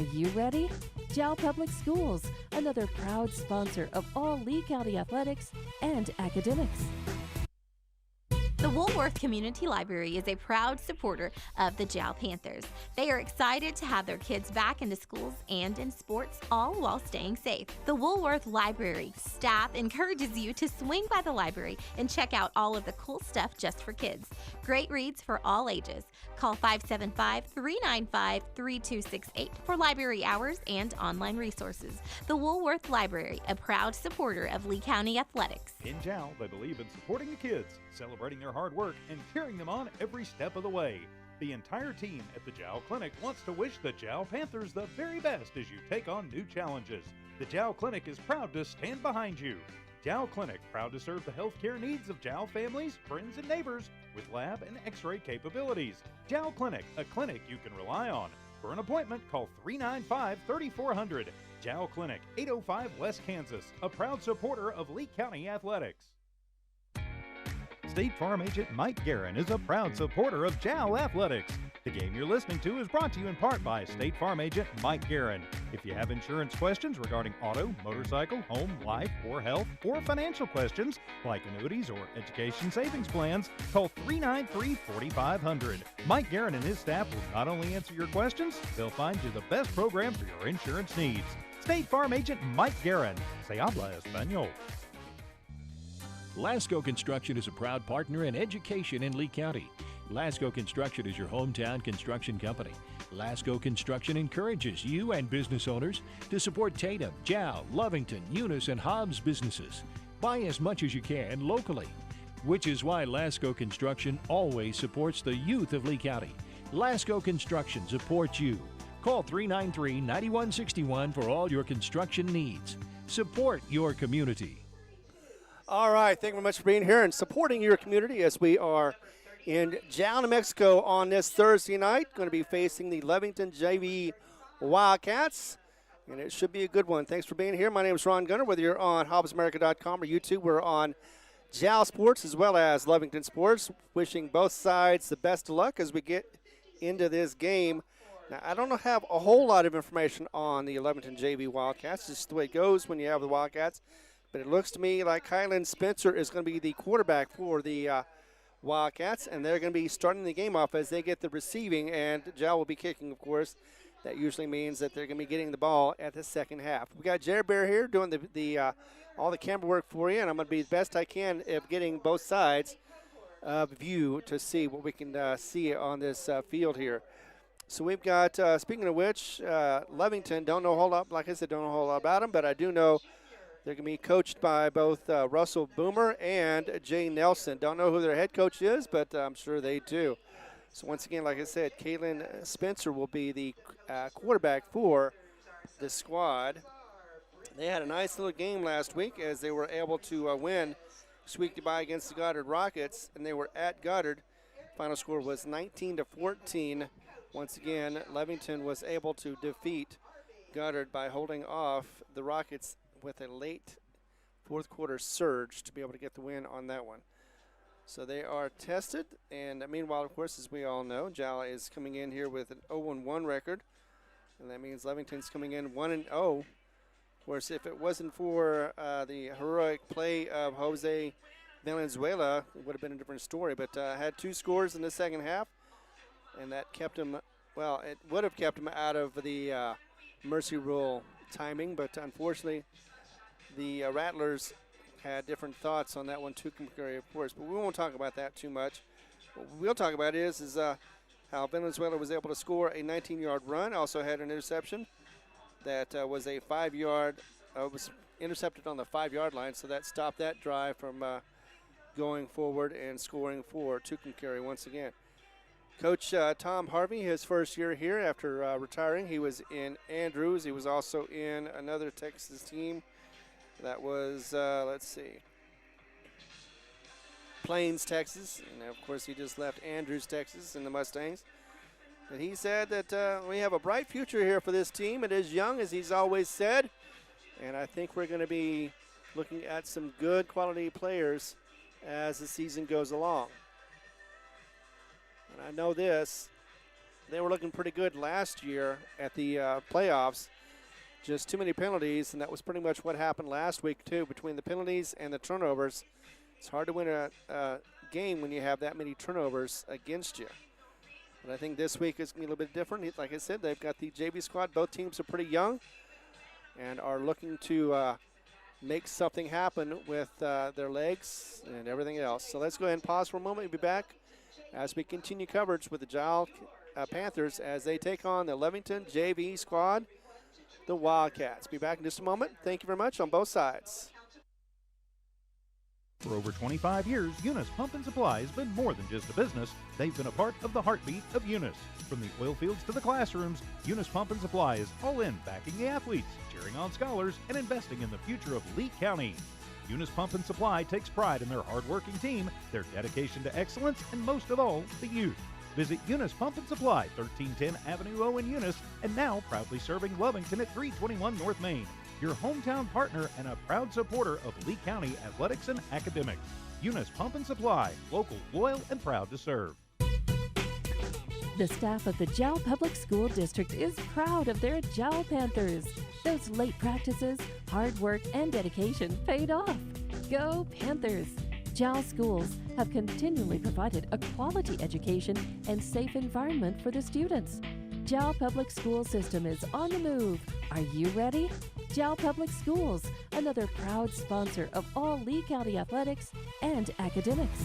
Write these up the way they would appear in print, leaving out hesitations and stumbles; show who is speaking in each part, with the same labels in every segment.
Speaker 1: you ready? Jal Public Schools, another proud sponsor of all Lee County athletics and academics.
Speaker 2: The Woolworth Community Library is a proud supporter of the Jal Panthers. They are excited to have their kids back into schools and in sports, all while staying safe. The Woolworth Library staff encourages you to swing by the library and check out all of the cool stuff just for kids. Great reads for all ages. Call 575-395-3268 for library hours and online resources. The Woolworth Library, a proud supporter of Lee County athletics.
Speaker 3: In Jal, they believe in supporting the kids, celebrating their hard work, and cheering them on every step of the way. The entire team at the Jal Clinic wants to wish the Jal Panthers the very best as you take on new challenges. The Jal Clinic is proud to stand behind you. Jal Clinic, proud to serve the healthcare needs of Jal families, friends, and neighbors with lab and x-ray capabilities. Jal Clinic, a clinic you can rely on. For an appointment, call 395-3400. Jal Clinic, 805 West Kansas, a proud supporter of Lee County athletics. State Farm agent Mike Guerin is a proud supporter of Jal Athletics. The game you're listening to is brought to you in part by State Farm agent Mike Guerin. If you have insurance questions regarding auto, motorcycle, home, life, or health, or financial questions like annuities or education savings plans, call 393-4500. Mike Guerin and his staff will not only answer your questions, they'll find you the best program for your insurance needs. State Farm agent Mike Guerin. Se habla español.
Speaker 4: Lasco Construction is a proud partner in education in Lee County. Lasco Construction is your hometown construction company. Lasco Construction encourages you and business owners to support Tatum, Jal, Lovington, Eunice, and Hobbs businesses. Buy as much as you can locally, which is why Lasco Construction always supports the youth of Lee County. Lasco Construction supports you. Call 393-9161 for all your construction needs. Support your community.
Speaker 5: All right, thank you very much for being here and supporting your community as we are in Jal, New Mexico on this Thursday night. Going to be facing the Lovington JV Wildcats, and it should be a good one. Thanks for being here. My name is Ron Gunner. Whether you're on HobbsAmerica.com or YouTube, we're on Jal Sports as well as Lovington Sports. Wishing both sides the best of luck as we get into this game. Now, I don't have a whole lot of information on the Lovington JV Wildcats. It's just the way it goes when you have the Wildcats. But it looks to me like Kylan Spencer is going to be the quarterback for the Wildcats, and they're going to be starting the game off as they get the receiving, and Jal will be kicking, of course. That usually means that they're going to be getting the ball at the second half. We got Jared Bear here doing all the camera work for you, and I'm going to be the best I can of getting both sides of view to see what we can see on this field here. So we've got, speaking of which, Lovington, don't know a whole lot, like I said, don't know a whole lot about them, but I do know they're going to be coached by both Russell Boomer and Jay Nelson. Don't know who their head coach is, but I'm sure they do. So once again, like I said, Caitlin Spencer will be the quarterback for the squad. They had a nice little game last week as they were able to win, squeaked by against the Goddard Rockets, and they were at Goddard. Final score was 19-14. Once again, Lovington was able to defeat Goddard by holding off the Rockets with a late fourth quarter surge to be able to get the win on that one. So they are tested, and meanwhile, of course, as we all know, Jal is coming in here with an 0-1 record, and that means Lovington's coming in 1-0. Of course, if it wasn't for the heroic play of Jose Valenzuela, it would have been a different story, but had two scores in the second half, and that kept him, well, it would have kept him out of the mercy rule timing, but unfortunately, the Rattlers had different thoughts on that one too, of course, but we won't talk about that too much. What we'll talk about is how Valenzuela was able to score a 19-yard run, also had an interception that was a 5-yard, was intercepted on the 5-yard line, so that stopped that drive from going forward and scoring for Tucumcari once again. Coach Tom Harvey, his first year here after retiring, he was in Andrews. He was also in another Texas team. That was, let's see, Plains, Texas. And, of course, he just left Andrews, Texas in the Mustangs. And he said that we have a bright future here for this team. It is young, as he's always said. And I think we're going to be looking at some good quality players as the season goes along. And I know this, they were looking pretty good last year at the playoffs. Just too many penalties, and that was pretty much what happened last week, too, between the penalties and the turnovers. It's hard to win a game when you have that many turnovers against you. But I think this week is going to be a little bit different. Like I said, they've got the JV squad. Both teams are pretty young and are looking to make something happen with their legs and everything else. So let's go ahead and pause for a moment. We'll be back as we continue coverage with the Jal Panthers as they take on the Lovington JV squad, the Wildcats. Be back in just a moment. Thank you very much on both sides.
Speaker 3: For over 25 years, Eunice Pump and Supply has been more than just a business. They've been a part of the heartbeat of Eunice. From the oil fields to the classrooms, Eunice Pump and Supply is all in backing the athletes, cheering on scholars, and investing in the future of Lee County. Eunice Pump and Supply takes pride in their hard-working team, their dedication to excellence, and most of all, the youth. Visit Eunice Pump and Supply, 1310 Avenue O in Eunice, and now proudly serving Lovington at 321 North Main. Your hometown partner and a proud supporter of Lee County athletics and academics. Eunice Pump and Supply, local, loyal, and proud to serve.
Speaker 1: The staff of the Jal Public School District is proud of their Jal Panthers. Those late practices, hard work, and dedication paid off. Go Panthers! Jal schools have continually provided a quality education and safe environment for the students. Jal Public School System is on the move. Are you ready? Jal Public Schools, another proud sponsor of all Lee County athletics and academics.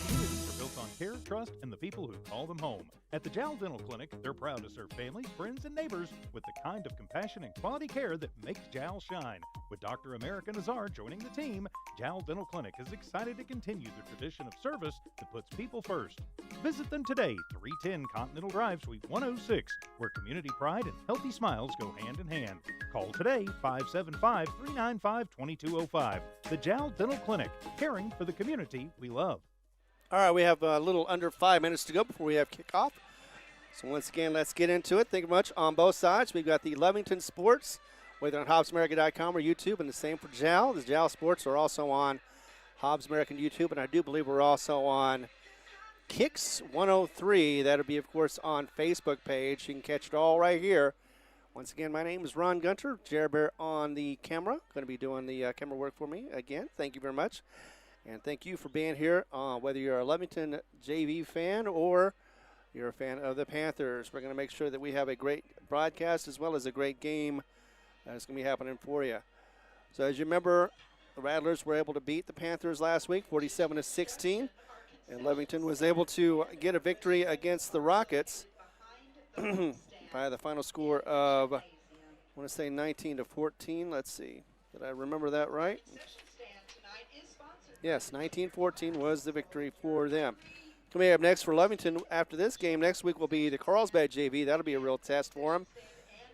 Speaker 3: Communities are built on care, trust, and the people who call them home. At the Jal Dental Clinic, they're proud to serve families, friends, and neighbors with the kind of compassion and quality care that makes Jal shine. With Dr. America Nazar joining the team, Jal Dental Clinic is excited to continue the tradition of service that puts people first. Visit them today, 310 Continental Drive, Suite 106, where community pride and healthy smiles go hand in hand. Call today, 575-395-2205. The Jal Dental Clinic, caring for the community we love.
Speaker 5: All right, we have a little under 5 minutes to go before we have kickoff. So once again, let's get into it. Thank you much on both sides. We've got the Lovington Sports, whether on HobbsAmerica.com or YouTube, and the same for Jal. The Jal Sports are also on Hobbs American YouTube, and I do believe we're also on Kicks 103. That'll be, of course, on Facebook page. You can catch it all right here. Once again, my name is Ron Gunter. Jared Bear on the camera. Going to be doing the camera work for me again. Thank you very much. And thank you for being here, whether you're a Lovington JV fan or you're a fan of the Panthers. We're going to make sure that we have a great broadcast as well as a great game that's going to be happening for you. So as you remember, the Rattlers were able to beat the Panthers last week, 47-16. And Lovington was able to get a victory against the Rockets by the final score of, I want to say 19-14. Let's see. Did I remember that right? Yes, 19-14 was the victory for them. Coming up next for Lovington after this game, next week will be the Carlsbad JV. That'll be a real test for them.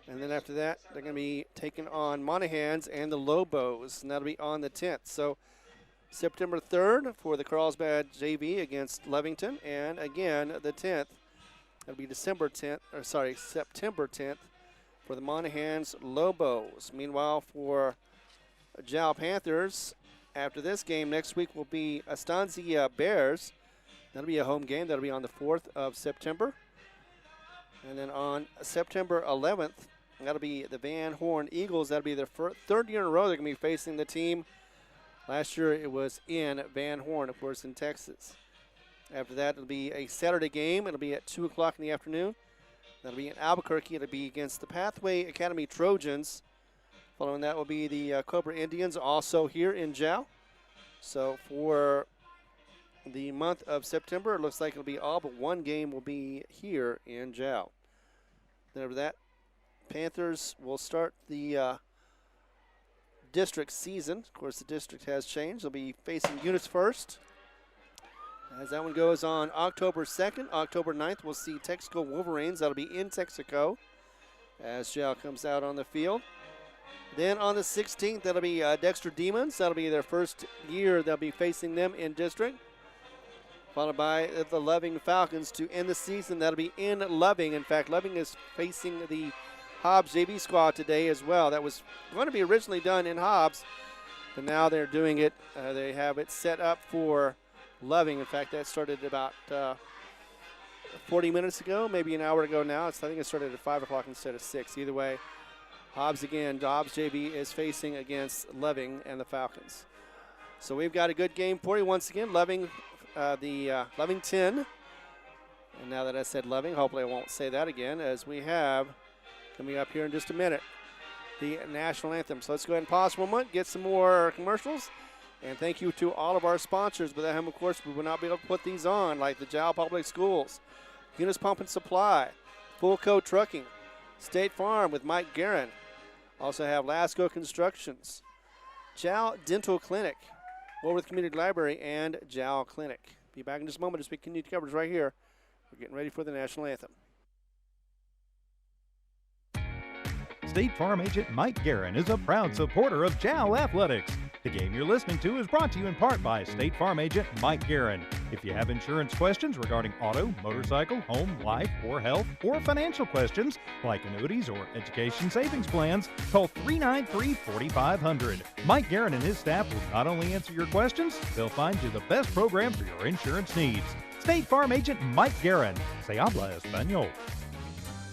Speaker 5: And then after that, they're going to be taking on Monahans and the Lobos, and that'll be on the 10th. So September 3rd for the Carlsbad JV against Lovington, and again the 10th. That'll be September 10th for the Monahans Lobos. Meanwhile, for Jal Panthers, after this game, next week will be Estancia Bears. That'll be a home game. That'll be on the 4th of September. And then on September 11th, that'll be the Van Horn Eagles. That'll be their third year in a row they're going to be facing the team. Last year it was in Van Horn, of course, in Texas. After that, it'll be a Saturday game. It'll be at 2 o'clock in the afternoon. That'll be in Albuquerque. It'll be against the Pathway Academy Trojans. Following that will be the Cobra Indians, also here in Jal. So for the month of September, it looks like it'll be all but one game will be here in Jal. Then after that, Panthers will start the district season. Of course, the district has changed. They'll be facing Eunice first. As that one goes on October 2nd, October 9th, we'll see Texaco Wolverines. That'll be in Texaco as Jal comes out on the field. Then on the 16th, that'll be Dexter Demons. That'll be their first year they'll be facing them in district. Followed by the Loving Falcons to end the season. That'll be in Loving. In fact, Loving is facing the Hobbs JV squad today as well. That was going to be originally done in Hobbs, but now they're doing it. They have it set up for Loving. In fact, that started about 40 minutes ago, maybe an hour ago now. I think it started at 5 o'clock instead of 6. Either way, Hobbs JV is facing against Loving and the Falcons. So we've got a good game for you once again. Lovington. And now that I said Loving, hopefully I won't say that again, as we have coming up here in just a minute the national anthem. So let's go ahead and pause for a moment, get some more commercials. And thank you to all of our sponsors. Without him, of course, we would not be able to put these on, like the Jal Public Schools, Eunice Pump and Supply, Full Coat Trucking, State Farm with Mike Guerin. Also have Lasco Constructions, Jal Dental Clinic, Woolworth Community Library, and Jal Clinic. Be back in just a moment as we continue coverage right here. We're getting ready for the national anthem.
Speaker 3: State Farm agent Mike Guerin is a proud supporter of Jal Athletics. The game you're listening to is brought to you in part by State Farm agent Mike Guerin. If you have insurance questions regarding auto, motorcycle, home, life, or health, or financial questions like annuities or education savings plans, call 393-4500. Mike Guerin and his staff will not only answer your questions, they'll find you the best program for your insurance needs. State Farm agent Mike Guerin. Se habla español.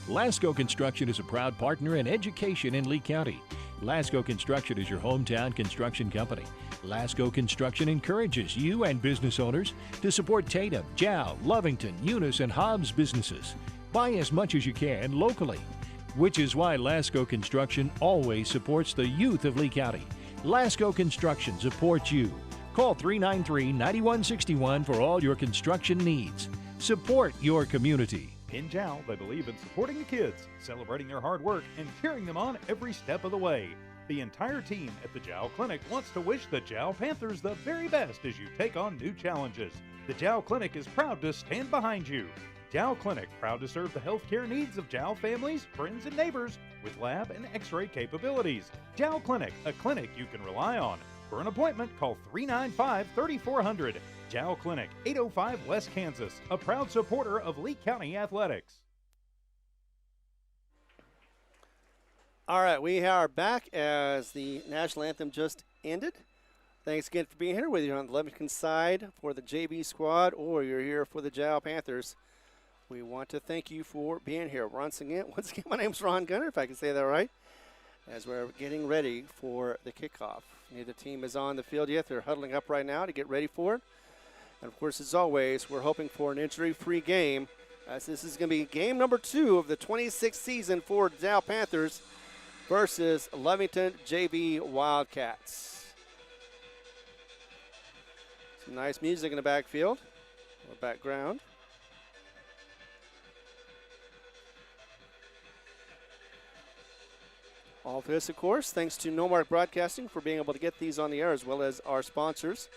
Speaker 4: Lasco Construction is a proud partner in education in Lee County. Lasco Construction is your hometown construction company. Lasco Construction encourages you and business owners to support Tatum, Jal, Lovington, Eunice, and Hobbs businesses. Buy as much as you can locally, which is why Lasco Construction always supports the youth of Lee County. Lasco Construction supports you. Call 393-9161 for all your construction needs. Support your community.
Speaker 3: In Jal, they believe in supporting the kids, celebrating their hard work, and cheering them on every step of the way. The entire team at the Jal Clinic wants to wish the Jal Panthers the very best as you take on new challenges. The Jal Clinic is proud to stand behind you. Jal Clinic, proud to serve the healthcare needs of Jal families, friends, and neighbors with lab and x-ray capabilities. Jal Clinic, a clinic you can rely on. For an appointment, call 395-3400. Jal Clinic, 805 West Kansas, a proud supporter of Lee County Athletics.
Speaker 5: All right, we are back as the national anthem just ended. Thanks again for being here, whether you're on the Lovington side for the JV squad or you're here for the Jal Panthers. We want to thank you for being here. Once again, my name's Ron Gunner, if I can say that right, as we're getting ready for the kickoff. Neither team is on the field yet. They're huddling up right now to get ready for it. And, of course, as always, we're hoping for an injury-free game, as this is going to be game number 2 of the 26th season for the Jal Panthers versus Lovington JV Wildcats. Some nice music in the backfield or background. All of this, of course, thanks to No Mark Broadcasting for being able to get these on the air, as well as our sponsors,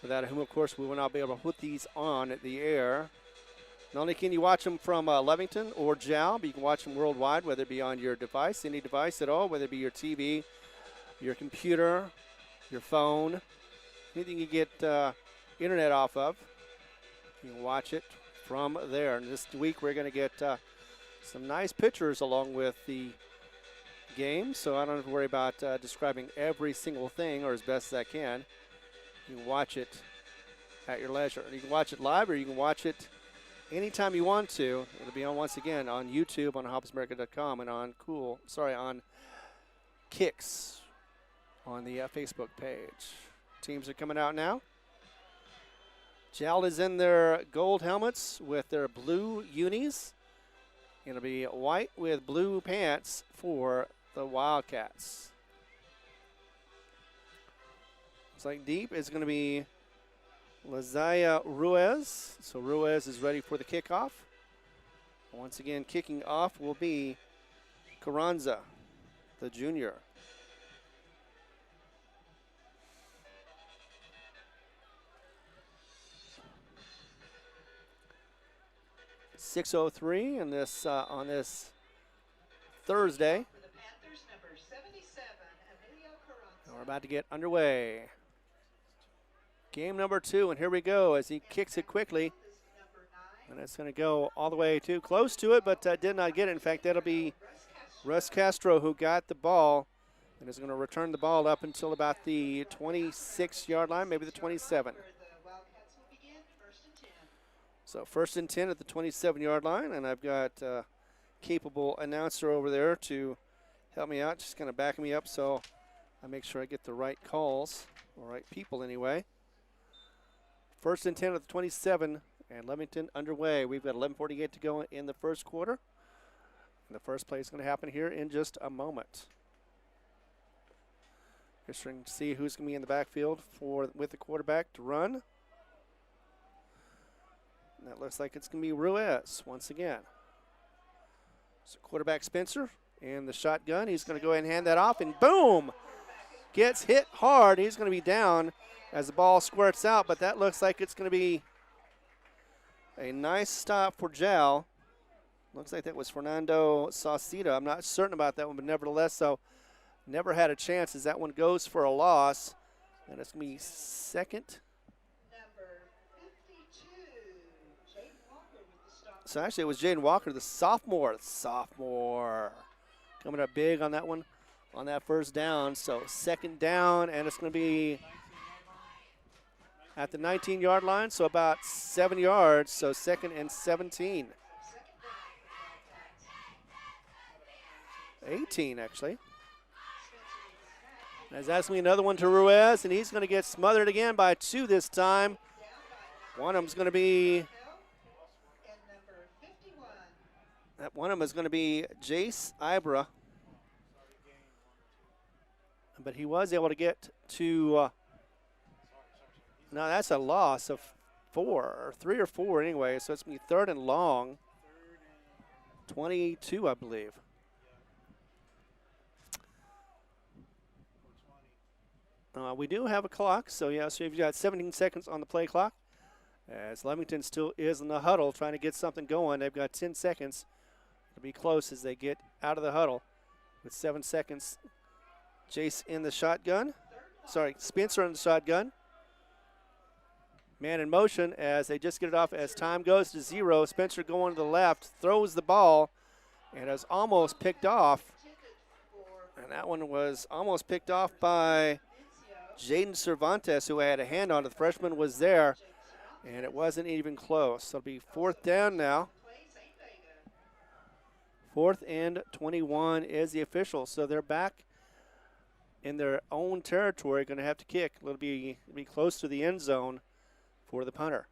Speaker 5: without whom, of course, we will not be able to put these on the air. Not only can you watch them from Lovington or Jal, but you can watch them worldwide, whether it be on your device, any device at all, whether it be your TV, your computer, your phone, anything you get internet off of. You can watch it from there. And this week we're going to get some nice pictures along with the game, so I don't have to worry about describing every single thing, or as best as I can. You can watch it at your leisure. You can watch it live, or you can watch it anytime you want to. It'll be on, once again, on YouTube, on HobbsAmerica.com, and on Kicks on the Facebook page. Teams are coming out now. Jal is in their gold helmets with their blue unis. It'll be white with blue pants for the Wildcats. Looks like deep is going to be Lazaya Ruiz. So Ruiz is ready for the kickoff. Once again, kicking off will be Carranza, the junior. .603 in this on this Thursday. And we're about to get underway. Game number 2, and here we go as he kicks it quickly. And it's going to go all the way too close to it, but did not get it. In fact, that'll be Russ Castro who got the ball and is going to return the ball up until about the 26-yard line, maybe the 27. So 1st and 10 at the 27-yard line, and I've got a capable announcer over there to help me out, just kind of backing me up so I make sure I get the right calls, or right people anyway. 1st and 10 at the 27, and Lovington underway. We've got 11:48 to go in the first quarter. And the first play is going to happen here in just a moment. Just trying to see who's going to be in the backfield with the quarterback to run. And that looks like it's going to be Ruiz once again. So quarterback Spencer and the shotgun. He's going to go ahead and hand that off, and boom! Gets hit hard. He's going to be down as the ball squirts out, but that looks like it's going to be a nice stop for Jal. Looks like that was Fernando Sauceda. I'm not certain about that one, but nevertheless, so never had a chance as that one goes for a loss. And it's going to be second. So actually it was Jaden Walker, the sophomore. Coming up big on that one, on that first down. So second down, and it's going to be at the 19-yard line, so about 7 yards, so 2nd and 17. 18, actually. As that's going to be another one to Ruiz, and he's going to get smothered again by 2 this time. One of them's going to be, one of them is going to be Jace Ibra. But he was able to get to, no, that's a loss of 4, or 3 or 4 anyway, so it's going to be 3rd and long. 22, I believe. We do have a clock, so yeah, so you've got 17 seconds on the play clock. As Lovington still is in the huddle trying to get something going. They've got 10 seconds to be close as they get out of the huddle. With 7 seconds, Jace in the shotgun. Sorry, Spencer in the shotgun. Man in motion as they just get it off as time goes to 0. Spencer going to the left, throws the ball, and is almost picked off. And that one was almost picked off by Jaden Cervantes, who had a hand on it. The freshman was there, and it wasn't even close. So it'll be 4th down now. 4th and 21 is the official. So they're back in their own territory, going to have to kick. It'll be close to the end zone for the punter.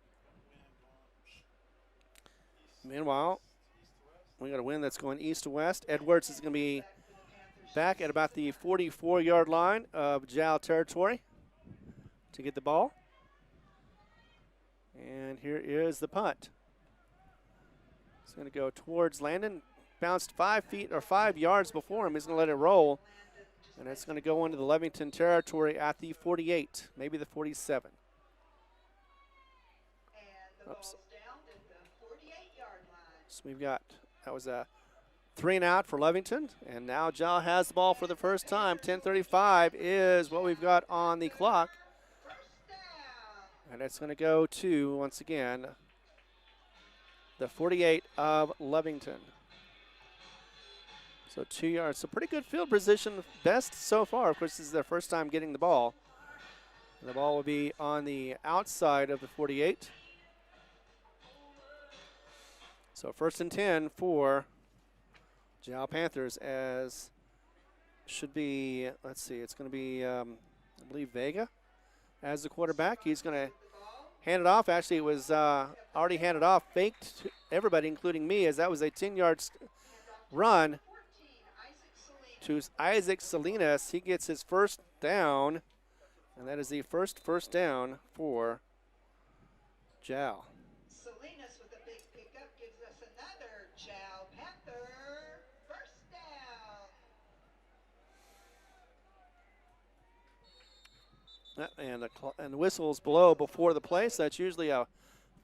Speaker 5: Meanwhile, we got a wind that's going east to west. Edwards is going to be back at about the 44-yard line of Jal territory to get the ball. And here is the punt. It's going to go towards Landon. Bounced 5 feet or 5 yards before him. He's going to let it roll. And it's going to go into the Lovington territory at the 48, maybe the 47. Oops. So we've got, that was a 3 and out for Lovington, and now Jal has the ball for the first time. 10:35 is what we've got on the clock. And it's going to go to, once again, the 48 of Lovington. So 2 yards, so pretty good field position, best so far. Of course, this is their first time getting the ball. And the ball will be on the outside of the 48. So 1st and 10 for Jal Panthers, as should be, let's see, it's going to be, I believe, Vega as the quarterback. He's going to hand it off. Actually, it was already handed off, faked to everybody, including me, as that was a 10-yard run to Isaac Salinas. He gets his first down, and that is the first down for Jal.
Speaker 6: Salinas with a big pickup gives us another Jal Panther first
Speaker 5: down. And the whistle's blow before the play, so that's usually a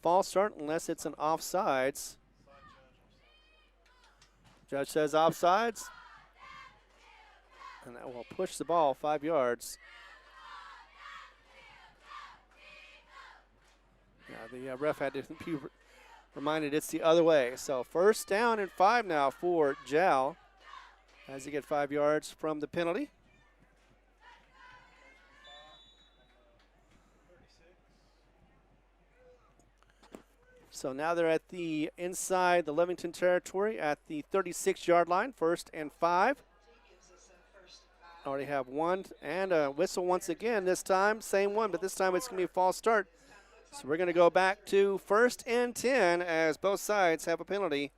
Speaker 5: false start unless it's an offsides. Judge says offsides. And that will push the ball 5 yards. Yeah, the ref had to be reminded it's the other way. So 1st down and 5 now for Jal as he get 5 yards from the penalty. So now they're at the inside the Lovington territory at the 36-yard line, 1st and 5. Already have one and a whistle once again. This time, same one, but this time it's going to be a false start. So we're going to go back to 1st and 10 as both sides have a penalty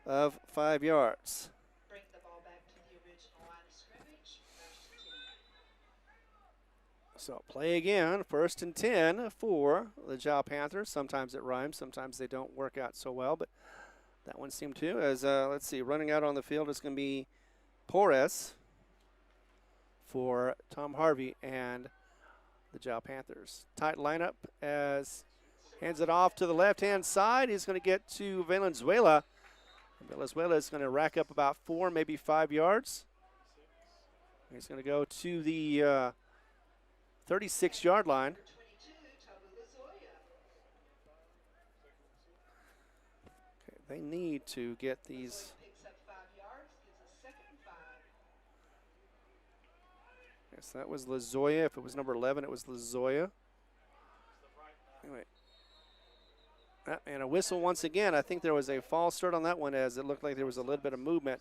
Speaker 5: of 5 yards.
Speaker 6: Bring the ball back to the original line of scrimmage. 1st and 10.
Speaker 5: So play again, 1st and 10 for the Jal Panthers. Sometimes it rhymes, sometimes they don't work out so well, but that one seemed to. As let's see, running out on the field is going to be Porres for Tom Harvey and the Jal Panthers. Tight lineup as hands it off to the left-hand side. He's going to get to Valenzuela. Valenzuela is going to rack up about 4, maybe 5 yards. He's going to go to the 36-yard line. Okay, they need to get these.
Speaker 6: Picks up 5 yards, gives a 2nd and 5.
Speaker 5: Yes, that was Lazoya. If it was number 11, it was Lazoya. Anyway. And a whistle once again. I think there was a false start on that one as it looked like there was a little bit of movement.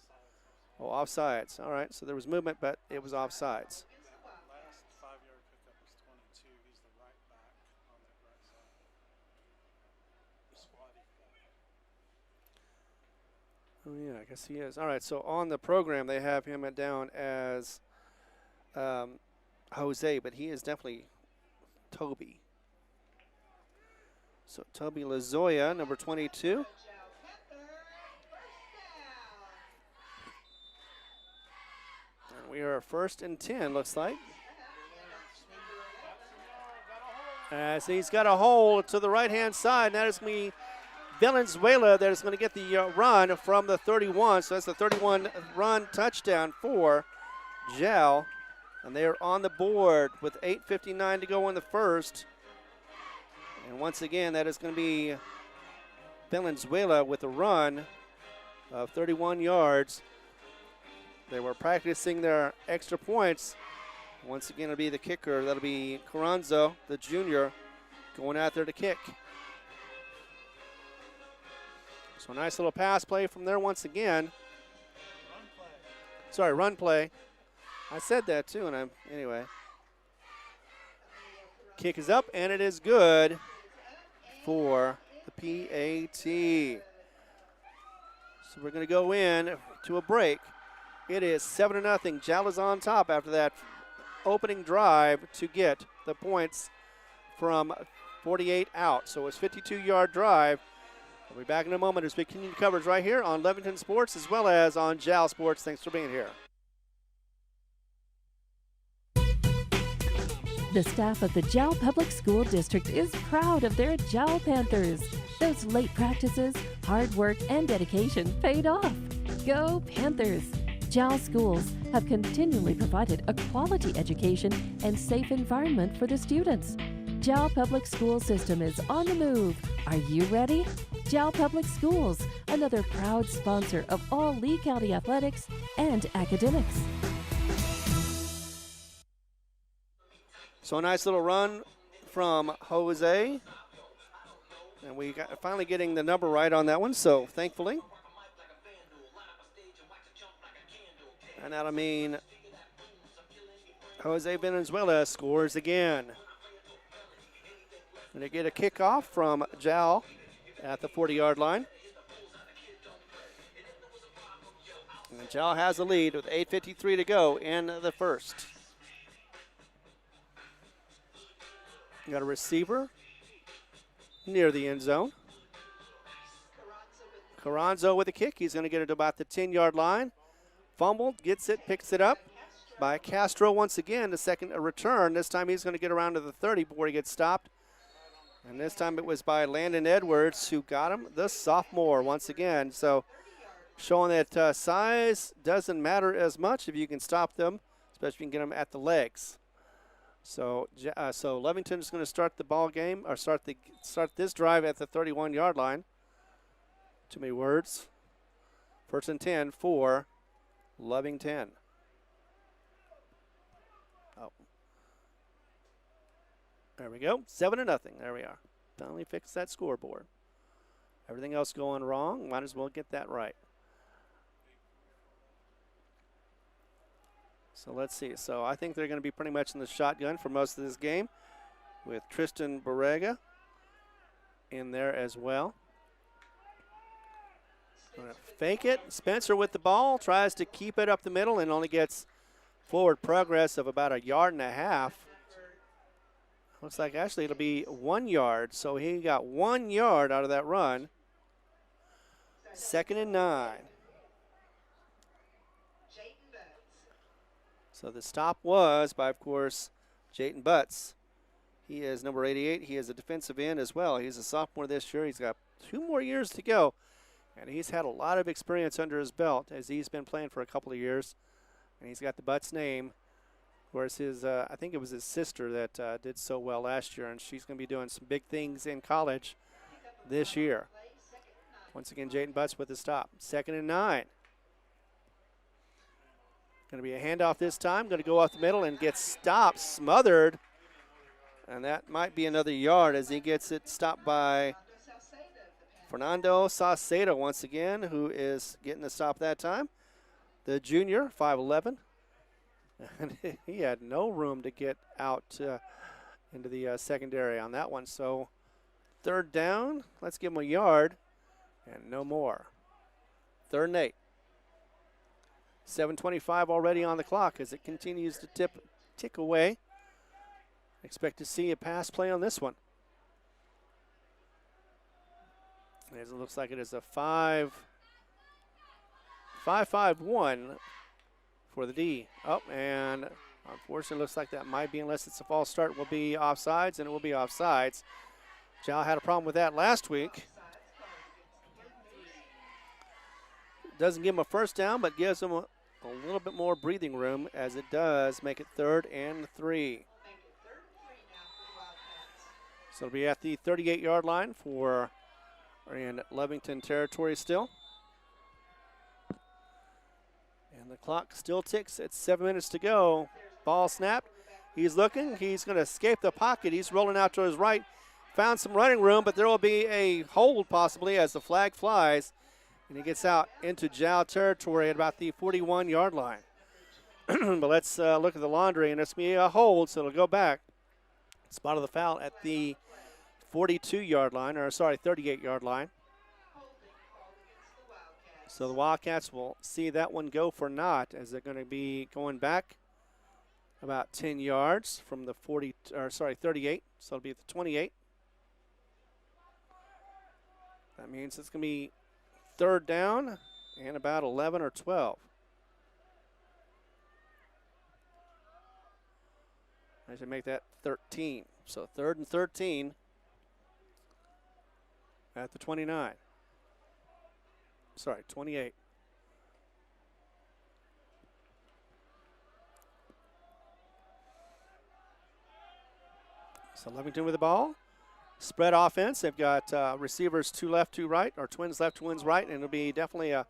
Speaker 5: Oh, offsides. All right, so there was movement, but it was offsides.
Speaker 7: Last 5-yard pickup was 22. He's the right back on that right side. Squatty.
Speaker 5: Oh, yeah, I guess he is. All right, so on the program, they have him down as Jose, but he is definitely Toby. So Toby Lazoya, number 22. And we are 1st and 10, looks like. As he's got a hole to the right-hand side, and that is going to be Valenzuela that is going to get the run from the 31. So that's the 31-run touchdown for Jal. And they are on the board with 8:59 to go in the first. And once again, that is going to be Valenzuela with a run of 31 yards. They were practicing their extra points. Once again, it'll be the kicker. That'll be Carranzo, the junior, going out there to kick. So nice little pass play from there once again. Sorry, run play. I said that too, and anyway. Kick is up, and it is good for the PAT. So we're going to go in to a break. It is 7-0. Jal is on top after that opening drive to get the points from 48 out. So it's a 52-yard drive. We'll be back in a moment as we continue coverage right here on Lovington Sports as well as on Jal Sports. Thanks for being here.
Speaker 1: The staff of the Jal Public School District is proud of their Jal Panthers. Those late practices, hard work, and dedication paid off. Go Panthers! Jal schools have continually provided a quality education and safe environment for the students. Jal Public School System is on the move. Are you ready? Jal Public Schools, another proud sponsor of all Lee County athletics and academics.
Speaker 5: So a nice little run from Jose. And we got finally getting the number right on that one, so thankfully. And that'll mean Jose Valenzuela scores again. And they get a kickoff from Jal at the 40-yard line. And Jal has the lead with 8:53 to go in the first. You got a receiver near the end zone. Carranzo with a kick. He's going to get it to about the 10-yard line. Fumbled, gets it, picks it up by Castro once again. The second return. This time he's going to get around to the 30 before he gets stopped. And this time it was by Landon Edwards who got him, the sophomore, once again. So showing that size doesn't matter as much if you can stop them, especially if you can get them at the legs. So Lovington is going to start the ball game, or start this drive at the 31-yard line. Too many words. 1st and 10 for Lovington. Oh. There we go. 7-0. There we are. Finally fixed that scoreboard. Everything else going wrong, might as well get that right. So let's see. So I think they're going to be pretty much in the shotgun for most of this game with Tristan Barrega in there as well. Gonna fake it. Spencer with the ball, tries to keep it up the middle and only gets forward progress of about 1.5 yards. Looks like actually it'll be 1 yard. So he got 1 yard out of that run. 2nd and 9. So the stop was by, of course, Jayton Butts. He is number 88. He is a defensive end as well. He's a sophomore this year. He's got 2 more years to go. And he's had a lot of experience under his belt as he's been playing for a couple of years. And he's got the Butts name. Of course, his I think it was his sister that did so well last year, and she's going to be doing some big things in college this year. Once again, Jayden Butts with the stop. 2nd and 9. Going to be a handoff this time. Going to go off the middle and get stopped, smothered. And that might be another yard as he gets it stopped by Fernando Saucedo once again, who is getting the stop that time. The junior, 5'11". And he had no room to get out into the secondary on that one. So 3rd down, let's give him a yard and no more. 3rd and 8. 7:25 already on the clock as it continues to tick away. Expect to see a pass play on this one. As it looks like it is a 5-5-1 for the D. Oh, and unfortunately looks like that might be, unless it's a false start, will be offsides, and it will be offsides. Jal had a problem with that last week. Doesn't give him a first down, but gives him a little bit more breathing room as it does make it 3rd and 3. So it'll be at the 38-yard line for in Lovington territory still. And the clock still ticks at 7 minutes to go. Ball snapped. He's looking. He's going to escape the pocket. He's rolling out to his right. Found some running room, but there will be a hold possibly as the flag flies. And he gets out into Jal territory at about the 41-yard line. But let's look at the laundry, and it's going to be a hold, so it'll go back. Spot of the foul at the 42-yard line, or sorry, 38-yard line. So the Wildcats will see that one go for naught as they're going to be going back about 10 yards from the 38. So it'll be at the 28. That means it's going to be 3rd down and about 11 or 12. I should make that 13. So 3rd and 13 at the 29. Sorry, 28. So Lovington with the ball. Spread offense. They've got receivers 2 left, 2 right, or twins left, twins right, and it'll be definitely a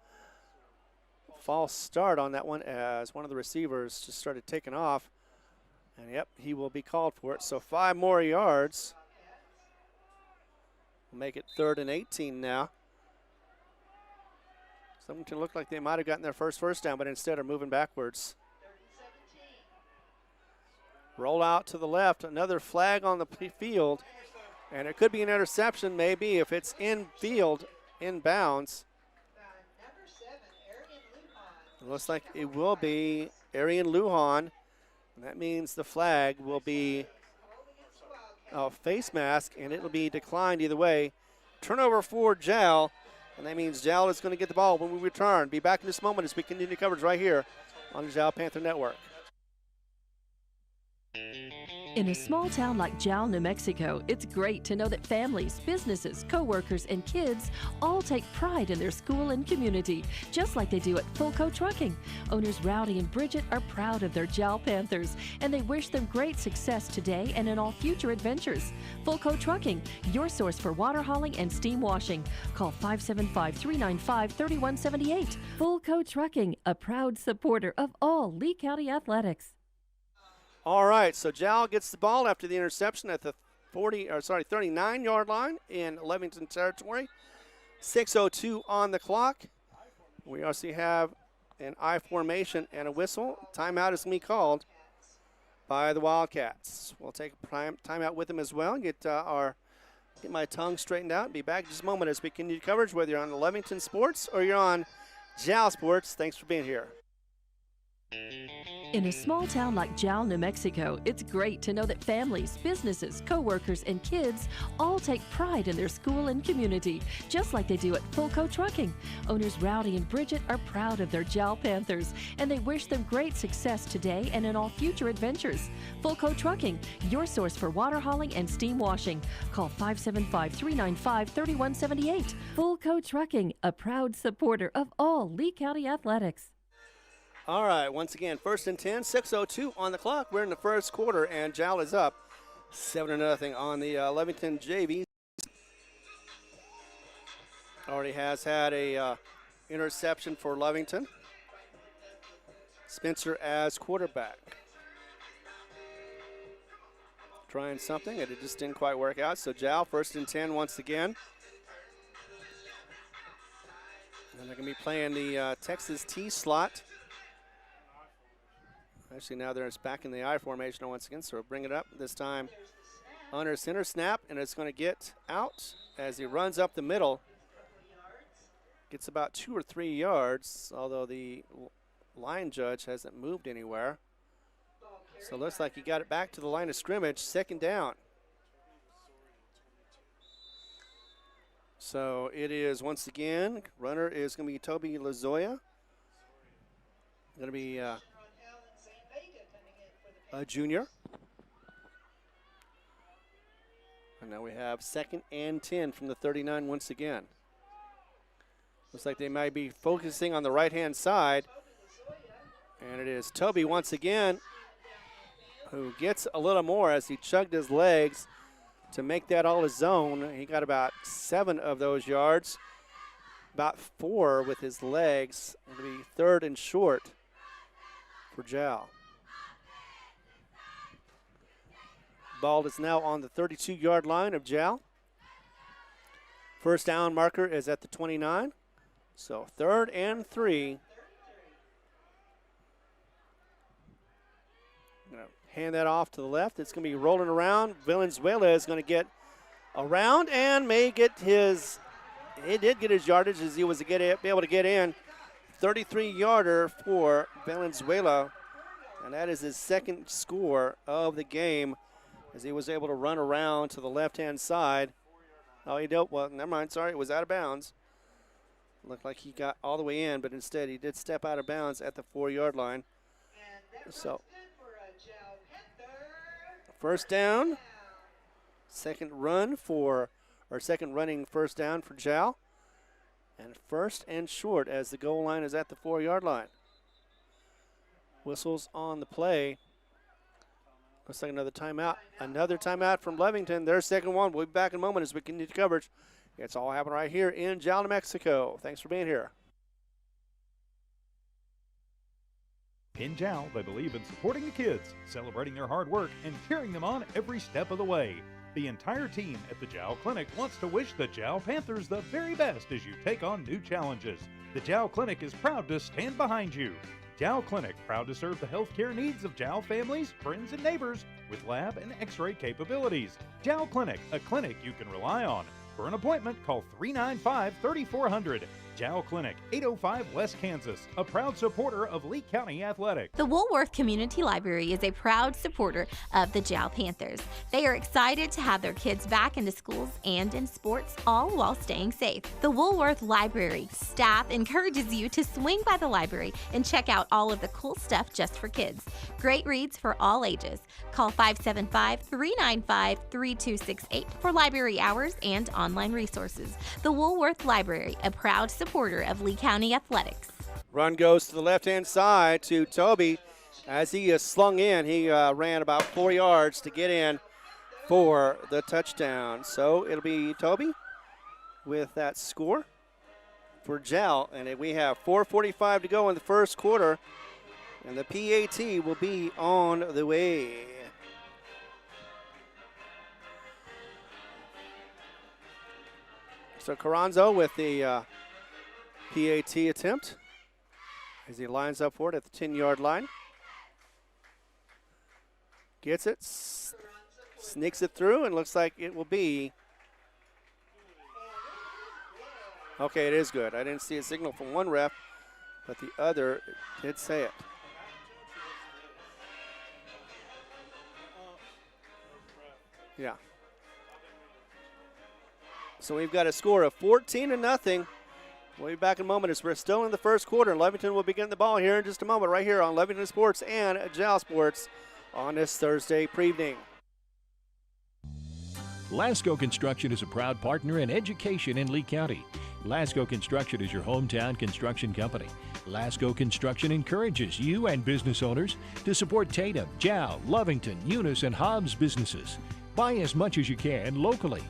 Speaker 5: false start on that one as one of the receivers just started taking off. And, yep, he will be called for it. So 5 more yards. We'll make it 3rd and 18 now. Something looked like they might have gotten their first down, but instead are moving backwards. Roll out to the left. Another flag on the field. And it could be an interception, maybe, if it's in field, in bounds. It looks like it will be Arian Lujan. And that means the flag will be a face mask, and it will be declined either way. Turnover for Jal, and that means Jal is going to get the ball when we return. Be back in just a moment as we continue coverage right here on the Jal Panther Network.
Speaker 1: In a small town like Jal, New Mexico, it's great to know that families, businesses, co-workers, and kids all take pride in their school and community, just like they do at Fulco Trucking. Owners Rowdy and Bridget are proud of their Jal Panthers, and they wish them great success today and in all future adventures. Fulco Trucking, your source for water hauling and steam washing. Call 575-395-3178. Fulco Trucking, a proud supporter of all Lee County athletics.
Speaker 5: All right, so Jal gets the ball after the interception at the 39-yard line in Lovington territory. 6:02 on the clock. We also have an I formation and a whistle. Timeout is going to be called by the Wildcats. We'll take a timeout with them as well. Get my tongue straightened out. Be back in just a moment as we continue coverage, whether you're on Lovington Sports or you're on Jal Sports. Thanks for being here.
Speaker 1: In a small town like Jal, New Mexico, it's great to know that families, businesses, co-workers, and kids all take pride in their school and community, just like they do at Fulco Trucking. Owners Rowdy and Bridget are proud of their Jal Panthers, and they wish them great success today and in all future adventures. Fulco Trucking, your source for water hauling and steam washing. Call 575-395-3178. Fulco Trucking, a proud supporter of all Lee County athletics.
Speaker 5: All right, once again, 1st and 10, 6:02 on the clock. We're in the first quarter, and Jal is up 7-0 on the Lovington JV. Already has had a interception for Lovington. Spencer as quarterback. Trying something, and it just didn't quite work out. So Jal, 1st and 10 once again. And they're going to be playing the Texas T slot. Actually, now they're back in the I formation once again, so we'll bring it up this time under center snap, and it's going to get out as he runs up the middle. Gets about 2 or 3 yards, although the line judge hasn't moved anywhere. So it looks like he got it back to the line of scrimmage, 2nd down. So it is, once again, runner is going to be Toby Lazoya. Going to be a junior. And now we have 2nd and 10 from the 39 once again. Looks like they might be focusing on the right-hand side. And it is Toby once again who gets a little more as he chugged his legs to make that all his own. He got about 7 of those yards, about 4 with his legs. It'll be 3rd and short for Jal. Ball is now on the 32-yard line of Jal. First down marker is at the 29. So 3rd and 3. Gonna hand that off to the left. It's going to be rolling around. Valenzuela is going to get around and may get his, he did get his yardage as he was be able to get in. 33-yarder for Valenzuela. And that is his 2nd score of the game, as he was able to run around to the left-hand side. Oh, he don't, well, never mind, sorry, it was out of bounds. Looked like he got all the way in, but instead he did step out of bounds at the 4-yard line. So, 1st down, 2nd running 1st down for Jal. And 1st and short as the goal line is at the 4-yard line. Whistles on the play. Looks like another timeout. Another timeout from Lovington. Their 2nd one. We'll be back in a moment as we continue coverage. It's all happening right here in Jal, New Mexico. Thanks for being here.
Speaker 3: In Jal, they believe in supporting the kids, celebrating their hard work, and cheering them on every step of the way. The entire team at the Jal Clinic wants to wish the Jal Panthers the very best as you take on new challenges. The Jal Clinic is proud to stand behind you. Jal Clinic, proud to serve the healthcare needs of Jal families, friends, and neighbors with lab and x-ray capabilities. Jal Clinic, a clinic you can rely on. For an appointment, call 395-3400. Jal Clinic, 805 West Kansas, a proud supporter of Lee County Athletics.
Speaker 2: The Woolworth Community Library is a proud supporter of the Jal Panthers. They are excited to have their kids back into schools and in sports, all while staying safe. The Woolworth Library staff encourages you to swing by the library and check out all of the cool stuff just for kids. Great reads for all ages. Call 575-395-3268 for library hours and online resources. The Woolworth Library, a proud supporter of Lee County Athletics.
Speaker 5: Run goes to the left-hand side to Toby. As he is slung in, he ran about 4 yards to get in for the touchdown. So it'll be Toby with that score for Jal. And we have 4:45 to go in the first quarter. And the PAT will be on the way. So Carranzo with the PAT attempt as he lines up for it at the 10-yard line. Gets it, sneaks it through, and looks like it will be. Okay, it is good. I didn't see a signal from one ref, but the other did say it. Yeah. So we've got a score of 14-0. We'll be back in a moment as we're still in the first quarter. Lovington will be getting the ball here in just a moment right here on Lovington Sports and Jal Sports on this Thursday evening.
Speaker 4: Lasco Construction is a proud partner in education in Lee County. Lasco Construction is your hometown construction company. Lasco Construction encourages you and business owners to support Tatum, Jal, Lovington, Eunice, and Hobbs businesses. Buy as much as you can locally,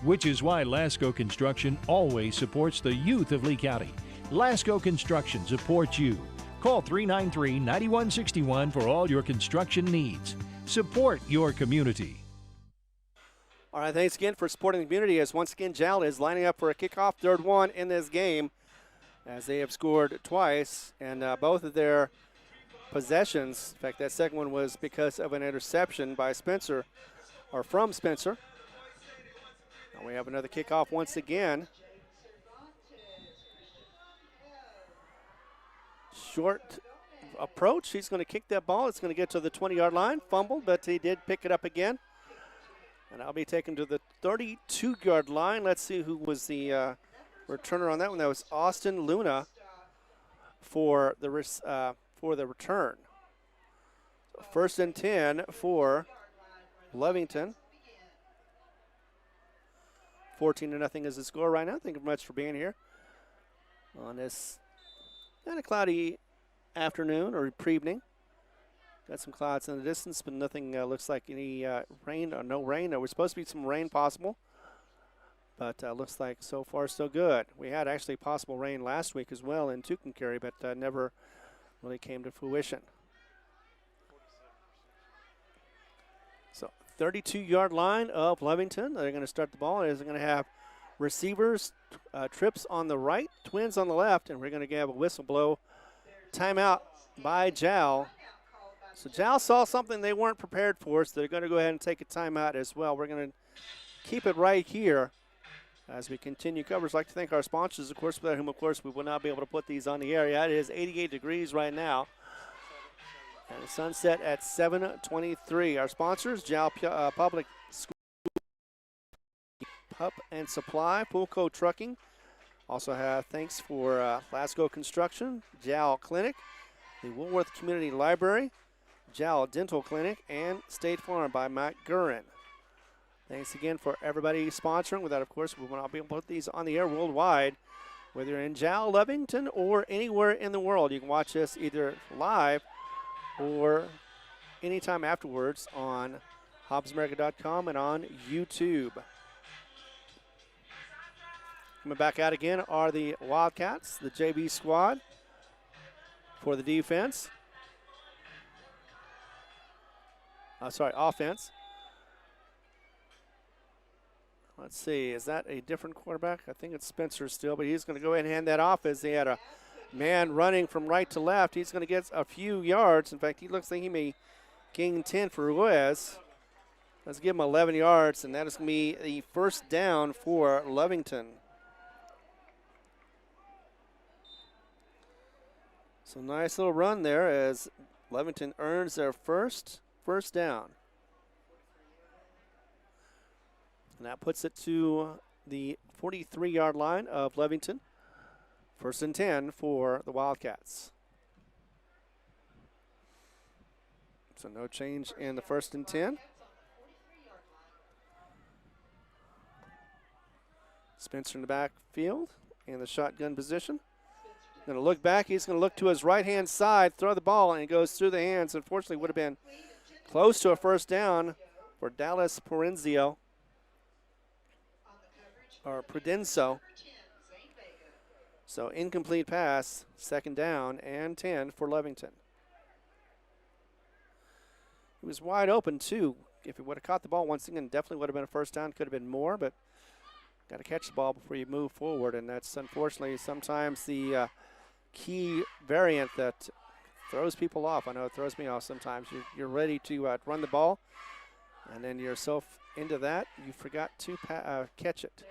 Speaker 4: which is why Lasco Construction always supports the youth of Lee County. Lasco Construction supports you. Call 393-9161 for all your construction needs. Support your community.
Speaker 5: All right, thanks again for supporting the community as once again Jal is lining up for a kickoff, third one in this game as they have scored twice, and both of their possessions, in fact that second one was because of an interception by Spencer, or from Spencer. Now we have another kickoff once again. Short approach, he's going to kick that ball, it's going to get to the 20-yard line, fumbled, but he did pick it up again. And I'll be taken to the 32-yard line. Let's see who was the returner on that one. That was Austin Luna for the return. So 1st and 10 for Lovington. 14-0 is the score right now. Thank you very much for being here on this kind of cloudy afternoon or pre-evening. Got some clouds in the distance, but nothing looks like any rain or no rain. There was supposed to be some rain possible, but looks like so far so good. We had actually possible rain last week as well in Tucumcari, but never really came to fruition. So 32-yard line of Lovington. They're going to start the ball. They're going to have receivers, trips on the right, twins on the left, and we're going to have a whistle blow. Timeout by Jal. So Jal saw something they weren't prepared for, so they're going to go ahead and take a timeout as well. We're going to keep it right here as we continue coverage. I'd like to thank our sponsors, of course, without whom, of course, we will not be able to put these on the air. Yeah, it is 88 degrees right now. And the sunset at 7:23. Our sponsors, Jal Public School, Pup and Supply, Poolco Trucking. Also have thanks for Lasco Construction, Jal Clinic, the Woolworth Community Library, Jal Dental Clinic, and State Farm by Matt Gurin. Thanks again for everybody sponsoring. Without, of course, we will not be able to put these on the air worldwide. Whether you're in Jal, Lovington, or anywhere in the world, you can watch this either live or anytime afterwards on HobbsAmerica.com and on YouTube. Coming back out again are the Wildcats, the JV squad for the defense. Offense. Let's see, is that a different quarterback? I think it's Spencer still, but he's going to go ahead and hand that off as they had a man running from right to left. He's going to get a few yards. In fact, he looks like he may gain 10 for Ruiz. Let's give him 11 yards, and that is going to be the first down for Lovington. So nice little run there as Lovington earns their first down. And that puts it to the 43-yard line of Lovington. 1st and 10 for the Wildcats. So no change in the 1st and 10. Spencer in the backfield in the shotgun position. Going to look back. He's going to look to his right-hand side, throw the ball, and it goes through the hands. Unfortunately, would have been close to a first down for Dallas Prudenzio. So incomplete pass, 2nd down and 10 for Lovington. He was wide open, too. If he would have caught the ball once again, definitely would have been a first down. Could have been more, but Got to catch the ball before you move forward, and that's unfortunately sometimes the key variant that throws people off. I know it throws me off sometimes. You're ready to run the ball, and then you're so into that, you forgot to catch it.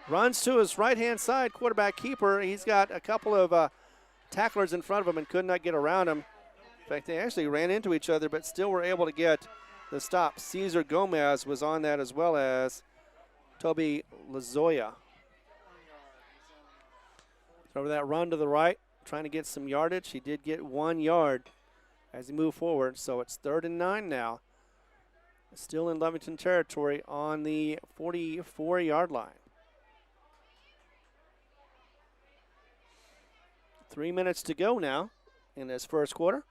Speaker 5: Runs to his right-hand side, quarterback keeper. He's got a couple of tacklers in front of him and could not get around him. In fact, they actually ran into each other, but still were able to get the stop. Cesar Gomez was on that, as well as Toby Lazoya. Over that run to the right, trying to get some yardage. He did get 1 yard as he moved forward, so it's 3rd and 9 now. Still in Lovington territory on the 44-yard line. 3 minutes to go now in this first quarter.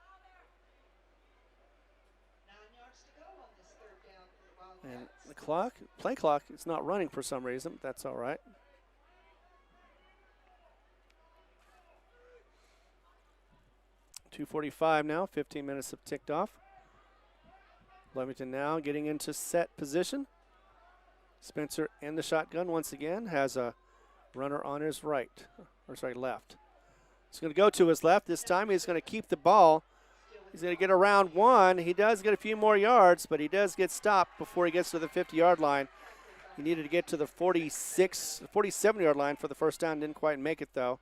Speaker 6: 9 yards to go on this 3rd down for the Wildcats.
Speaker 5: And the clock, play clock, it's not running for some reason, but that's all right. .245 now, 15 minutes have ticked off. Lovington now getting into set position. Spencer in the shotgun once again, has a runner on his right, or sorry, left. He's going to go to his left. This time he's going to keep the ball. He's going to get around 1. He does get a few more yards, but he does get stopped before he gets to the 50-yard line. He needed to get to the 47-yard line for the first down. Didn't quite make it, though.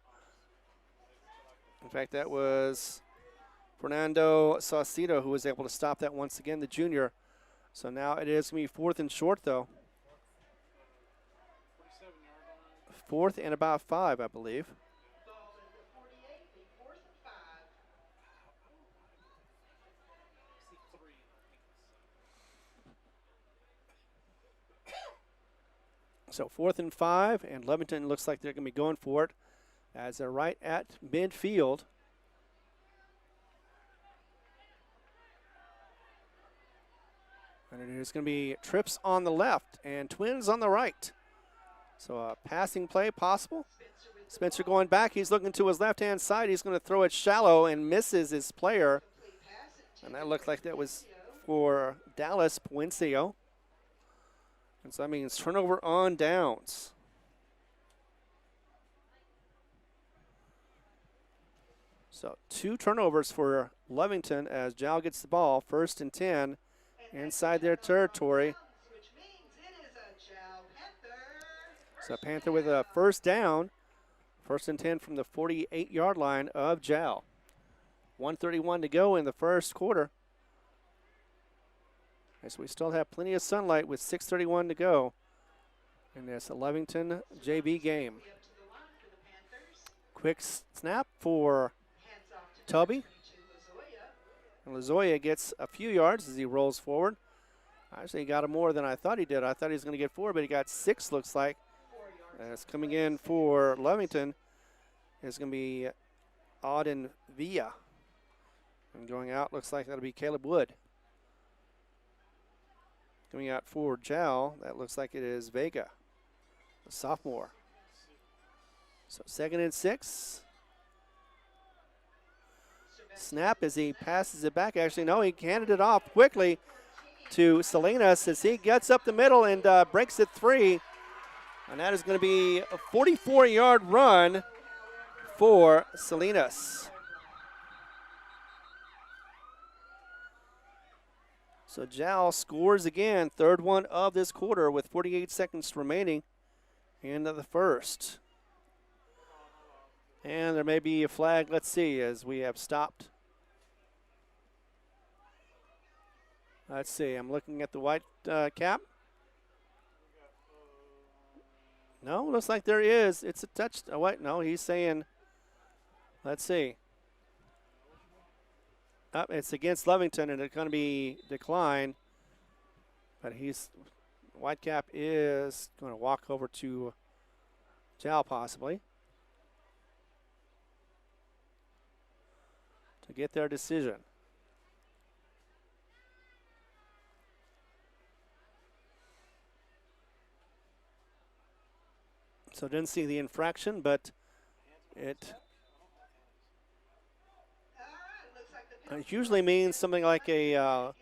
Speaker 5: In fact, that was Fernando Saucedo who was able to stop that once again, the junior. So now it is going to be 4th and short, though. 4th and about 5, I believe.
Speaker 6: Ball at the 48, be 4th and 5.
Speaker 5: So 4th and 5, and Lovington looks like they're going to be going for it as they're right at midfield. And there's going to be trips on the left and twins on the right. So a passing play possible. Spencer going back. He's looking to his left-hand side. He's going to throw it shallow and misses his player. And that looked like that was for Dallas Puencio. And so that means turnover on downs. So 2 turnovers for Lovington as Jal gets the ball, 1st and 10 inside their territory.
Speaker 6: Which means it is a Jal Panther.
Speaker 5: So Panther with a 1st down, 1st and 10 from the 48-yard line of Jal. 1:31 to go in the first quarter. As we still have plenty of sunlight with 6:31 to go in this Lovington JV game. Quick snap for Tubby. And Lazoya gets a few yards as he rolls forward. Actually, he got more than I thought he did. I thought he was going to get 4, but he got 6, looks like. And it's coming in for Lovington. It's going to be Auden Villa. And going out, looks like that'll be Caleb Wood. Coming out for Jal, that looks like it is Vega, the sophomore. So 2nd and 6. Snap as he passes it back. Actually, no, he handed it off quickly to Salinas as he gets up the middle and breaks it 3. And that is going to be a 44-yard run for Salinas. So Jal scores again, 3rd one of this quarter with 48 seconds remaining in the first. And there may be a flag, let's see, as we have stopped. Let's see, I'm looking at the white cap. No, looks like there is. It's a touch. Oh, wait, no, he's saying, let's see. It's against Lovington, and it's going to be declined. But Whitecap is going to walk over to Jal possibly to get their decision. So didn't see the infraction, but it usually means something like a, I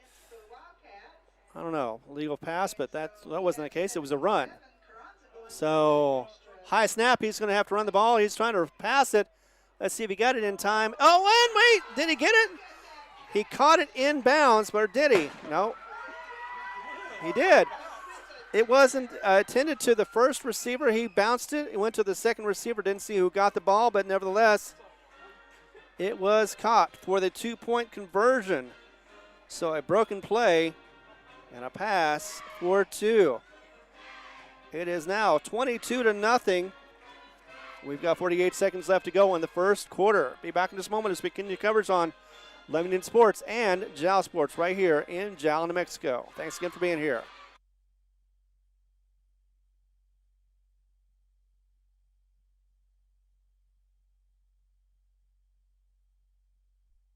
Speaker 5: don't know, legal pass, but that wasn't the case. It was a run. So high snap, he's going to have to run the ball. He's trying to pass it. Let's see if he got it in time. Oh, and wait, did he get it? He caught it in bounds, but did he? No, he did. It wasn't intended to the first receiver. He bounced it. It went to the second receiver. Didn't see who got the ball, but nevertheless, it was caught for the 2-point conversion. So a broken play and a pass for 2. It is now 22-0. We've got 48 seconds left to go in the first quarter. Be back in just a moment as we continue coverage on Lovington Sports and Jal Sports right here in Jal, New Mexico. Thanks again for being here.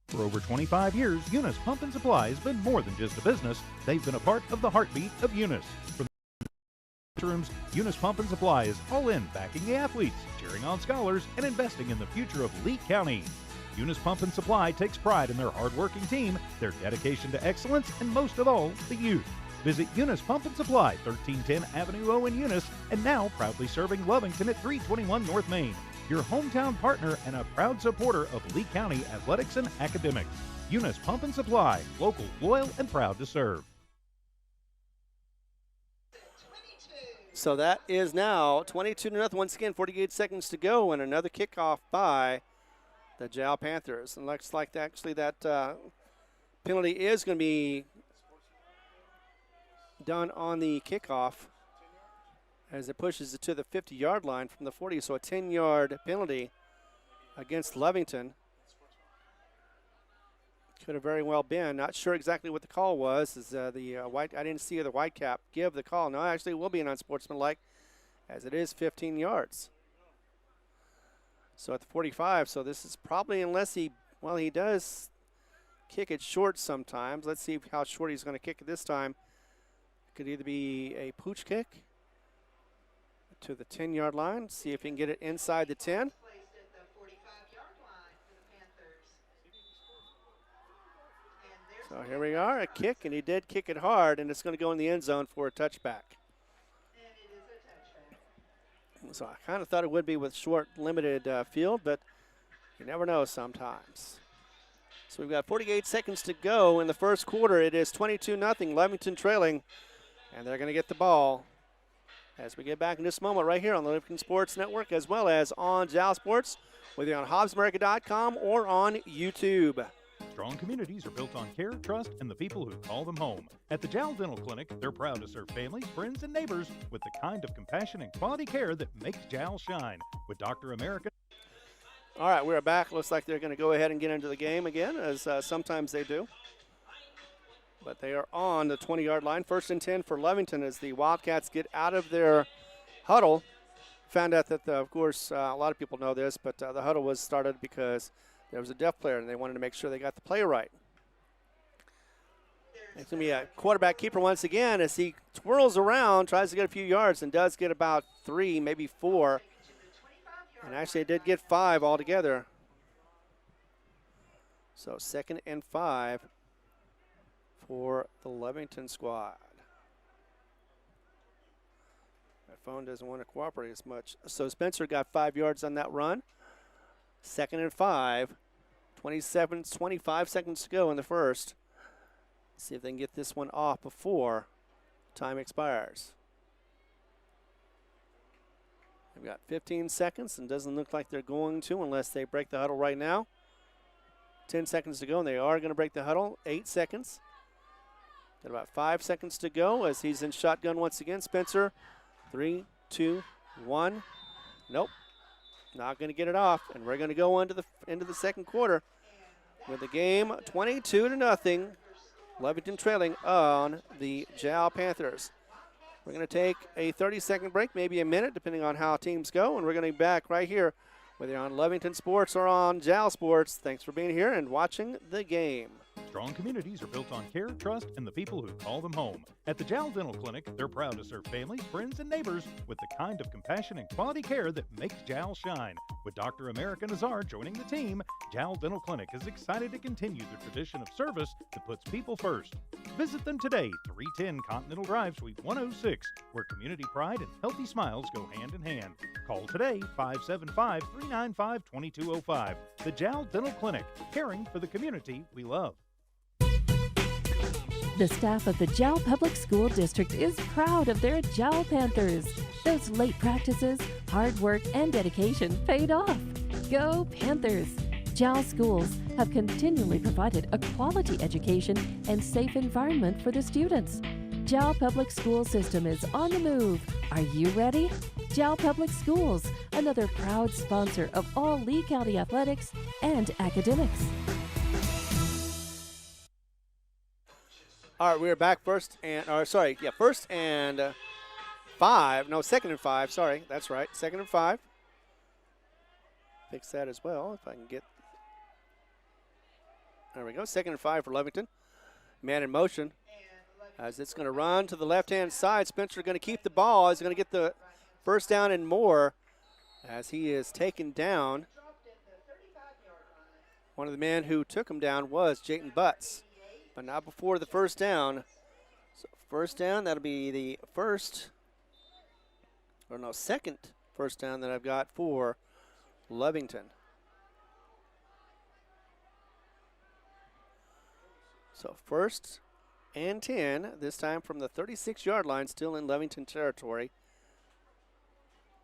Speaker 3: For over 25 years, Eunice Pump and Supply has been more than just a business. They've been a part of the heartbeat of Eunice. From the rooms, Eunice Pump and Supply is all in backing the athletes, cheering on scholars, and investing in the future of Lee County. Eunice Pump and Supply takes pride in their hard-working team, their dedication to excellence, and most of all, the youth. Visit Eunice Pump and Supply, 1310 Avenue O in Eunice, and now proudly serving Lovington at 321 North Main. Your hometown partner and a proud supporter of Lee County athletics and academics. Eunice Pump and Supply, local, loyal, and proud to serve.
Speaker 5: So that is now 22-0. Once again, 48 seconds to go, and another kickoff by the Jal Panthers. And looks like actually that penalty is going to be done on the kickoff as it pushes it to the 50-yard line from the 40. So a 10-yard penalty against Lovington. Could have very well been. Not sure exactly what the call was. Is I didn't see the white cap give the call. No, actually it will be an unsportsmanlike as it is 15 yards. So at the 45, so this is probably, unless he does kick it short sometimes. Let's see how short he's going to kick it this time. It could either be a pooch kick to the 10-yard line. See if he can get it inside the 10. So here we are, a kick, and he did kick it hard, and it's going to go in the end zone for a touchback. So I kind of thought it would be with short, limited field, but you never know sometimes. So we've got 48 seconds to go in the first quarter. It is 22-0, Lovington trailing, and they're going to get the ball as we get back in this moment right here on the Lovington Sports Network, as well as on Jal Sports, whether you're on HobbsAmerica.com or on YouTube.
Speaker 3: Strong communities are built on care, trust, and the people who call them home. At the Jal Dental Clinic, they're proud to serve families, friends, and neighbors with the kind of compassion and quality care that makes Jal shine. With Dr. America.
Speaker 5: All right, we're back. Looks like they're going to go ahead and get into the game again, as sometimes they do. But they are on the 20-yard line. 1st and 10 for Lovington as the Wildcats get out of their huddle. Found out that, of course, a lot of people know this, but the huddle was started because there was a deaf player, and they wanted to make sure they got the play right. It's going to be a quarterback keeper once again as he twirls around, tries to get a few yards, and does get about 3, maybe 4. And actually, it did get 5 altogether. So 2nd and 5 for the Lovington squad. That phone doesn't want to cooperate as much. So Spencer got 5 yards on that run. 2nd and 5. 25 seconds to go in the first. See if they can get this one off before time expires. They've got 15 seconds and doesn't look like they're going to unless they break the huddle right now. 10 seconds to go, and they are going to break the huddle. 8 seconds. Got about 5 seconds to go as he's in shotgun once again. Spencer, 3, 2, 1. Nope. Not going to get it off, and we're going to go into the second quarter with the game 22-0. Lovington trailing on the Jal Panthers. We're going to take a 30-second break, maybe a minute, depending on how teams go, and we're going to be back right here, whether you're on Lovington Sports or on Jal Sports. Thanks for being here and watching the game.
Speaker 3: Strong communities are built on care, trust, and the people who call them home. At the Jal Dental Clinic, they're proud to serve families, friends, and neighbors with the kind of compassion and quality care that makes Jal shine. With Dr. America Nazar joining the team, Jal Dental Clinic is excited to continue the tradition of service that puts people first. Visit them today, 310 Continental Drive, Suite 106, where community pride and healthy smiles go hand in hand. Call today, 575-395-2205. The Jal Dental Clinic, caring for the community we love.
Speaker 1: The staff of the Jal Public School District is proud of their Jal Panthers. Those late practices, hard work, and dedication paid off. Go Panthers! Jal schools have continually provided a quality education and safe environment for the students. Jal Public School System is on the move. Are you ready? Jal Public Schools, another proud sponsor of all Lee County athletics and academics.
Speaker 5: All right, we're back first and 5. No, 2nd and 5. Sorry, that's right. 2nd and 5. Fix that as well if I can get. There we go. 2nd and 5 for Lovington. Man in motion. As it's going to run to the left-hand side. Spencer going to keep the ball. He's going to get the first down and more as he is taken down. One of the men who took him down was Jayton Butts, but not before the first down. So first down, that'll be the second first down that I've got for Lovington. So 1st and 10, this time from the 36-yard line, still in Lovington territory.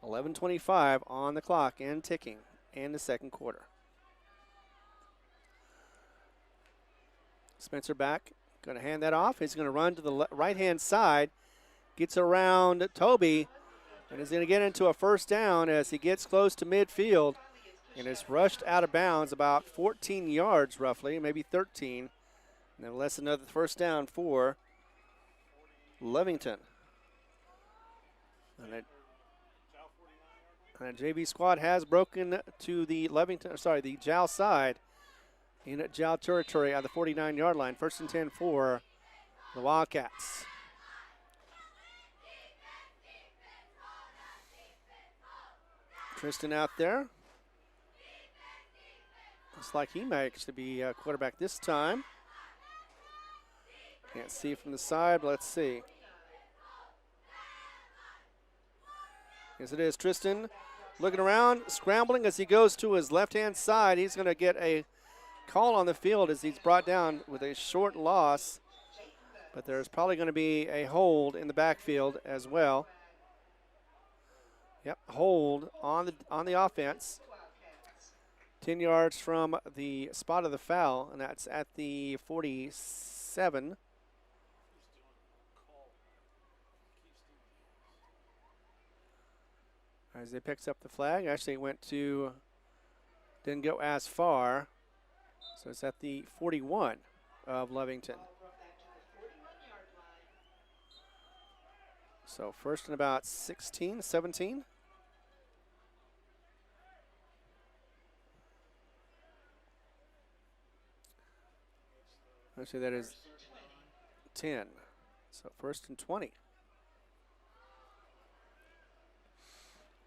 Speaker 5: 11:25 on the clock and ticking in the second quarter. Spencer back, going to hand that off. He's going to run to the right-hand side, gets around Toby, and is going to get into a first down as he gets close to midfield and is rushed out of bounds about 14 yards roughly, maybe 13. Nevertheless, another first down for Lovington. And the JV squad has broken to the the Jal side in Jal territory at the 49-yard line. 1st and 10 for the Wildcats. Tristan out there. Looks like he may actually be quarterback this time. Can't see from the side, but let's see. Yes, it is. Tristan looking around, scrambling as he goes to his left-hand side. He's going to get a call on the field as he's brought down with a short loss. But there's probably going to be a hold in the backfield as well. Yep, hold on the offense. 10 yards from the spot of the foul, and that's at the 47. As they picks up the flag, actually didn't go as far. So it's at the 41 of Lovington. So 1st and about 16, 17. Actually, that is 10. So 1st and 20.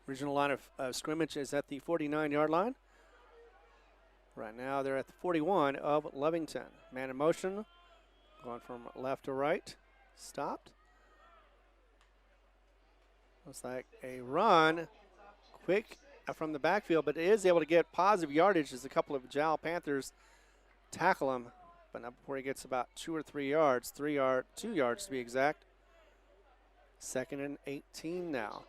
Speaker 5: Original line of scrimmage is at the 49-yard line. Right now they're at the 41 of Lovington. Man in motion, going from left to right. Stopped. Looks like a run, quick from the backfield, but it is able to get positive yardage as a couple of Jal Panthers tackle him, but not before he gets about 2 or 3 yards, 2 yards to be exact. 2nd and 18 now.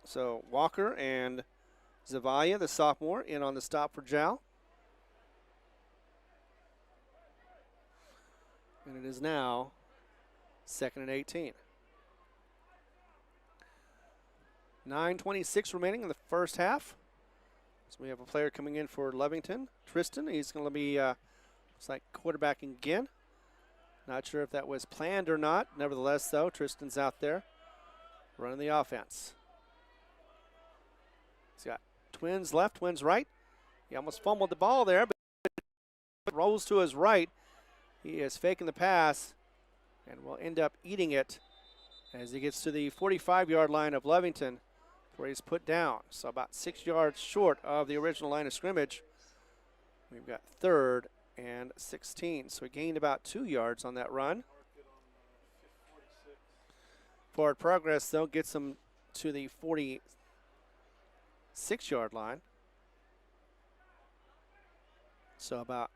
Speaker 5: So Walker and Zavaya, the sophomore, in on the stop for Jal. And it is now 2nd and 18. 9:26 remaining in the first half. So we have a player coming in for Lovington. Tristan, he's going to be, looks like quarterbacking again. Not sure if that was planned or not. Nevertheless, though, Tristan's out there running the offense. He's got twins left, twins right He almost fumbled the ball there, but rolls to his right. He is faking the pass and will end up eating it as he gets to the 45-yard line of Lovington, where he's put down. So about 6 yards short of the original line of scrimmage. We've got 3rd and 16. So he gained about 2 yards on that run. Forward progress, though, gets him to the 46-yard line. So about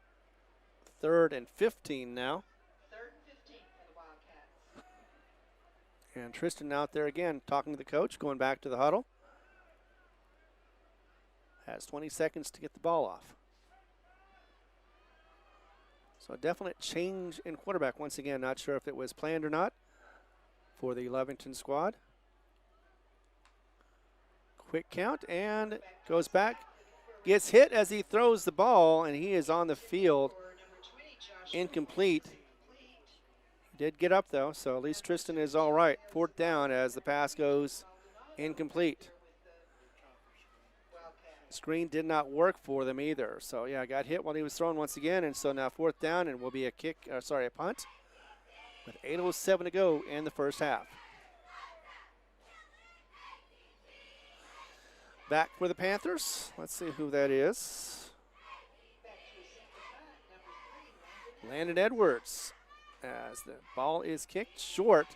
Speaker 5: 3rd and 15 now.
Speaker 6: 3rd and 15 for the Wildcats.
Speaker 5: And Tristan out there again talking to the coach, going back to the huddle. Has 20 seconds to get the ball off. So a definite change in quarterback once again. Not sure if it was planned or not for the Lovington squad. Quick count and goes back. Gets hit as he throws the ball, and he is on the field. Incomplete. He did get up, though, so at least Tristan is all right. 4th down as the pass goes incomplete. Screen did not work for them either. So, yeah, got hit while he was throwing once again, and so now 4th down and will be a punt with 8:07 to go in the first half. Back for the Panthers. Let's see who that is. Landon Edwards, as the ball is kicked short.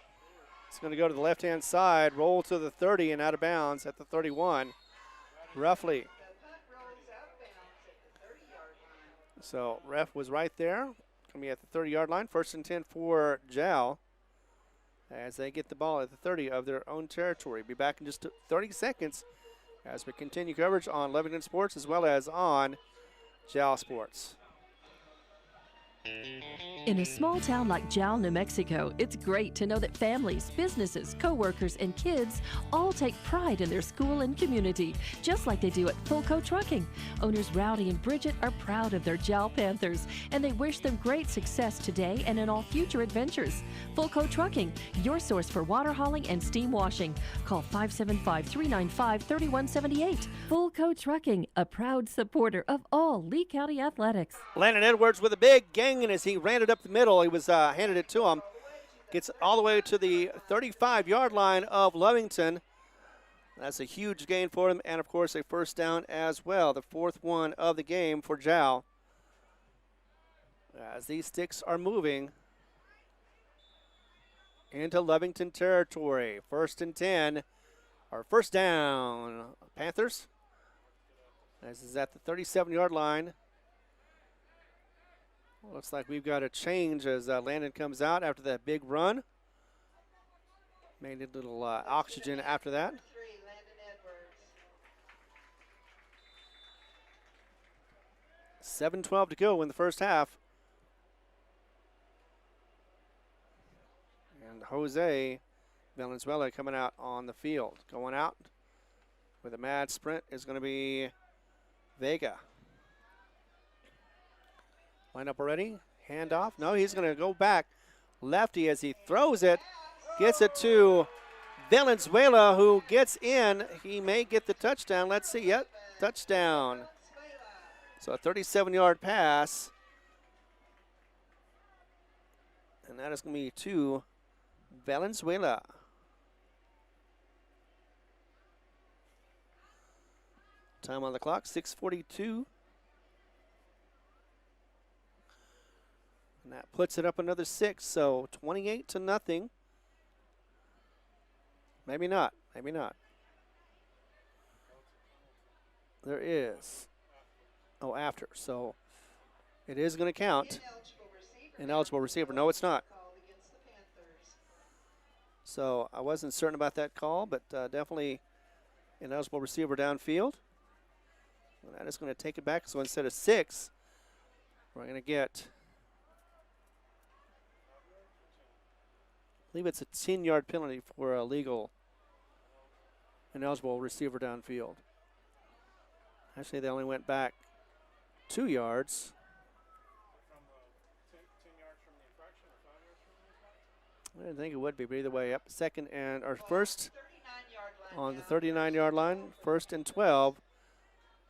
Speaker 5: It's going to go to the left-hand side, roll to the 30 and out of bounds at the 31, roughly. So ref was right there, going to be at the 30-yard line. 1st and 10 for Jal as they get the ball at the 30 of their own territory. Be back in just 30 seconds as we continue coverage on Lovington Sports as well as on Jal Sports.
Speaker 1: In a small town like Jal, New Mexico, it's great to know that families, businesses, co-workers, and kids all take pride in their school and community, just like they do at Fulco Trucking. Owners Rowdy and Bridget are proud of their Jal Panthers, and they wish them great success today and in all future adventures. Fulco Trucking, your source for water hauling and steam washing. Call 575-395-3178. Fulco Trucking, a proud supporter of all Lee County athletics.
Speaker 5: Landon Edwards with a big gain, and as he ran it up the middle, he was handed it to him. Gets all the way to the 35-yard line of Lovington. That's a huge gain for him, and of course a 1st down as well, the 4th one of the game for Jal. As these sticks are moving into Lovington territory. 1st and 10, or 1st down, Panthers. This is at the 37-yard line. Looks like we've got a change as Landon comes out after that big run. Made a little oxygen after that. 7:12 to go in the first half. And Jose Valenzuela coming out on the field. Going out with a mad sprint is going to be Vega. Line up already. Handoff. No, he's going to go back lefty as he throws it. Gets it to Valenzuela, who gets in. He may get the touchdown. Let's see. Yep, touchdown. So a 37-yard pass. And that is going to be to Valenzuela. Time on the clock, 6:42. And that puts it up another 6, so 28-0. Maybe not, maybe not. There is. Oh, after. So it is going to count. Ineligible receiver. No, it's not. So I wasn't certain about that call, but definitely ineligible receiver downfield. And that is going to take it back. So instead of 6, we're going to get, I believe it's a 10-yard penalty for a legal ineligible receiver downfield. Actually, they only went back 2 yards. I didn't think it would be, but either way, up second and, or first on the 39-yard line, 1st and 12.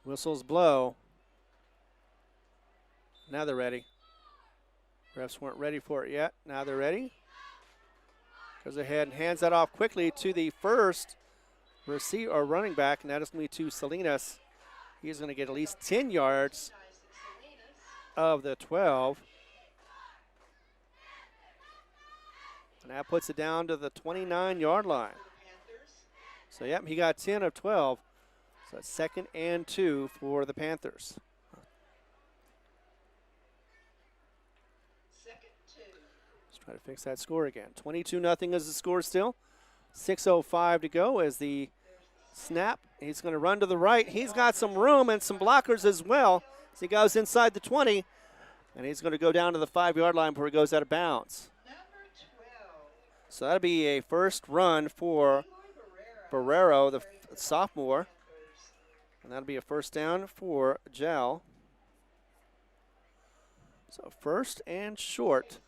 Speaker 5: Whistles blow. Now they're ready. Refs weren't ready for it yet. Now they're ready. Goes ahead and hands that off quickly to the first receiver or running back, and that is going to be to Salinas. He's going to get at least 10 yards of the 12. And that puts it down to the 29-yard line. So, yep, he got 10 of 12. So it's 2nd and 2 for the Panthers. Let's try to fix that score again. 22-0 is the score still. 6:05 to go as the snap. He's going to run to the right. He's got some room and some blockers as well as he goes inside the 20. And he's going to go down to the 5-yard line before he goes out of bounds. So that'll be a first run for Barrero, the sophomore. And that'll be a first down for Jal. So first and short.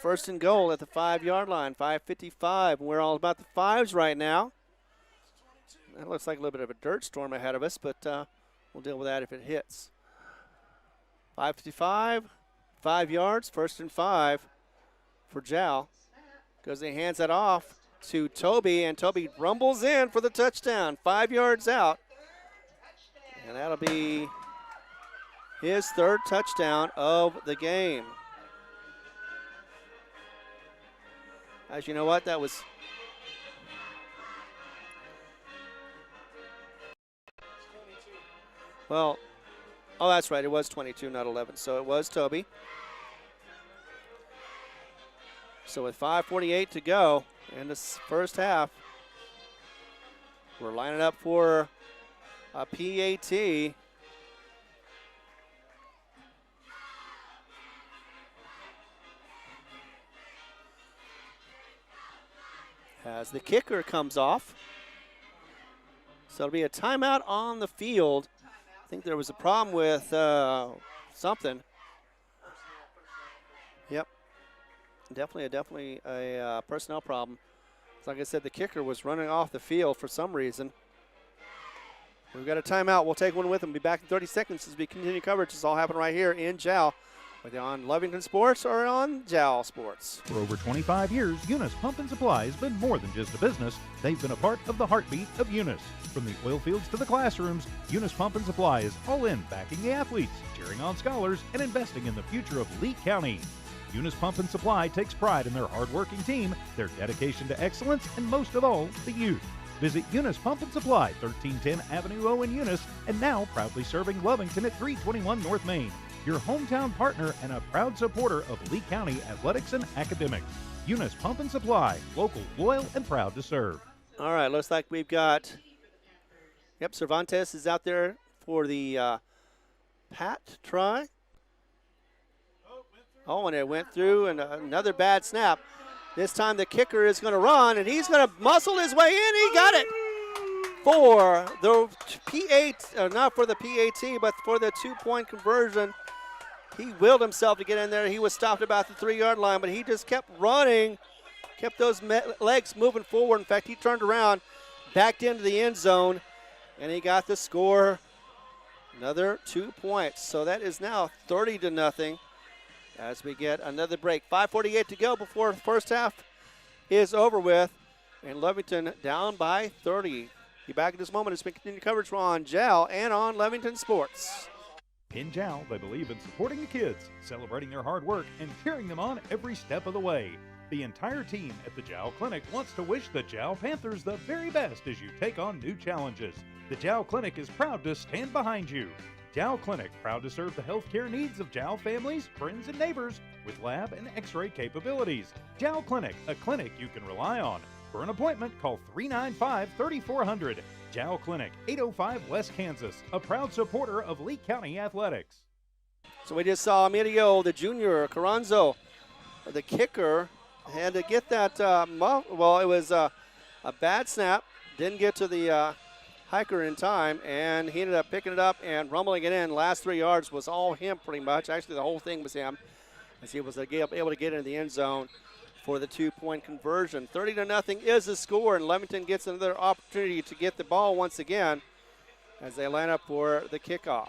Speaker 5: First and goal at the 5-yard line, 5:55. We're all about the fives right now. That looks like a little bit of a dirt storm ahead of us, but we'll deal with that if it hits. 5:55, 5 yards, 1st and 5 for Jal. Goes he hands that off to Toby, and Toby rumbles in for the touchdown, 5 yards out. And that'll be his 3rd touchdown of the game. As you know what, that was well, oh, that's right, it was 22, not 11. So it was Toby. So with 5:48 to go in this first half, we're lining up for a PAT. As the kicker comes off. So it'll be a timeout on the field. I think there was a problem with something. Yep. Definitely a personnel problem. Like I said, the kicker was running off the field for some reason. We've got a timeout. We'll take one with them. Be back in 30 seconds as we continue coverage. This all happening right here in Jal. Whether on Lovington Sports or on Jal Sports.
Speaker 3: For over 25 years, Eunice Pump and Supply has been more than just a business. They've been a part of the heartbeat of Eunice. From the oil fields to the classrooms, Eunice Pump and Supply is all in backing the athletes, cheering on scholars, and investing in the future of Lee County. Eunice Pump and Supply takes pride in their hardworking team, their dedication to excellence, and most of all, the youth. Visit Eunice Pump and Supply, 1310 Avenue O in Eunice, and now proudly serving Lovington at 321 North Main. Your hometown partner and a proud supporter of Lee County athletics and academics. Eunice Pump and Supply, local, loyal, and proud to serve.
Speaker 5: All right, looks like we've got, Cervantes is out there for the pat try. Oh, and it went through, and another bad snap. This time the kicker is going to run, and he's going to muscle his way in. He got it for the PAT, not for the PAT, but for the 2-point conversion. He willed himself to get in there. He was stopped about the 3-yard line, but he just kept running, kept those legs moving forward. In fact, he turned around, backed into the end zone, and he got the score. Another 2 points. So that is now 30-0 as we get another break. 5:48 to go before the first half is over with, and Lovington down by 30. Be back in this moment as we continue coverage on Jal and on Lovington Sports.
Speaker 3: In Jal, they believe in supporting the kids, celebrating their hard work, and cheering them on every step of the way. The entire team at the Jal Clinic wants to wish the Jal Panthers the very best as you take on new challenges. The Jal Clinic is proud to stand behind you. Jal Clinic, proud to serve the healthcare needs of Jal families, friends, and neighbors with lab and x-ray capabilities. Jal Clinic, a clinic you can rely on. For an appointment, call 395-3400. Jal Clinic, 805 West Kansas, a proud supporter of Lee County athletics.
Speaker 5: So we just saw Emilio, the junior, Carranzo, the kicker, had to get that, well, it was a bad snap. Didn't get to the hiker in time, and he ended up picking it up and rumbling it in. Last 3 yards was all him pretty much. Actually, the whole thing was him as he was able to get into the end zone for the 2-point conversion. 30-0 is the score, and Lovington gets another opportunity to get the ball once again as they line up for the kickoff.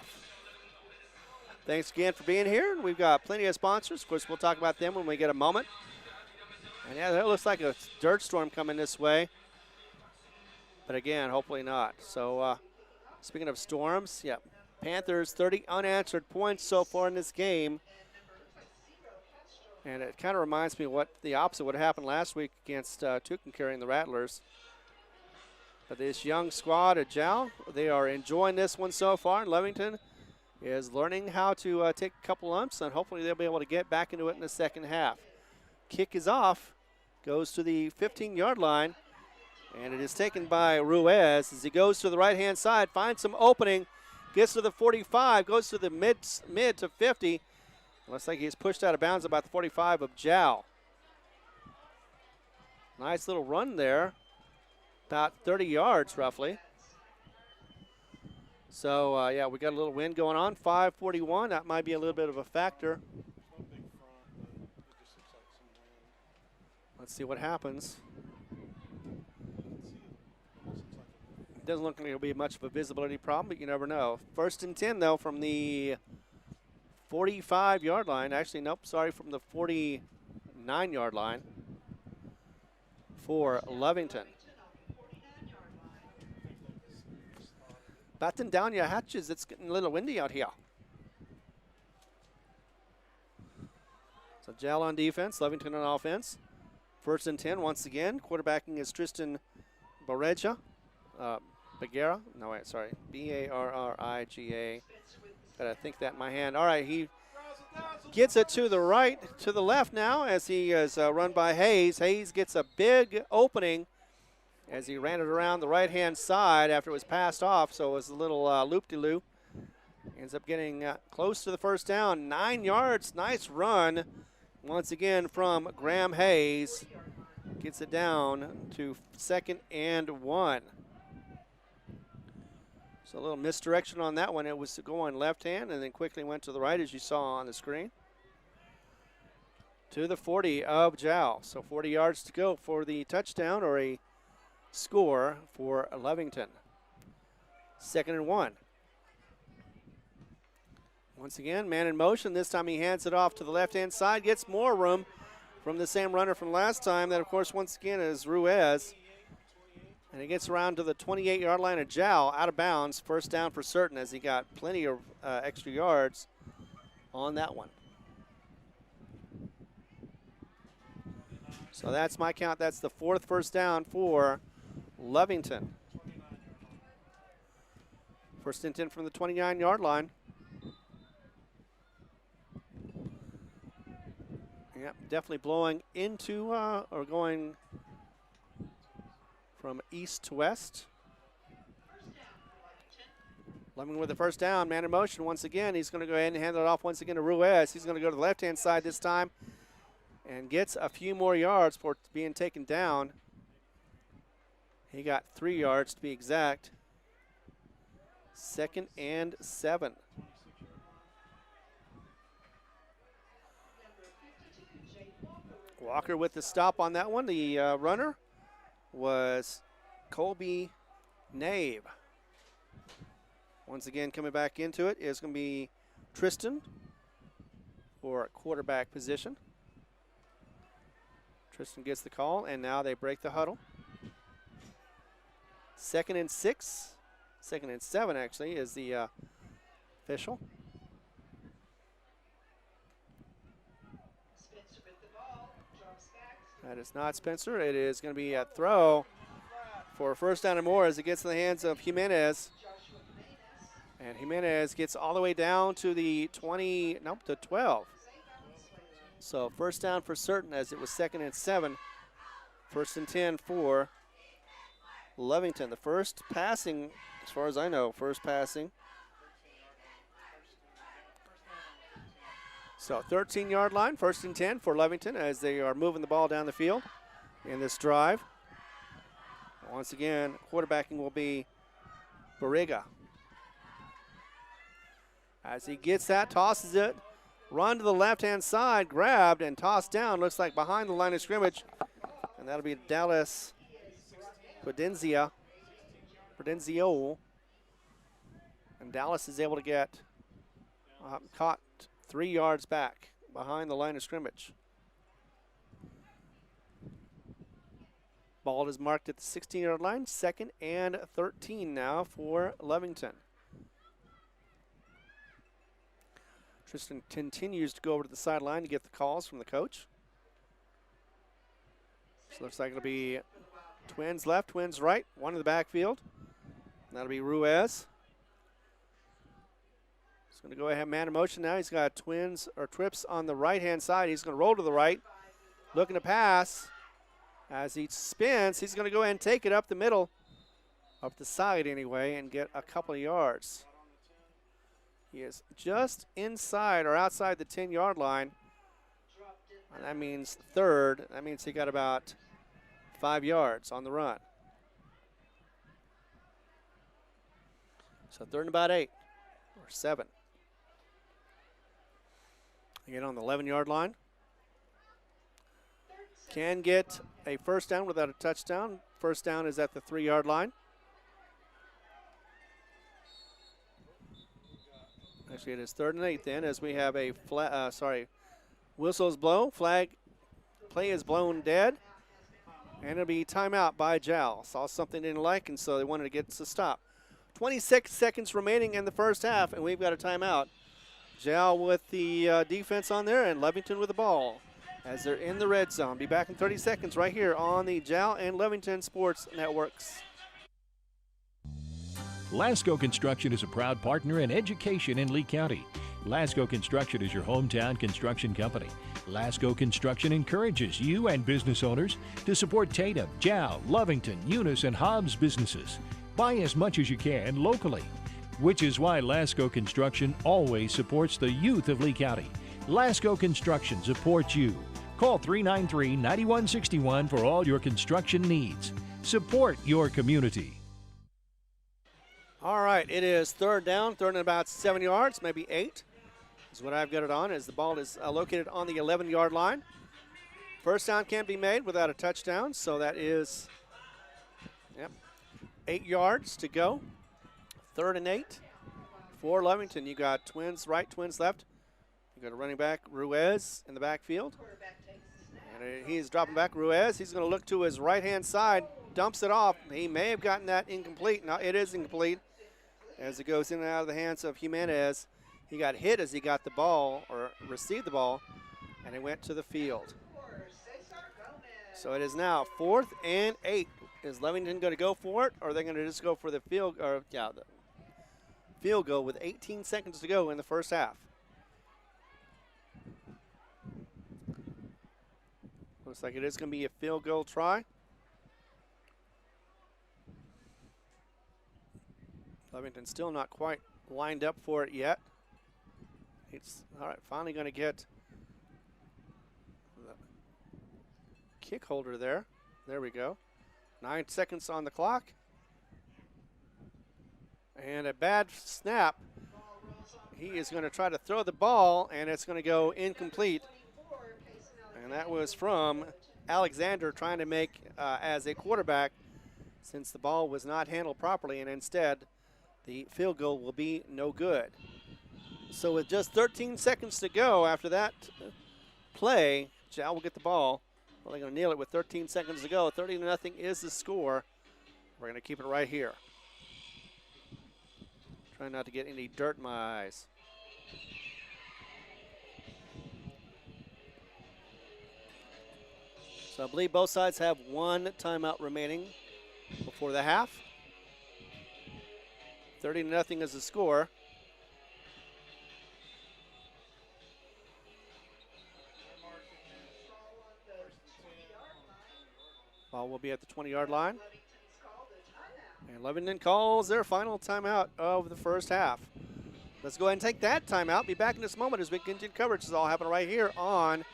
Speaker 5: Thanks again for being here. We've got plenty of sponsors. Of course, we'll talk about them when we get a moment. And yeah, that looks like a dirt storm coming this way. But again, hopefully not. So speaking of storms, yeah, Panthers 30 unanswered points so far in this game. And it kind of reminds me of what the opposite would happen last week against Tucumcari and the Rattlers. But this young squad at Jal, they are enjoying this one so far. And Lovington is learning how to take a couple lumps, and hopefully they'll be able to get back into it in the second half. Kick is off, goes to the 15-yard line, and it is taken by Ruiz as he goes to the right-hand side, finds some opening, gets to the 45, goes to the mid to 50. Looks like he's pushed out of bounds about the 45 of Jal. Nice little run there, about 30 yards roughly. So, yeah, we got a little wind going on, 5:41. That might be a little bit of a factor. Let's see what happens. It doesn't look like it'll be much of a visibility problem, but you never know. 1st and 10, though, from the 45-yard line. Actually, nope, sorry, from the 49-yard line for Lovington. Batten down your hatches. It's getting a little windy out here. So Jal on defense, Lovington on offense. 1st and 10 once again. Quarterbacking is Tristan Barriga. Bagara. No, wait, sorry. B-A-R-R-I-G-A. Gotta think that in my hand. All right, he gets it to the right, to the left now as he is run by Hayes. Hayes gets a big opening as he ran it around the right-hand side after it was passed off, so it was a little loop-de-loop. Ends up getting close to the first down. 9 yards, nice run. Once again from Graham Hayes. Gets it down to 2nd and 1. So a little misdirection on that one. It was going left hand and then quickly went to the right, as you saw on the screen. To the 40 of Jal. So 40 yards to go for the touchdown or a score for Lovington. 2nd and 1. Once again, man in motion. This time he hands it off to the left-hand side. Gets more room from the same runner from last time. That, of course, once again is Ruiz. And he gets around to the 28-yard line of Jal, out of bounds. 1st down for certain as he got plenty of extra yards on that one. So that's my count. That's the 4th 1st down for Lovington. 1st and 10 from the 29-yard line. Yep, definitely blowing into or going from east to west. Lovington with the 1st down, man in motion once again. He's going to go ahead and hand it off once again to Ruiz. He's going to go to the left-hand side this time and gets a few more yards for being taken down. He got 3 yards to be exact. 2nd and 7. Walker with the stop on that one. The runner was Colby Nave. Once again, coming back into it is going to be Tristan for quarterback position. Tristan gets the call, and now they break the huddle. 2nd and 6. 2nd and 7, actually, is the official. That is not Spencer. It is going to be a throw for 1st down and more as it gets in the hands of Jimenez. And Jimenez gets all the way down to the 20, nope, to 12. So 1st down for certain as it was 2nd and 7. 1st and 10 for Lovington. The first passing, as far as I know, first passing. So 13-yard line, 1st and 10 for Lovington as they are moving the ball down the field in this drive. Once again, quarterbacking will be Barriga. As he gets that, tosses it, run to the left-hand side, grabbed and tossed down, looks like behind the line of scrimmage. And that'll be Dallas Prudencio. And Dallas is able to get caught 3 yards back behind the line of scrimmage. Ball is marked at the 16-yard line, 2nd and 13 now for Lovington. Tristan continues to go over to the sideline to get the calls from the coach. So looks like it'll be Twins left, Twins right, one in the backfield. That'll be Ruiz. He's going to go ahead, man in motion now. He's got Twins or Trips on the right-hand side. He's going to roll to the right, looking to pass. As he spins, he's going to go ahead and take it up the middle, up the side anyway, and get a couple of yards. He is just inside or outside the 10-yard line. And that means 3rd. That means he got about 5 yards on the run. So 3rd and about 8 or 7. Again on the 11-yard line. Can get a first down without a touchdown. First down is at the 3-yard line. Actually, it is 3rd and 8 then, as we have a whistles blow. Flag play is blown dead. And it'll be timeout by Jal. Saw something they didn't like, and so they wanted to get us to stop. 26 seconds remaining in the first half, and we've got a timeout. Jal with the defense on there, and Lovington with the ball as they're in the red zone. Be back in 30 seconds right here on the Jal and Lovington Sports Networks.
Speaker 4: Lasco Construction is a proud partner in education in Lee County. Lasco Construction is your hometown construction company. Lasco Construction encourages you and business owners to support Tatum, Jal, Lovington, Eunice, and Hobbs businesses. Buy as much as you can locally, which is why Lasco Construction always supports the youth of Lee County. Lasco Construction supports you. Call 393-9161 for all your construction needs. Support your community.
Speaker 5: All right, it is 3rd down, 3rd and about 7 yards, maybe 8 is what I've got it on, as the ball is located on the 11-yard line. First down can't be made without a touchdown, so that is 8 yards to go. 3rd and 8 for Lovington. You got Twins right, Twins left. You got a running back, Ruiz, in the backfield. And he's dropping back, Ruiz. He's going to look to his right-hand side, dumps it off. He may have gotten that incomplete. Now it is incomplete as it goes in and out of the hands of Jimenez. He got hit as he got the ball, or received the ball, and it went to the field. So it is now 4th and 8. Is Lovington going to go for it, or are they going to just go for the field goal with 18 seconds to go in the first half? Looks like it is going to be a field goal try. Lovington still not quite lined up for it yet. It's all right, finally going to get the kick holder there. There we go. 9 seconds on the clock. And a bad snap. He is going to try to throw the ball, and it's going to go incomplete. And that was from Alexander trying to make as a quarterback, since the ball was not handled properly, and instead the field goal will be no good. So with just 13 seconds to go after that play, Jal will get the ball. Well, they're going to kneel it with 13 seconds to go. 30-0 is the score. We're going to keep it right here. Trying not to get any dirt in my eyes. So I believe both sides have 1 timeout remaining before the half. 30-0 is the score. Ball will be at the 20-yard line. And Lovington calls their final timeout of the first half. Let's go ahead and take that timeout. Be back in this moment as we continue coverage. This is all happening right here on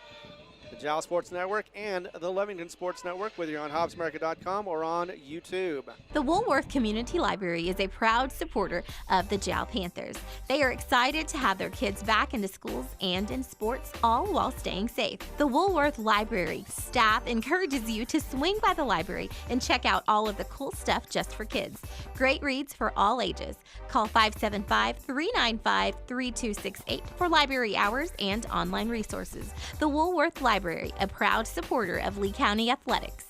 Speaker 5: the Jal Sports Network and the Lovington Sports Network, whether you're on HobbsAmerica.com or on YouTube.
Speaker 2: The Woolworth Community Library is a proud supporter of the Jal Panthers. They are excited to have their kids back into schools and in sports, all while staying safe. The Woolworth Library staff encourages you to swing by the library and check out all of the cool stuff just for kids. Great reads for all ages. Call 575-395-3268 for library hours and online resources. The Woolworth Library, a proud supporter of Lee County Athletics.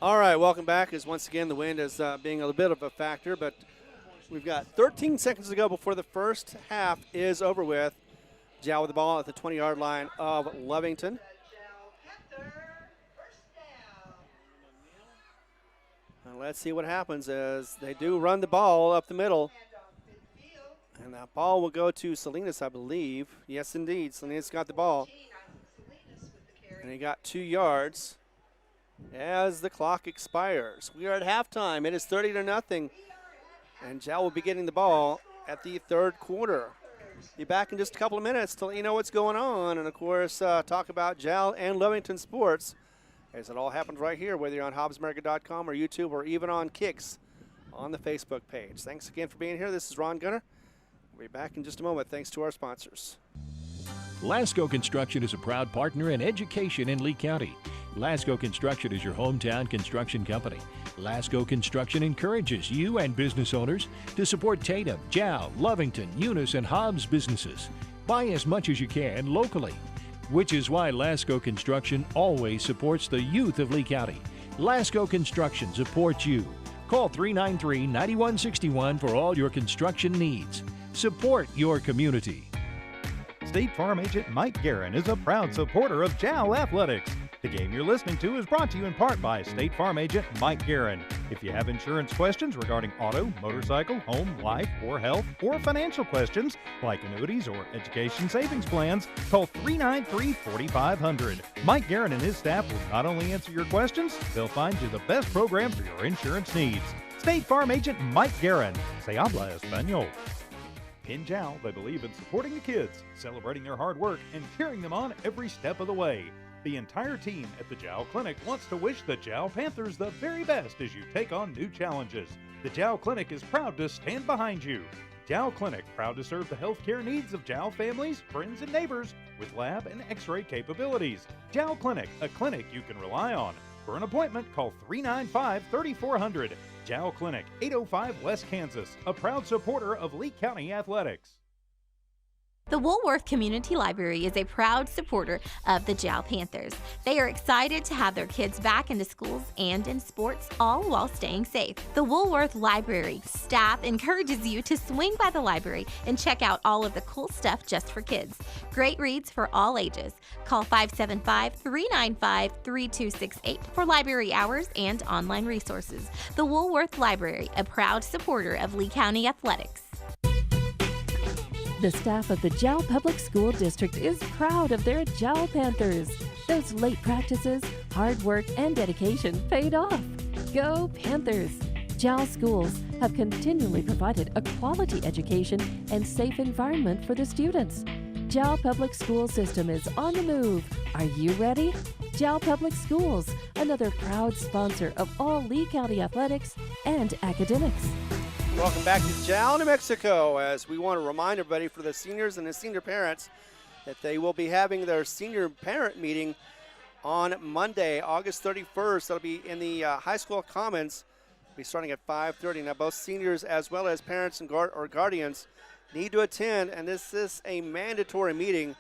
Speaker 5: All right, welcome back. As once again, the wind is being a bit of a factor, but we've got 13 seconds to go before the first half is over with. Jal with the ball at the 20-yard line of Lovington. And let's see what happens as they do run the ball up the middle. And that ball will go to Salinas, I believe. Yes, indeed. Salinas got the ball. And he got 2 yards as the clock expires. We are at halftime. It is 30-0. And Jal will be getting the ball at the third quarter. Be back in just a couple of minutes to let you know what's going on. And, of course, talk about Jal and Lovington sports, as it all happens right here, whether you're on HobbsAmerica.com or YouTube or even on Kicks on the Facebook page. Thanks again for being here. This is Ron Gunner. We'll be back in just a moment, thanks to our sponsors.
Speaker 4: Lasco Construction is a proud partner in education in Lee County. Lasco Construction is your hometown construction company. Lasco Construction encourages you and business owners to support Tatum, Jal, Lovington, Eunice, and Hobbs businesses. Buy as much as you can locally, which is why Lasco Construction always supports the youth of Lee County. Lasco Construction supports you. Call 393-9161 for all your construction needs. Support your community.
Speaker 3: State Farm agent Mike Guerin is a proud supporter of Jal Athletics. The game you're listening to is brought to you in part by State Farm agent Mike Guerin. If you have insurance questions regarding auto, motorcycle, home, life, or health, or financial questions like annuities or education savings plans, call 393-4500. Mike Guerin and his staff will not only answer your questions, they'll find you the best program for your insurance needs. State Farm agent Mike Guerin. Se habla español. In Jal, they believe in supporting the kids, celebrating their hard work, and cheering them on every step of the way. The entire team at the Jal Clinic wants to wish the Jal Panthers the very best as you take on new challenges. The Jal Clinic is proud to stand behind you. Jal Clinic, proud to serve the healthcare needs of Jal families, friends, and neighbors with lab and x-ray capabilities. Jal Clinic, a clinic you can rely on. For an appointment, call 395-3400. Jal Clinic, 805 West Kansas, a proud supporter of Lee County Athletics.
Speaker 2: The Woolworth Community Library is a proud supporter of the Jal Panthers. They are excited to have their kids back into schools and in sports, all while staying safe. The Woolworth Library staff encourages you to swing by the library and check out all of the cool stuff just for kids. Great reads for all ages. Call 575-395-3268 for library hours and online resources. The Woolworth Library, a proud supporter of Lee County Athletics.
Speaker 1: The staff of the Jal Public School District is proud of their Jal Panthers. Those late practices, hard work, and dedication paid off. Go Panthers! Jal schools have continually provided a quality education and safe environment for the students. Jal Public School System is on the move. Are you ready? Jal Public Schools, another proud sponsor of all Lee County athletics and academics.
Speaker 5: Welcome back to Jal, New Mexico, as we want to remind everybody for the seniors and the senior parents that they will be having their senior parent meeting on Monday, August 31st. That'll be in the high school commons. It'll be starting at 5:30. Now, both seniors as well as parents and guardians need to attend, and this is a mandatory meeting,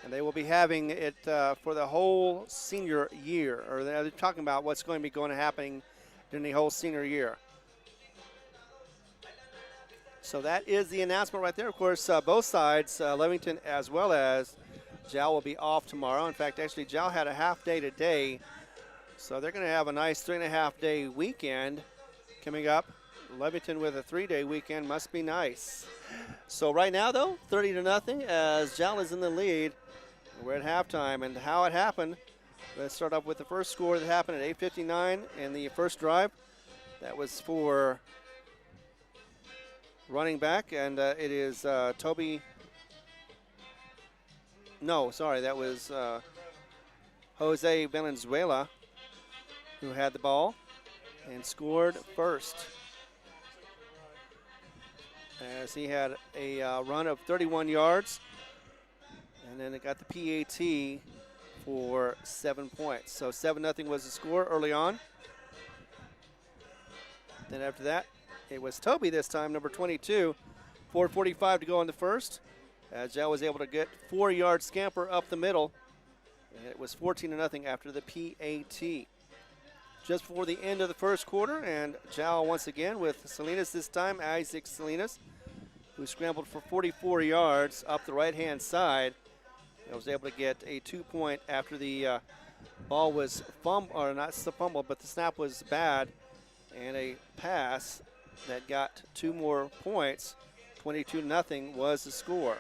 Speaker 5: and they will be having it for the whole senior year, or they're talking about what's going to happening during the whole senior year. So that is the announcement right there. Of course, both sides, Lovington as well as Jal, will be off tomorrow. In fact, actually, Jal had a half day today, so they're going to have a nice 3.5-day weekend coming up. Lovington with a 3-day weekend must be nice. So right now, though, 30-0 as Jal is in the lead. We're at halftime, and how it happened. Let's start off with the first score that happened at 8:59 in the first drive. That was for running back, and it is Toby. No, sorry, that was Jose Valenzuela who had the ball and scored first, as he had a run of 31 yards, and then it got the PAT for 7 points. So 7-0 was the score early on. Then after that, it was Toby this time, number 22. 4:45 to go in the first, as Jal was able to get 4-yard scamper up the middle. And it was 14-0 after the PAT. Just before the end of the first quarter, and Jal once again with Salinas this time, Isaac Salinas, who scrambled for 44 yards up the right-hand side. I was able to get a 2-point after the ball was fumbled, or not fumbled, but the snap was bad, and a pass that got 2 more points. 22-0 was the score.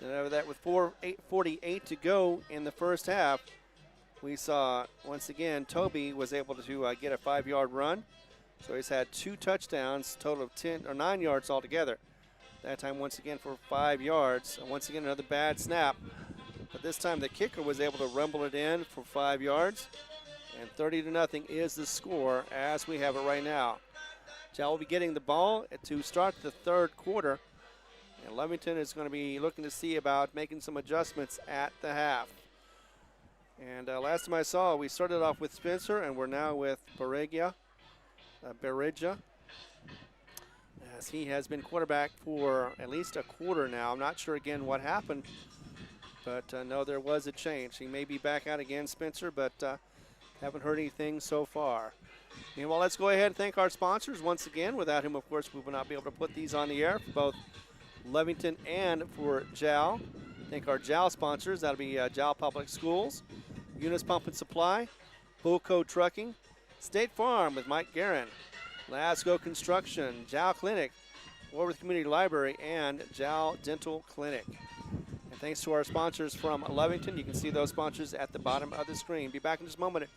Speaker 5: And over that, with 4:48 to go in the first half, we saw once again Toby was able to get a 5-yard run. So he's had 2 touchdowns, total of 10 or 9 yards altogether. That time once again for 5 yards. And once again another bad snap. But this time the kicker was able to rumble it in for 5 yards. And 30-0 is the score as we have it right now. Jal will be getting the ball to start the third quarter. And Lovington is going to be looking to see about making some adjustments at the half. And last time I saw, we started off with Spencer, and we're now with Bereja, as he has been quarterback for at least a quarter now. I'm not sure again what happened, but no, there was a change. He may be back out again, Spencer, but haven't heard anything so far. Meanwhile, let's go ahead and thank our sponsors once again. Without him, of course, we would not be able to put these on the air for both Lovington and for Jal. Thank our Jal sponsors. That'll be Jal Public Schools, Eunice Pump and Supply, Bulco Trucking, State Farm with Mike Guerin, Lasco Construction, Jal Clinic, Warworth Community Library, and Jal Dental Clinic. And thanks to our sponsors from Lovington. You can see those sponsors at the bottom of the screen. Be back in just a moment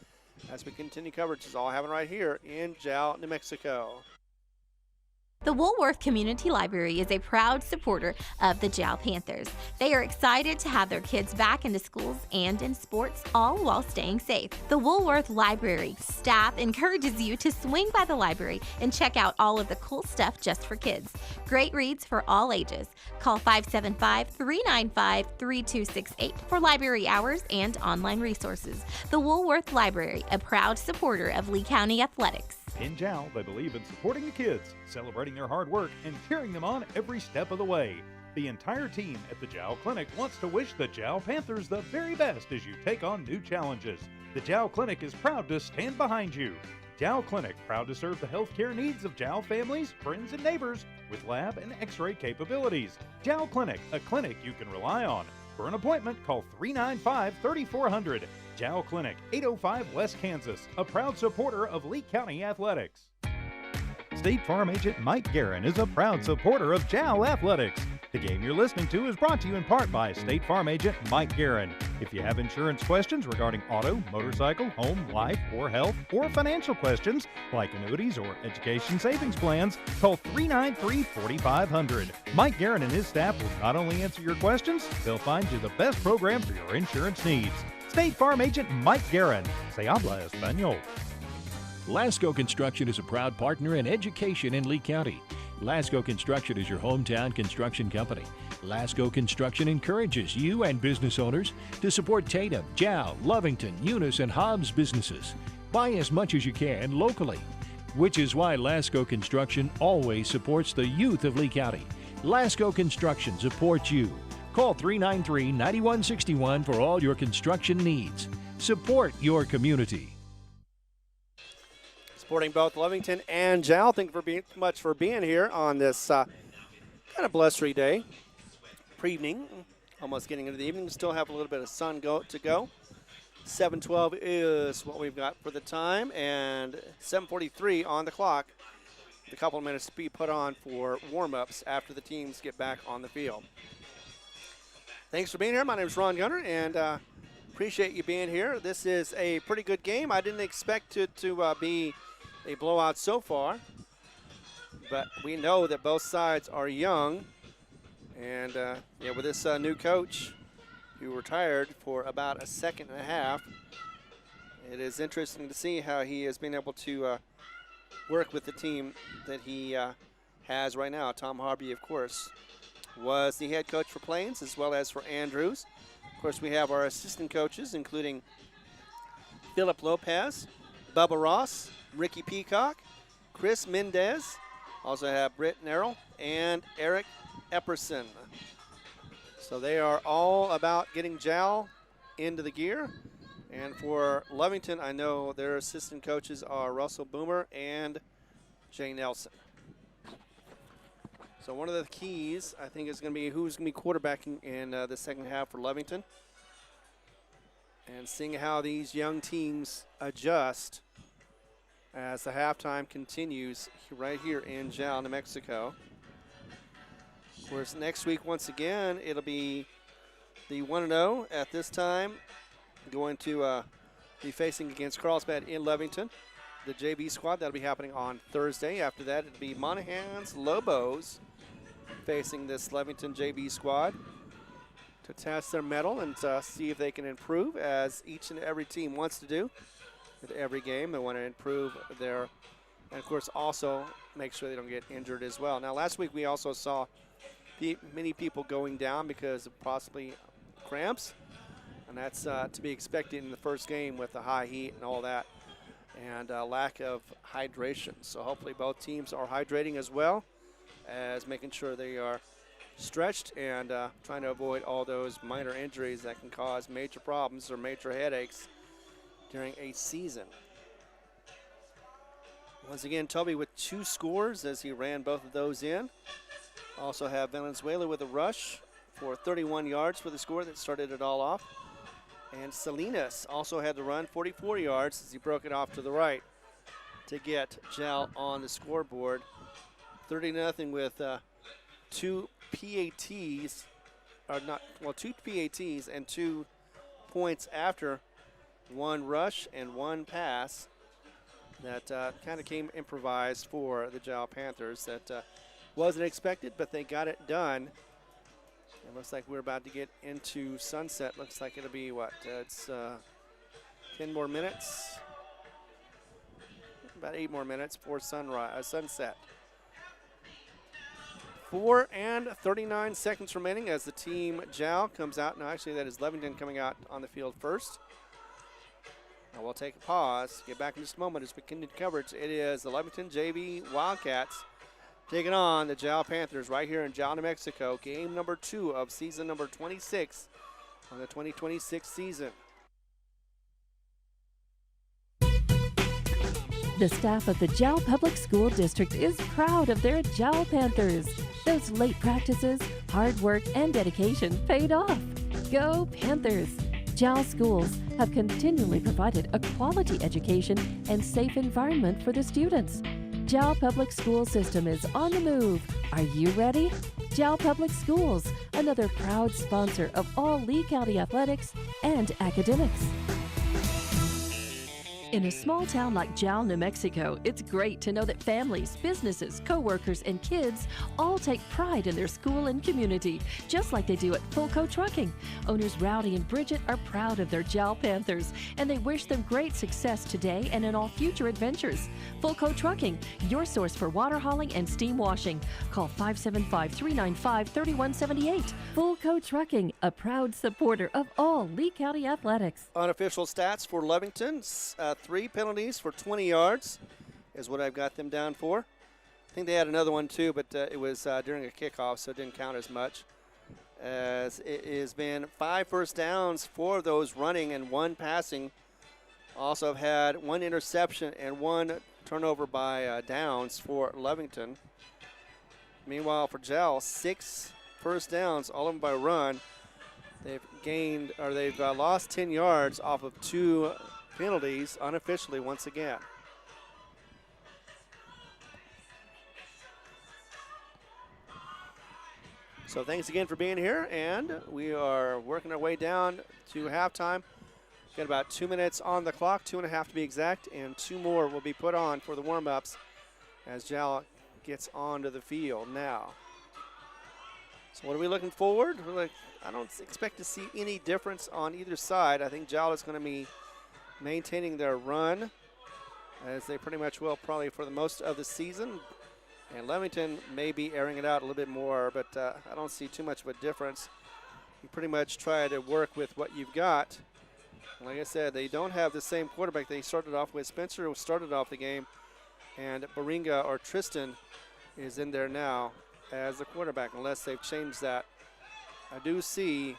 Speaker 5: as we continue coverage. It's all happening right here in Jal, New Mexico.
Speaker 2: The Woolworth Community Library is a proud supporter of the Jal Panthers. They are excited to have their kids back into schools and in sports, all while staying safe. The Woolworth Library staff encourages you to swing by the library and check out all of the cool stuff just for kids. Great reads for all ages. Call 575-395-3268 for library hours and online resources. The Woolworth Library, a proud supporter of Lee County Athletics.
Speaker 3: In Jal, they believe in supporting the kids, celebrating their hard work, and cheering them on every step of the way. The entire team at the Jal Clinic wants to wish the Jal Panthers the very best as you take on new challenges. The Jal Clinic is proud to stand behind you. Jal Clinic, proud to serve the healthcare needs of Jal families, friends, and neighbors with lab and x-ray capabilities. Jal Clinic, a clinic you can rely on. For an appointment, call 395-3400. Jal Clinic, 805 West Kansas, a proud supporter of Lee County Athletics. State Farm agent Mike Guerin is a proud supporter of Jal Athletics. The game you're listening to is brought to you in part by State Farm agent Mike Guerin. If you have insurance questions regarding auto, motorcycle, home, life, or health, or financial questions like annuities or education savings plans, call 393-4500. Mike Guerin and his staff will not only answer your questions, they'll find you the best program for your insurance needs. State Farm agent Mike Guerin. Se habla español.
Speaker 4: Lasco Construction is a proud partner in education in Lee County. Lasco Construction is your hometown construction company. Lasco Construction encourages you and business owners to support Tatum, Jal, Lovington, Eunice, and Hobbs businesses. Buy as much as you can locally, which is why Lasco Construction always supports the youth of Lee County. Lasco Construction supports you. Call 393-9161 for all your construction needs. Support your community.
Speaker 5: Supporting both Lovington and Jal. Thank you much for being here on this kind of blustery day. Pre-evening, almost getting into the evening. Still have a little bit of sun to go. 7:12 is what we've got for the time, and 7:43 on the clock. A couple of minutes to be put on for warm-ups after the teams get back on the field. Thanks for being here. My name is Ron Gunner, and appreciate you being here. This is a pretty good game. I didn't expect it to be a blowout so far, but we know that both sides are young. And yeah, with this new coach who retired for about a second and a half, it is interesting to see how he has been able to work with the team that he has right now. Tom Harvey, of course, was the head coach for Plains as well as for Andrews. Of course, we have our assistant coaches, including Philip Lopez, Bubba Ross, Ricky Peacock, Chris Mendez. Also have Britt Nerrell and Eric Epperson. So they are all about getting Jal into the gear. And for Lovington, I know their assistant coaches are Russell Boomer and Jay Nelson. So one of the keys, I think, is going to be who's going to be quarterbacking in the second half for Lovington. And seeing how these young teams adjust as the halftime continues right here in Jal, New Mexico. Of course, next week, once again, it'll be the 1-0 at this time, going to be facing against Carlsbad in Lovington. The JV squad, that'll be happening on Thursday. After that, it'll be Monaghan's Lobos facing this Lovington JV squad to test their mettle and see if they can improve, as each and every team wants to do. With every game, they want to improve their, and of course also make sure they don't get injured as well. Now, last week we also saw many people going down because of possibly cramps, and that's to be expected in the first game with the high heat and all that, and lack of hydration. So hopefully both teams are hydrating as well as making sure they are stretched and trying to avoid all those minor injuries that can cause major problems or major headaches during a season. Once again, Toby with 2 scores as he ran both of those in. Also have Valenzuela with a rush for 31 yards for the score that started it all off. And Salinas also had to run 44 yards as he broke it off to the right to get Jal on the scoreboard. 30-0 with 2 PATs, or not, well, 2 PATs and 2 points after 1 rush and 1 pass that kind of came improvised for the Jal Panthers. That wasn't expected, but they got it done. It looks like we're about to get into sunset. Looks like it'll be what? It's 10 more minutes. About 8 more minutes for sunset. 4 and 39 seconds remaining as the team Jal comes out. Now, actually, that is Lovington coming out on the field first. Now we'll take a pause, get back in just a moment as we continue coverage. It is the Lovington JV Wildcats taking on the Jal Panthers right here in Jal, New Mexico. Game number 2 of season number 26 on the 2026 season.
Speaker 1: The staff of the Jal Public School District is proud of their Jal Panthers. Those late practices, hard work, and dedication paid off. Go Panthers! Jal schools have continually provided a quality education and safe environment for the students. Jal Public School System is on the move. Are you ready? Jal Public Schools, another proud sponsor of all Lee County athletics and academics. In a small town like Jal, New Mexico, it's great to know that families, businesses, co-workers, and kids all take pride in their school and community, just like they do at Fulco Trucking. Owners Rowdy and Bridget are proud of their Jal Panthers, and they wish them great success today and in all future adventures. Fulco Trucking, your source for water hauling and steam washing. Call 575-395-3178. Fulco Trucking, a proud supporter of all Lee County athletics.
Speaker 5: Unofficial stats for Lovington. 3 penalties for 20 yards is what I've got them down for. I think they had another one too, but it was during a kickoff, so it didn't count as much. As it has been 5 first downs, 4 of those running and 1 passing. Also have had 1 interception and 1 turnover by downs for Lovington. Meanwhile, for Jal, 6 first downs, all of them by run. They've lost 10 yards off of 2 penalties unofficially once again. So thanks again for being here, and we are working our way down to halftime. Got about 2 minutes on the clock, 2.5 to be exact, and 2 more will be put on for the warm-ups as Jal gets onto the field now. So what are we looking forward? I don't expect to see any difference on either side. I think Jal is going to be maintaining their run, as they pretty much will probably for the most of the season. And Lovington may be airing it out a little bit more, but I don't see too much of a difference. You pretty much try to work with what you've got. Like I said, they don't have the same quarterback they started off with. Spencer started off the game, and Baringa or Tristan is in there now as the quarterback, unless they've changed that. I do see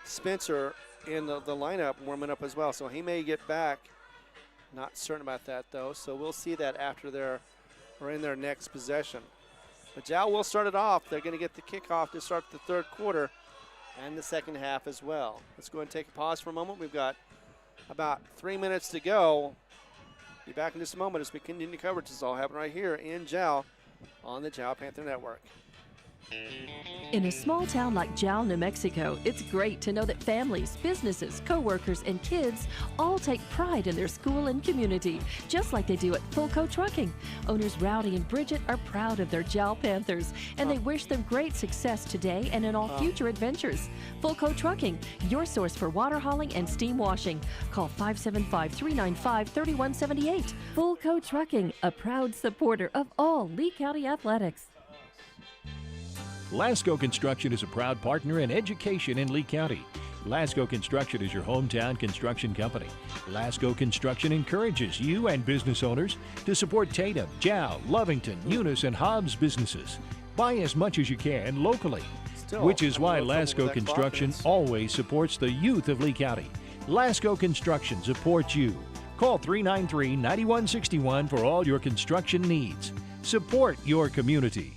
Speaker 5: Spencer in the lineup warming up as well, so he may get back. Not certain about that, though, so we'll see that after in their next possession. But Jal will start it off. They're going to get the kickoff to start the third quarter and the second half as well. Let's go ahead and take a pause for a moment. We've got about 3 minutes to go. Be back in just a moment as we continue coverage. This is all happening right here in Jal on the Jal Panther Network.
Speaker 1: In a small town like Jal, New Mexico, it's great to know that families, businesses, co-workers, and kids all take pride in their school and community, just like they do at Fulco Trucking. Owners Rowdy and Bridget are proud of their Jal Panthers, and they wish them great success today and in all future adventures. Fulco Trucking, your source for water hauling and steam washing. Call 575-395-3178. Fulco Trucking, a proud supporter of all Lee County athletics.
Speaker 4: Lasco Construction is a proud partner in education in Lee County. Lasco Construction is your hometown construction company. Lasco Construction encourages you and business owners to support Tatum, Jal, Lovington, Eunice, and Hobbs businesses. Buy as much as you can locally, which is why Lasco Construction always supports the youth of Lee County. Lasco Construction supports you. Call 393-9161 for all your construction needs. Support your community.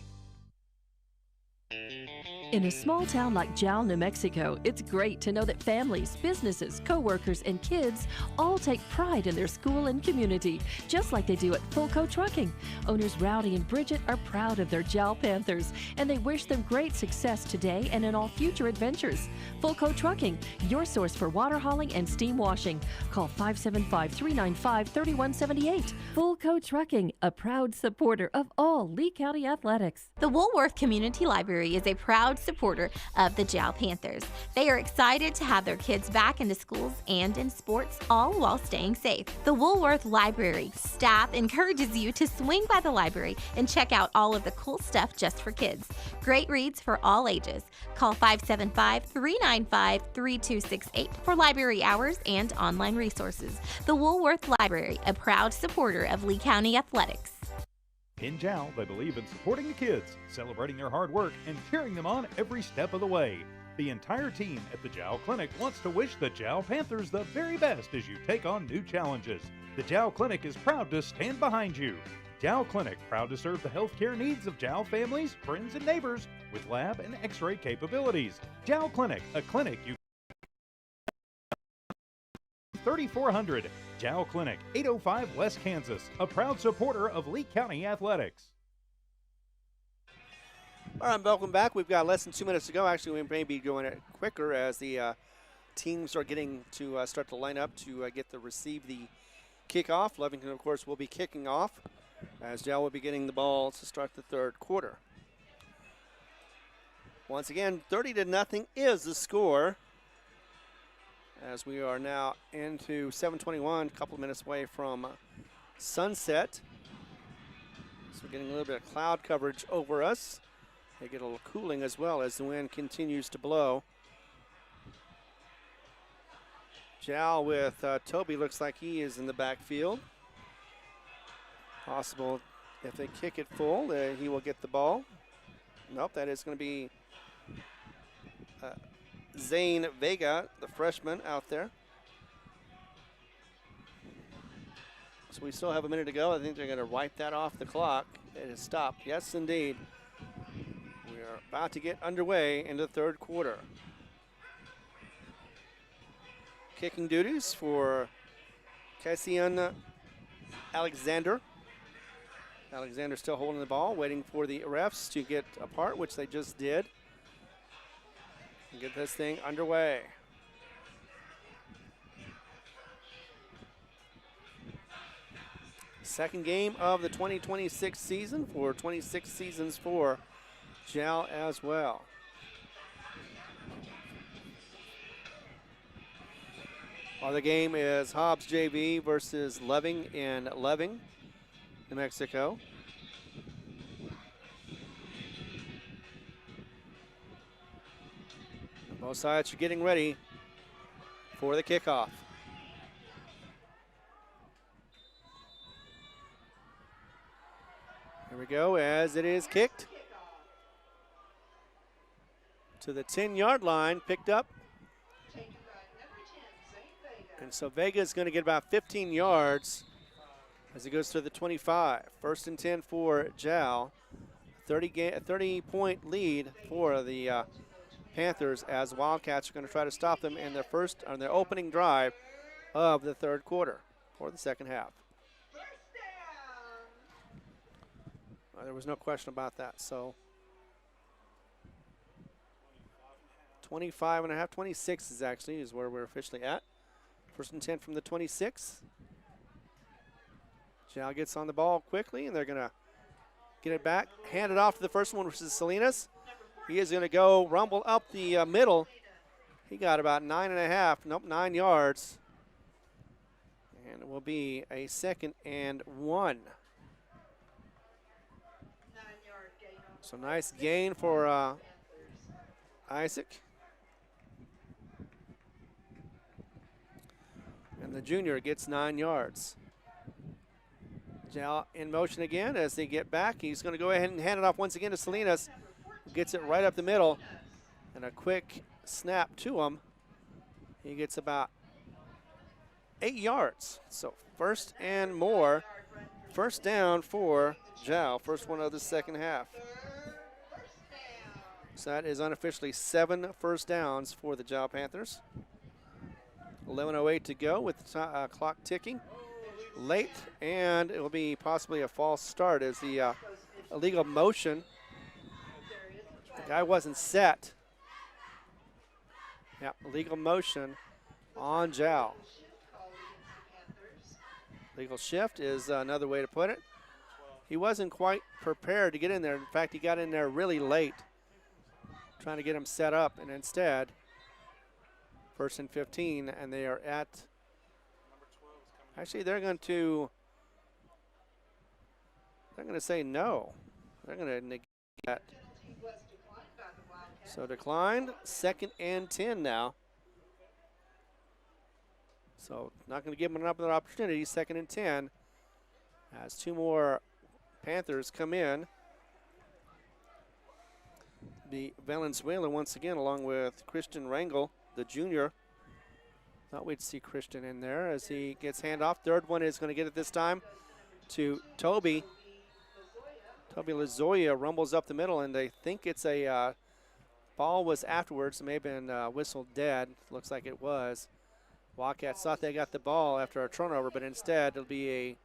Speaker 1: In a small town like Jal, New Mexico, it's great to know that families, businesses, co-workers, and kids all take pride in their school and community, just like they do at Fulco Trucking. Owners Rowdy and Bridget are proud of their Jal Panthers, and they wish them great success today and in all future adventures. Fulco Trucking, your source for water hauling and steam washing. Call 575-395-3178. Fulco Trucking, a proud supporter of all Lee County athletics.
Speaker 2: The Woolworth Community Library is a proud supporter of the Jal Panthers. They are excited to have their kids back into schools and in sports, all while staying safe. The Woolworth Library staff encourages you to swing by the library and check out all of the cool stuff just for kids. Great reads for all ages. Call 575-395-3268 for library hours and online resources. The Woolworth Library, a proud supporter of Lee County athletics.
Speaker 3: In Jal, they believe in supporting the kids, celebrating their hard work, and cheering them on every step of the way. The entire team at the Jal Clinic wants to wish the Jal Panthers the very best as you take on new challenges. The Jal Clinic is proud to stand behind you. Jal Clinic, proud to serve the healthcare needs of Jal families, friends, and neighbors with lab and x-ray capabilities. Jal Clinic, a clinic you 3400. Jal Clinic, 805 West Kansas, a proud supporter of Lee County athletics.
Speaker 5: All right, welcome back. We've got less than 2 minutes to go. Actually, we may be going it quicker as the teams are getting to start to line up to receive the kickoff. Lovington, of course, will be kicking off as Jal will be getting the ball to start the third quarter. Once again, 30-0 is the score, as we are now into 7:21, a couple of minutes away from sunset. So we're getting a little bit of cloud coverage over us. They get a little cooling as well as the wind continues to blow. Jal with Toby, looks like he is in the backfield. Possible if they kick it full, he will get the ball. Nope, that is going to be Zane Vega, the freshman, out there. So we still have a minute to go. I think they're going to wipe that off the clock. It has stopped. Yes, indeed. We are about to get underway into the third quarter. Kicking duties for Cassian Alexander. Alexander still holding the ball, waiting for the refs to get apart, which they just did. And get this thing underway. Second game of the 2026 season for 26 seasons for Jal as well. Other game is Hobbs JV versus Loving in Loving, New Mexico. Both sides are getting ready for the kickoff. Here we go as it is kicked to the 10-yard line, picked up. And so Vega is going to get about 15 yards as he goes to the 25. First and 10 for Jal. 30-point lead for the Panthers as Wildcats are going to try to stop them in their opening drive of the third quarter or the second half. There was no question about that. So 25 and a half, 26 is where we're officially at. First and 10 from the 26. Jal gets on the ball quickly, and they're going to get it back, hand it off to the first one, which is Salinas. He is going to go rumble up the middle. He got about 9 yards. And it will be a 2nd and 1. So nice gain for Isaac. And the junior gets 9 yards. Jal in motion again as they get back. He's going to go ahead and hand it off once again to Salinas. Gets it right up the middle. And a quick snap to him. He gets about 8 yards. So first and more. First down for Jal. First one of the second half. So that is unofficially 7 first downs for the Jal Panthers. 11:08 to go with the clock ticking. Late, and it will be possibly a false start as the illegal motion. The guy wasn't set. Yeah, illegal motion on Jal. Legal shift is another way to put it. He wasn't quite prepared to get in there. In fact, he got in there really late, trying to get him set up, and instead, first and 15, and they are at, actually they're going to say no. They're going to negate that. So declined, 2nd and 10 now. So not going to give him another opportunity, 2nd and 10. As 2 more Panthers come in. The Valenzuela once again along with Christian Rangel, the junior. Thought we'd see Christian in there as he gets handoff. Third one is going to get it this time to Toby. Toby Lazoya rumbles up the middle, and they think it's a ball was afterwards. It may have been whistled dead. Looks like it was. Wildcats thought they got the ball after a turnover, but instead it'll be a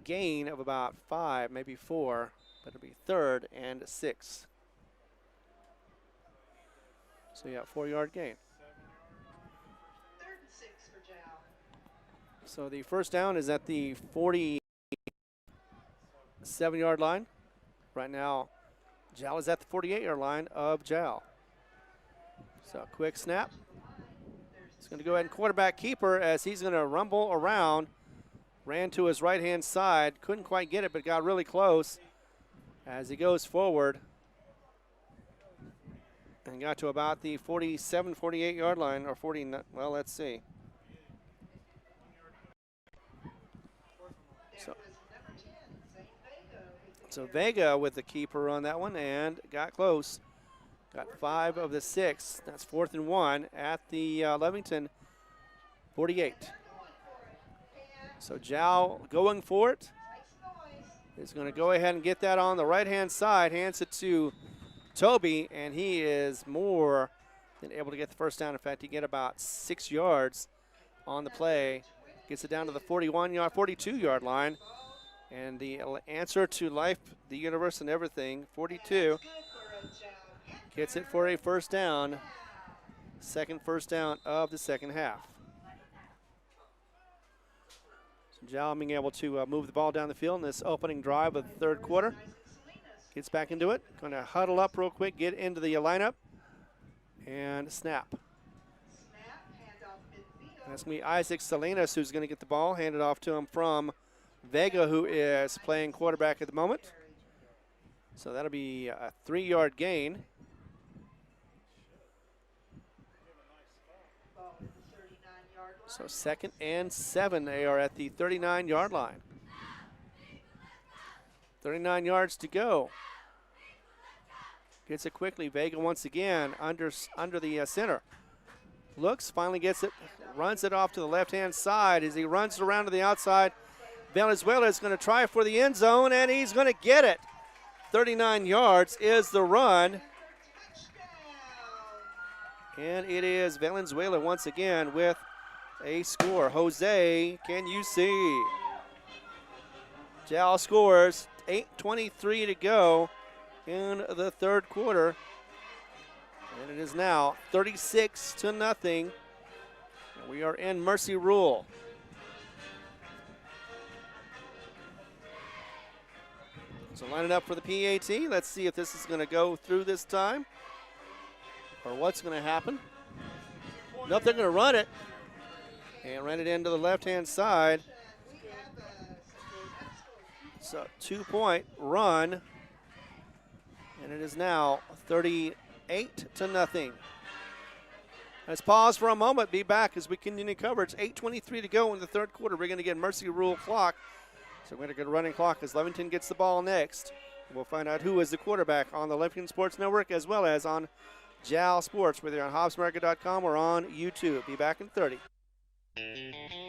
Speaker 5: gain of about 5, maybe 4, but it'll be 3rd and 6. So yeah, 4-yard gain.
Speaker 6: 3rd and 6 for Jal.
Speaker 5: So the first down is at the 47-yard line. Right now, Jal is at the 48-yard line of Jal. So quick snap. He's going to go ahead and quarterback keeper as he's going to rumble around. Ran to his right-hand side. Couldn't quite get it, but got really close as he goes forward. And got to about the 47, 48-yard line, or 40, well, let's see. So Vega with the keeper on that one and got close. Got 5 of the 6. That's 4th and 1 at the Lovington 48. So Jal going for it. Is going to go ahead and get that on the right-hand side. Hands it to Toby, and he is more than able to get the first down. In fact, he get about 6 yards on the play. Gets it down to the 42-yard line. And the answer to life, the universe, and everything, 42. Gets it for a first down. 2nd first down of the second half. So Jal being able to move the ball down the field in this opening drive of the third quarter. Gets back into it. Going to huddle up real quick, get into the lineup, and snap. That's going to be Isaac Salinas who's going to get the ball, handed off to him from Vega, who is playing quarterback at the moment. So that'll be a 3-yard gain. So 2nd and 7. They are at the 39-yard line. 39 yards to go. Gets it quickly. Vega once again under the center. Looks, finally gets it, runs it off to the left-hand side. As he runs around to the outside, Valenzuela is going to try for the end zone, and he's going to get it. 39 yards is the run. And it is Valenzuela once again with a score. Jose, can you see? Jal scores. 8:23 to go in the third quarter. And it is now 36-0. We are in mercy rule. So lining up for the PAT. Let's see if this is going to go through this time or what's going to happen. Nope, they're going to run it. And run it into the left-hand side. So 2-point run. And it is now 38-0. Let's pause for a moment. Be back as we continue coverage. 8:23 to go in the third quarter. We're going to get mercy rule clock. So we're going to get a running clock as Lovington gets the ball next. We'll find out who is the quarterback on the Lovington Sports Network as well as on Jal Sports, whether you're on HobbsAmerica.com or on YouTube. Be back in 30.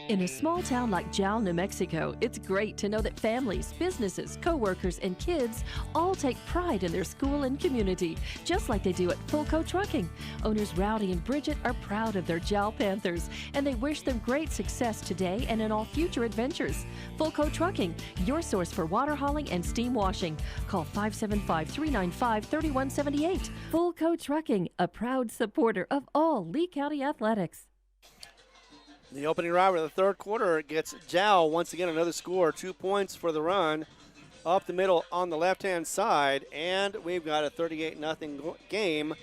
Speaker 1: In a small town like Jal, New Mexico, it's great to know that families, businesses, co-workers, and kids all take pride in their school and community, just like they do at Fulco Trucking. Owners Rowdy and Bridget are proud of their Jal Panthers, and they wish them great success today and in all future adventures. Fulco Trucking, your source for water hauling and steam washing. Call 575-395-3178. Fulco Trucking, a proud supporter of all Lee County athletics.
Speaker 5: The opening drive of the third quarter gets Jal once again another score, 2 points for the run up the middle on the left-hand side, and we've got a 38-0 game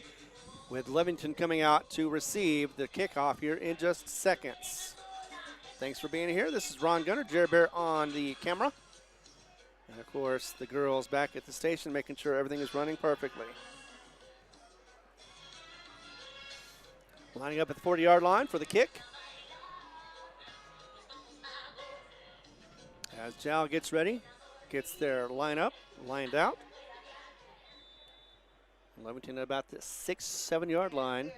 Speaker 5: with Lovington coming out to receive the kickoff here in just seconds. Thanks for being here. This is Ron Gunner, Jerry Bear on the camera, and of course the girls back at the station making sure everything is running perfectly. Lining up at the 40-yard line for the kick. As Jal gets ready, gets their lined out. Lovington at about the 6-7 yard line.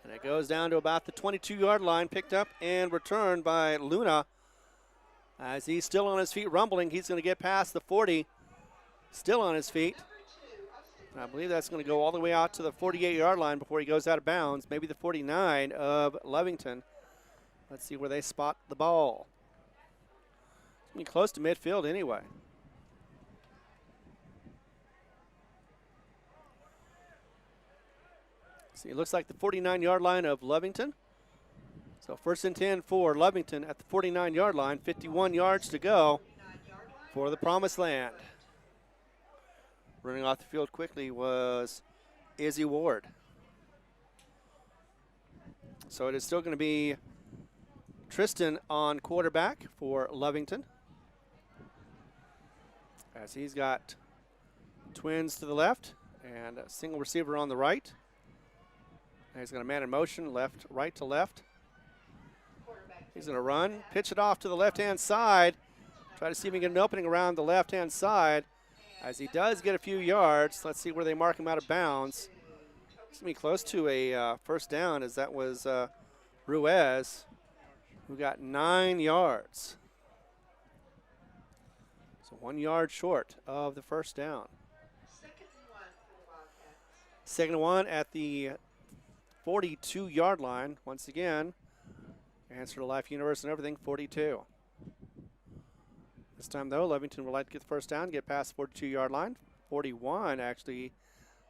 Speaker 5: And it goes down to about the 22-yard line, picked up and returned by Luna. As he's still on his feet rumbling, he's going to get past the 40, still on his feet. And I believe that's going to go all the way out to the 48-yard line before he goes out of bounds, maybe the 49 of Lovington. Let's see where they spot the ball. It's going to be close to midfield anyway. See, it looks like the 49-yard line of Lovington. So 1st and 10 for Lovington at the 49-yard line. 51 yards to go for the Promised Land. Running off the field quickly was Izzy Ward. So it is still going to be Tristan on quarterback for Lovington, as he's got twins to the left and a single receiver on the right. And he's going to man in motion, right to left. He's going to run, pitch it off to the left-hand side, try to see if he can get an opening around the left-hand side. As he does get a few yards, let's see where they mark him out of bounds. It's going to be close to a first down, as that was Ruiz, who got 9 yards. So 1 yard short of the first down. 2nd and 1 at the 42-yard line. Once again, answer to Life Universe and everything, 42. This time, though, Lovington would like to get the first down, get past the 42-yard line. 41, actually.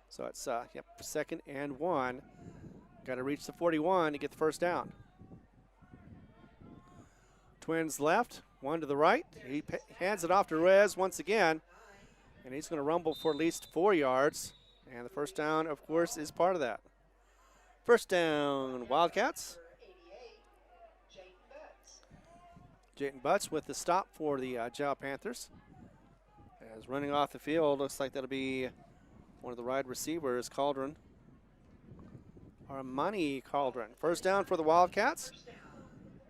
Speaker 5: So it's, 2nd and 1. Got to reach the 41 to get the first down. Twins left, one to the right. He hands it off to Ruiz once again, and he's going to rumble for at least 4 yards. And the first down, of course, is part of that. First down, Wildcats. Jayton Butts with the stop for the Jal Panthers. As running off the field, looks like that'll be one of the wide receivers, Cauldron. Armani Cauldron. First down for the Wildcats.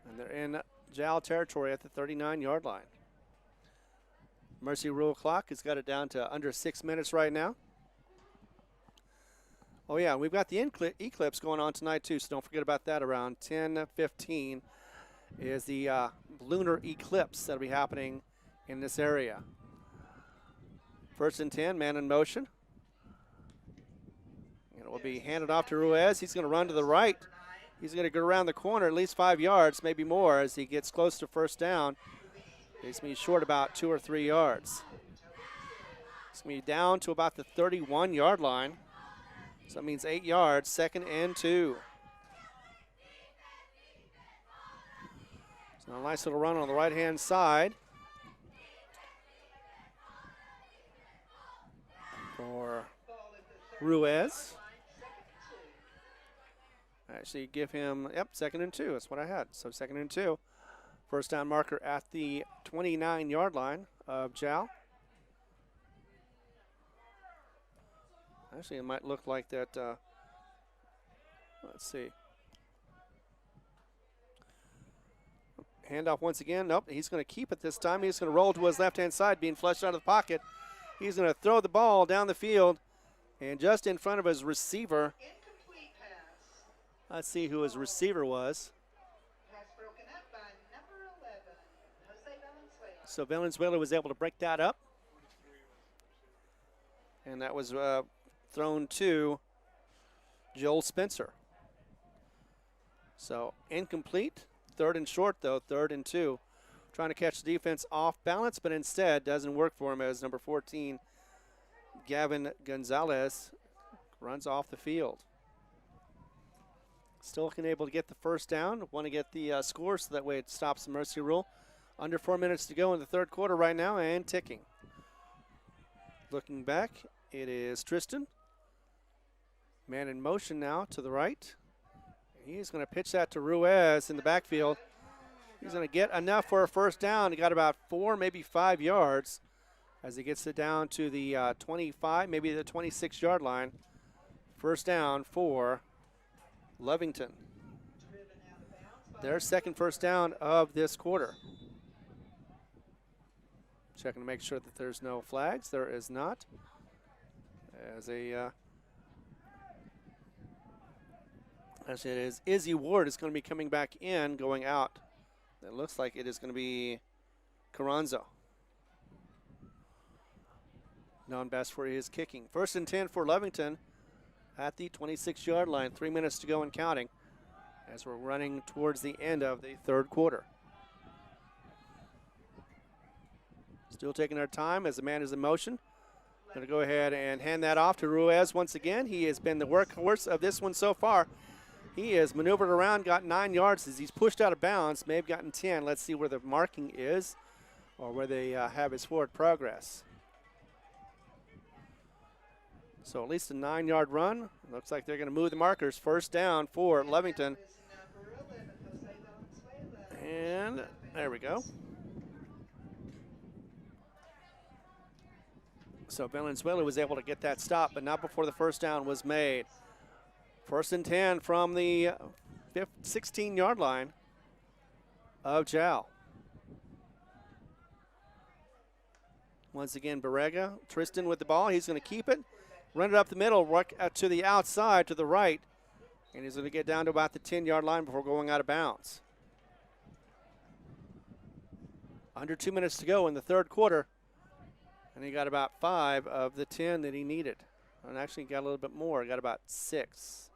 Speaker 5: And they're in Jal territory at the 39-yard line. Mercy Rule clock has got it down to under 6 minutes right now. Oh yeah, we've got the eclipse going on tonight too, so don't forget about that. Around 10:15 is the lunar eclipse that'll be happening in this area. First and 10, man in motion. And it will be handed off to Ruiz. He's going to run to the right. He's going to go around the corner at least 5 yards, maybe more, as he gets close to first down. He's going to be short about 2 or 3 yards. It's going to be down to about the 31-yard line. So that means 8 yards, second and 2. So a nice little run on the right-hand side for Ruiz. Actually give him, yep, second and 2. That's what I had. So second and 2. First down marker at the 29-yard line of Jal. Actually, it might look like that. Let's see. Handoff once again. Nope, he's going to keep it this time. He's going to roll to his left-hand side, being flushed out of the pocket. He's going to throw the ball down the field, and just in front of his receiver.
Speaker 6: Incomplete pass.
Speaker 5: Let's see who his receiver was.
Speaker 6: Pass broken up by number 11, Jose Valenzuela.
Speaker 5: So Valenzuela was able to break that up. And that was thrown to Joel Spencer. So incomplete. Third and short, though, third and 2. Trying to catch the defense off balance, but instead doesn't work for him as number 14, Gavin Gonzalez, runs off the field. Still able to get the first down. Want to get the score so that way it stops the mercy rule. Under 4 minutes to go in the third quarter right now and ticking. Looking back, it is Tristan. Man in motion now to the right. He's going to pitch that to Ruiz in the backfield. He's going to get enough for a first down. He got about 4, maybe 5 yards as he gets it down to the 25, maybe the 26-yard line. First down for Lovington. Their second first down of this quarter. Checking to make sure that there's no flags. There is not. As a actually, it is Izzy Ward is going to be coming back in, going out. It looks like it is going to be Carranzo. Known best for his kicking. First and 10 for Lovington at the 26-yard line. 3 minutes to go and counting as we're running towards the end of the third quarter. Still taking our time as the man is in motion. Going to go ahead and hand that off to Ruiz once again. He has been the workhorse of this one so far. He has maneuvered around, got 9 yards as he's pushed out of bounds. May have gotten 10. Let's see where the marking is or where they have his forward progress. So at least a 9-yard run. Looks like they're going to move the markers. First down for Lovington. And there we go. So Valenzuela was able to get that stop, but not before the first down was made. First and 10 from the 16-yard line of Jal. Once again, Barrega, Tristan with the ball. He's going to keep it, run it up the middle, work out to the outside, to the right, and he's going to get down to about the 10-yard line before going out of bounds. Under 2 minutes to go in the third quarter, and he got about 5 of the 10 that he needed. And actually got a little bit more, got about 6.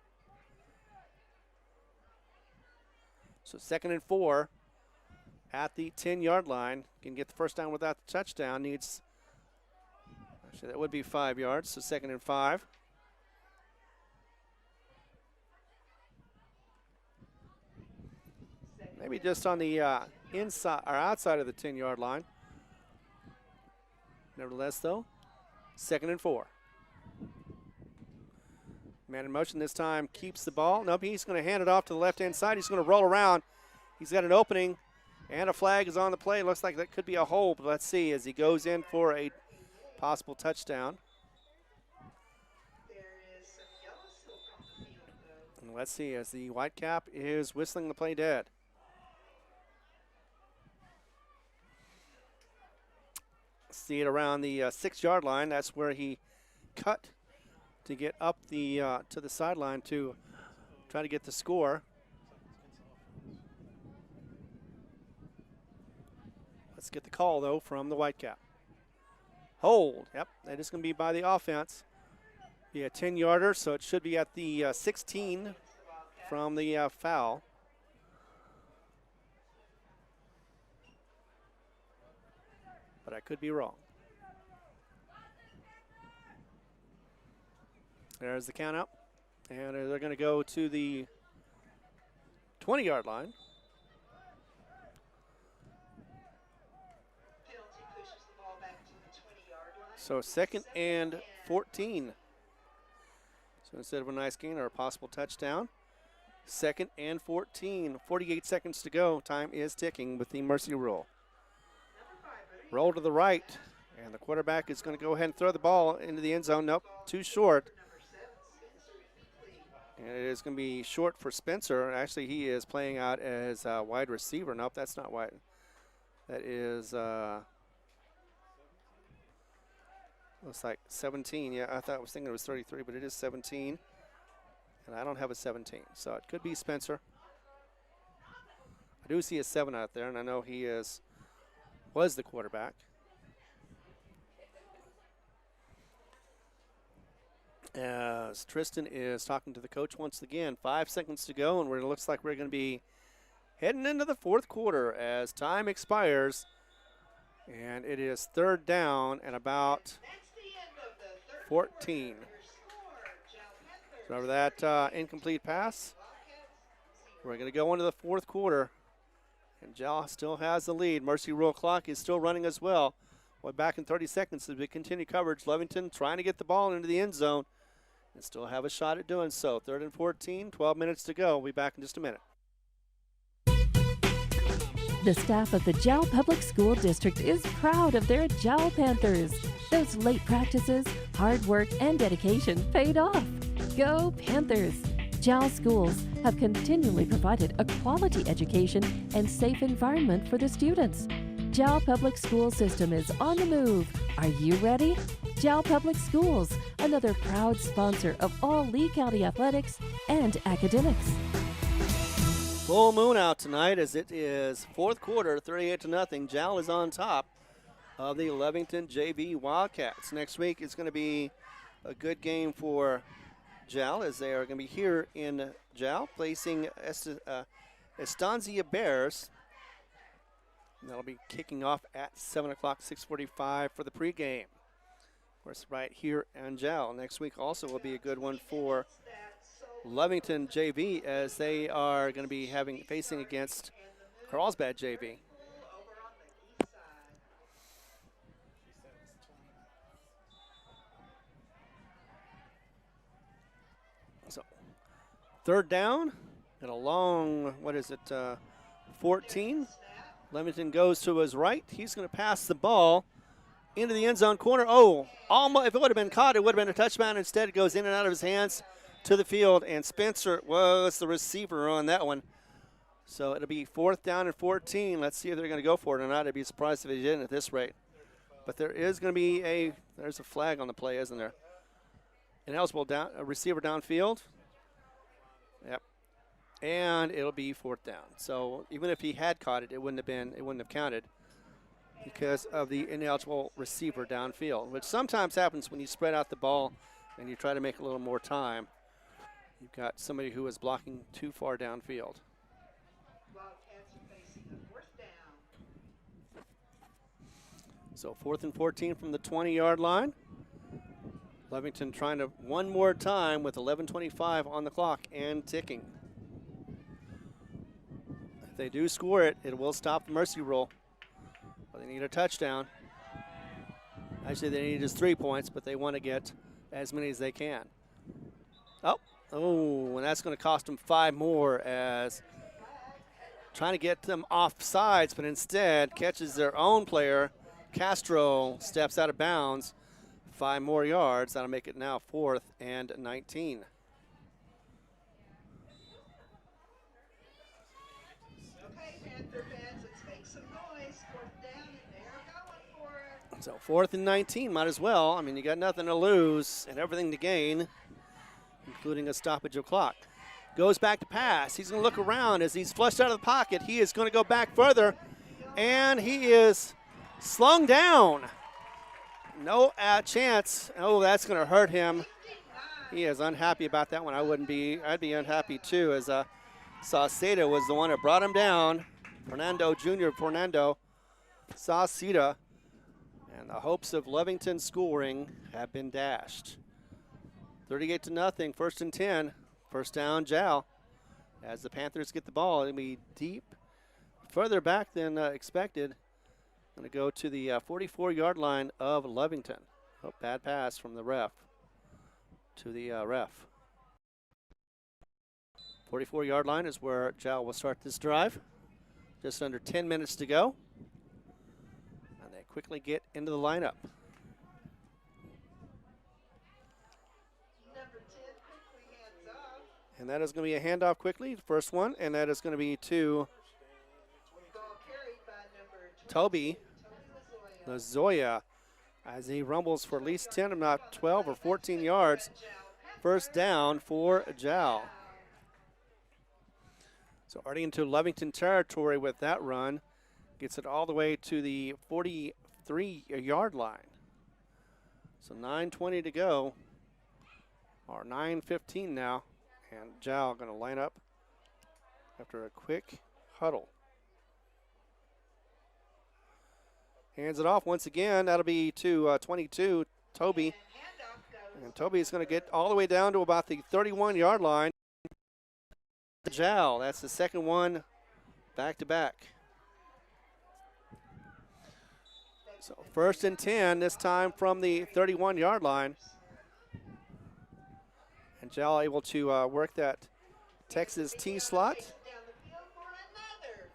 Speaker 5: So second and 4 at the 10-yard line. Can get the first down without the touchdown. Needs, actually that would be 5 yards, so second and 5. Maybe just on the inside or outside of the 10-yard line. Nevertheless, though, 2nd and 4. Man in motion this time keeps the ball. Nope, he's going to hand it off to the left-hand side. He's going to roll around. He's got an opening, and a flag is on the play. Looks like that could be a hold, but let's see as he goes in for a possible touchdown. And let's see as the white cap is whistling the play dead. See it around the 6-yard line. That's where he cut to get up the to the sideline to try to get the score. Let's get the call, though, from the Whitecap. Hold. Yep, that is going to be by the offense. Be a 10-yarder, so it should be at the 16 from the foul. But I could be wrong. There's the count out. And they're going to go to the 20-yard line. So 2nd and 14. So instead of a nice gain or a possible touchdown, 2nd and 14. 48 seconds to go. Time is ticking with the mercy rule. Roll to the right, and the quarterback is going to go ahead and throw the ball into the end zone. Nope, too short. And it is going to be short for Spencer. Actually, he is playing out as a wide receiver. Nope, that's not wide. That is, looks like 17. Yeah, I was thinking it was 33, but it is 17. And I don't have a 17, so it could be Spencer. I do see a 7 out there, and I know he was the quarterback. As Tristan is talking to the coach once again. 5 seconds to go, and it looks like we're going to be heading into the 4th quarter as time expires. And it is 3rd down and about 14. So over that incomplete pass, we're going to go into the 4th quarter. And Jal still has the lead. Mercy rule clock is still running as well. We're back in 30 seconds as we continue coverage. Lovington trying to get the ball into the end zone and still have a shot at doing so. 3rd and 14, 12 minutes to go. We'll be back in just a minute.
Speaker 1: The staff of the Jal Public School District is proud of their Jal Panthers. Those late practices, hard work, and dedication paid off. Go Panthers! Jal schools have continually provided a quality education and safe environment for the students. Jal Public School System is on the move. Are you ready? Jal Public Schools, another proud sponsor of all Lee County athletics and academics.
Speaker 5: Full moon out tonight as it is 4th quarter, 38-0. Jal is on top of the Lovington JV Wildcats. Next week is going to be a good game for Jal as they are going to be here in Jal placing Estancia Bears. And that'll be kicking off at 7 o'clock, 6:45 for the pregame. Of course, right here in Jal. Next week also will be a good one for Lovington JV as they are going to be facing against Carlsbad JV. So 3rd down and a long, 14. Lovington goes to his right. He's going to pass the ball into the end zone corner. Oh, almost, if it would have been caught, it would have been a touchdown. Instead, it goes in and out of his hands to the field, and Spencer was the receiver on that one. So it'll be 4th down and 14. Let's see if they're going to go for it or not. I'd be surprised if they didn't at this rate. But there is going to be there's a flag on the play, isn't there? Ineligible a receiver downfield. Yep. And it'll be 4th down. So even if he had caught it, it wouldn't have counted because of the ineligible receiver downfield, which sometimes happens when you spread out the ball and you try to make a little more time. You've got somebody who is blocking too far downfield. So 4th and 14 from the 20-yard line. Lovington trying to one more time with 11:25 on the clock and ticking. they do score it, it will stop the mercy rule. But they need a touchdown. Actually, they need just 3 points, but they want to get as many as they can. Oh, and that's going to cost them 5 more as trying to get them off sides, but instead catches their own player. Castro steps out of bounds. 5 more yards. That'll make it now 4th and 19.
Speaker 6: Okay, Panther fans, let's make some noise. 4th down, and they're going for it.
Speaker 5: So 4th and 19, might as well. I mean, you got nothing to lose and everything to gain, including a stoppage of clock. Goes back to pass. He's going to look around as he's flushed out of the pocket. He is going to go back further, and he is slung down. No chance. Oh, that's going to hurt him. He is unhappy about that one. I'd be unhappy too, as Sauceda was the one that brought him down. Junior Fernando Sauceda. And the hopes of Lovington scoring have been dashed. 38-0, 1st and 10. First down, Jal. As the Panthers get the ball, it'll be deep, further back than expected. Going to go to the 44-yard line of Lovington. Oh, bad pass from the ref to the ref. 44-yard line is where Jal will start this drive. Just under 10 minutes to go. And they quickly get into the lineup. And that is going to be a handoff quickly, the first one, and that is going to be to Toby Lazoya as he rumbles for at least 10, if not 12 or 14 yards. First down for Jal. So already into Lovington territory with that run. Gets it all the way to the 43-yard line. So 9:20 to go, or 9:15 now. And Jal going to line up after a quick huddle. Hands it off once again. That'll be to 22, Toby. And Toby's going to get all the way down to about the 31-yard line. Jal, that's the second one back-to-back. So 1st and 10, this time from the 31-yard line. And Jal able to work that Texas T slot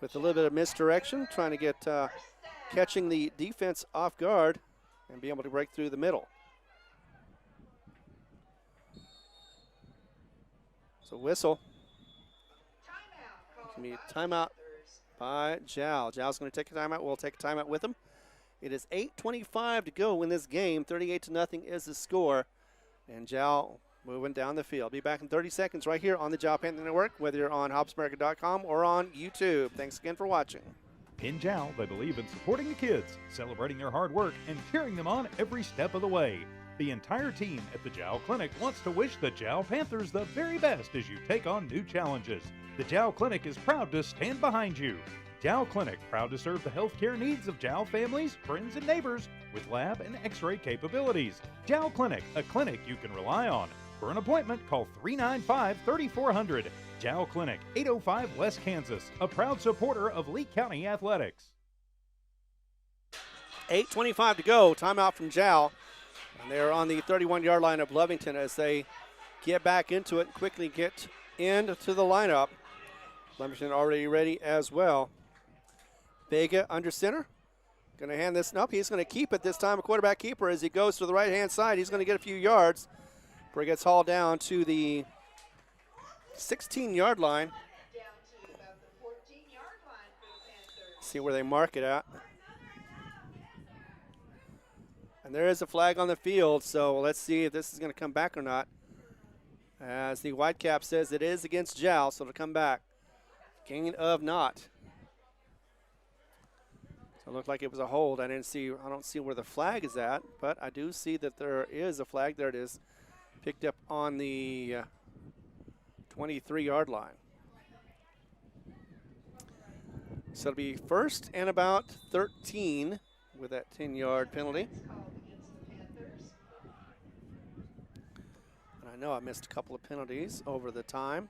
Speaker 5: with a little bit of misdirection, trying to get catching the defense off guard and be able to break through the middle. So whistle. It's going to be a timeout by Jal. Jal's going to take a timeout. We'll take a timeout with him. It is 8:25 to go in this game. 38-0 is the score. And Jal moving down the field. Be back in 30 seconds right here on the Jal Panther Network, whether you're on HopsAmerica.com or on YouTube. Thanks again for watching.
Speaker 3: In Jal, they believe in supporting the kids, celebrating their hard work, and cheering them on every step of the way. The entire team at the Jal Clinic wants to wish the Jal Panthers the very best as you take on new challenges. The Jal Clinic is proud to stand behind you. Jal Clinic, proud to serve the healthcare needs of Jal families, friends, and neighbors with lab and x-ray capabilities. Jal Clinic, a clinic you can rely on. For an appointment, call 395-3400. Jal Clinic, 805 West Kansas, a proud supporter of Lee County Athletics.
Speaker 5: 8:25 to go. Timeout from Jal. And they're on the 31-yard line of Lovington as they get back into it and quickly get into the lineup. Lovington already ready as well. Vega under center. Going to hand this up. He's going to keep it this time, a quarterback keeper, as he goes to the right-hand side. He's going to get a few yards before he gets hauled down to the 16-yard line. See where they mark it at. And there is a flag on the field, so let's see if this is going to come back or not. As the Whitecap says it is against Jal, so it'll come back. Gain of naught. So it looked like it was a hold. I don't see where the flag is at, but I do see that there is a flag. There it is. Picked up on the 23-yard line. So it'll be 1st and about 13 with that 10-yard penalty. And I know I missed a couple of penalties over the time.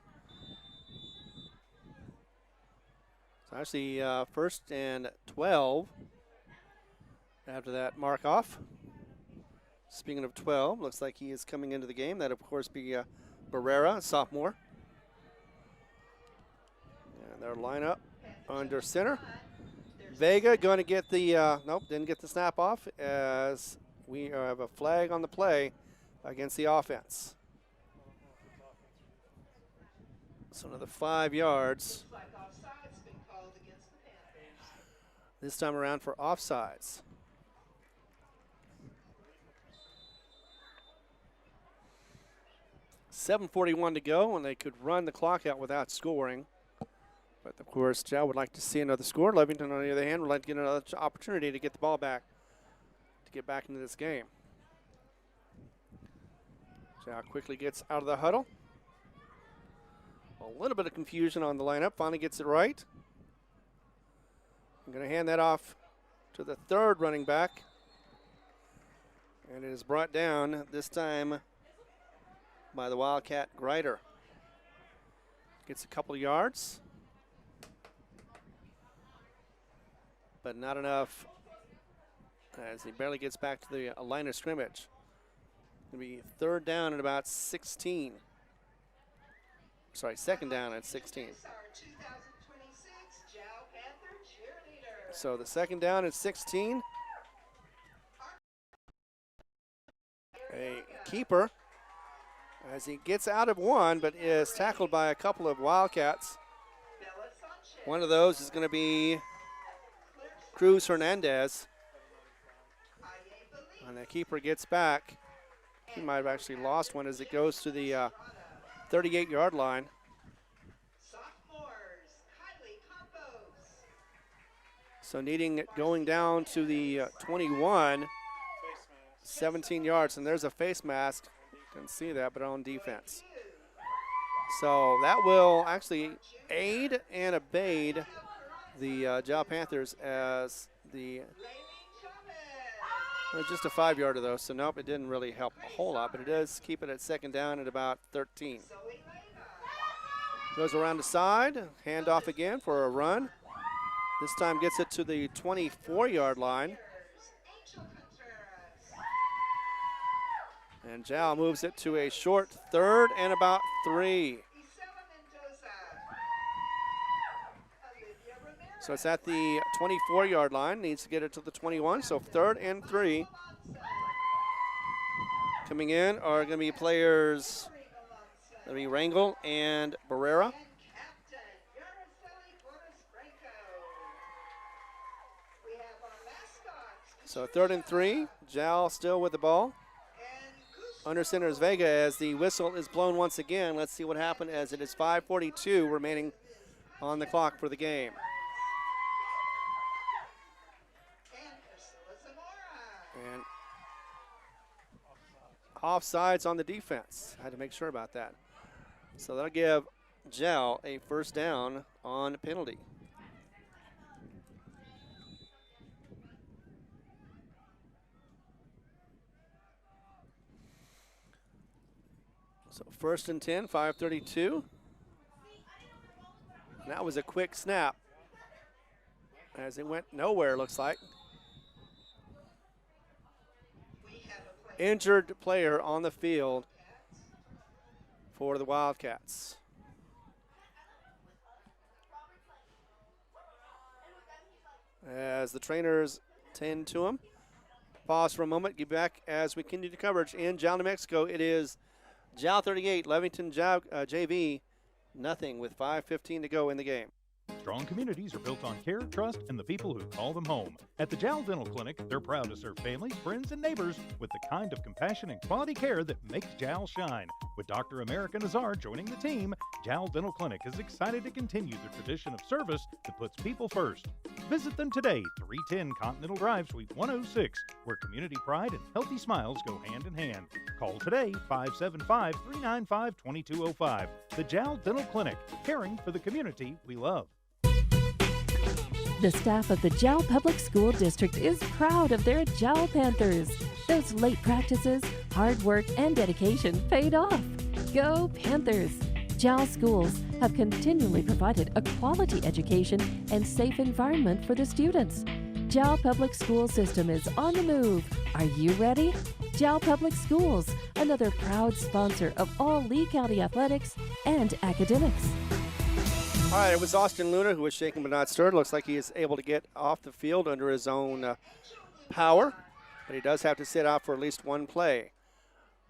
Speaker 5: So actually, 1st and 12 after that mark off. Speaking of 12, looks like he is coming into the game. That, of course, be Barrera, sophomore. And their lineup under center. Vega going to get the, nope, didn't get the snap off as we have a flag on the play against the offense. So another 5 yards. This time around for offsides. 7:41 to go, and they could run the clock out without scoring. But, of course, Jal would like to see another score. Lovington, on the other hand, would like to get another opportunity to get the ball back, to get back into this game. Jal quickly gets out of the huddle. A little bit of confusion on the lineup. Finally gets it right. I'm going to hand that off to the 3rd running back. And it is brought down this time by the Wildcat Grider. Gets a couple yards, but not enough as he barely gets back to the line of scrimmage. It'll be 3rd down at about 16. Sorry, 2nd down at 16. So the 2nd down at 16. A keeper as he gets out of one, but is tackled by a couple of Wildcats. One of those is going to be Cruz Hernandez. And the keeper gets back. He might have actually lost one as it goes to the 38-yard line. So needing it going down to the 21, 17 yards, and there's a face mask. Didn't see that, but on defense. So that will actually aid and abate the Jal Panthers as the just a 5-yarder though. So nope, it didn't really help a whole lot, but it does keep it at 2nd down at about 13. Goes around the side, handoff again for a run. This time gets it to the 24-yard line. And Jal moves it to a short 3rd and about 3. So it's at the 24-yard line, needs to get it to the 21, so 3rd and 3. Coming in are going to be players, that'll be Rangel and Barrera. So 3rd and 3, Jal still with the ball. Under center is Vega as the whistle is blown once again. Let's see what happened as it is 5:42 remaining on the clock for the game. And offsides on the defense. Had to make sure about that. So that'll give Jal a 1st down on penalty. So 1st and 10, 5:32. That was a quick snap as it went nowhere, looks like. Injured player on the field for the Wildcats. As the trainers tend to him. Pause for a moment, get back as we continue the coverage in Jal, New Mexico. It is Jal 38, Lovington JV, nothing with 5:15 to go in the game.
Speaker 3: Strong communities are built on care, trust, and the people who call them home. At the Jal Dental Clinic, they're proud to serve families, friends, and neighbors with the kind of compassion and quality care that makes Jal shine. With Dr. America Nazar joining the team, Jal Dental Clinic is excited to continue the tradition of service that puts people first. Visit them today, 310 Continental Drive, Suite 106, where community pride and healthy smiles go hand in hand. Call today, 575-395-2205. The Jal Dental Clinic, caring for the community we love.
Speaker 1: The staff of the Jal Public School District is proud of their Jal Panthers. Those late practices, hard work, and dedication paid off. Go Panthers! JAL schools have continually provided a quality education and safe environment for the students. JAL Public School System is on the move. Are you ready? JAL Public Schools, another proud sponsor of all Lee County athletics and academics.
Speaker 5: All right, it was Austin Luna who was shaken but not stirred. Looks like he is able to get off the field under his own power, but he does have to sit out for at least one play.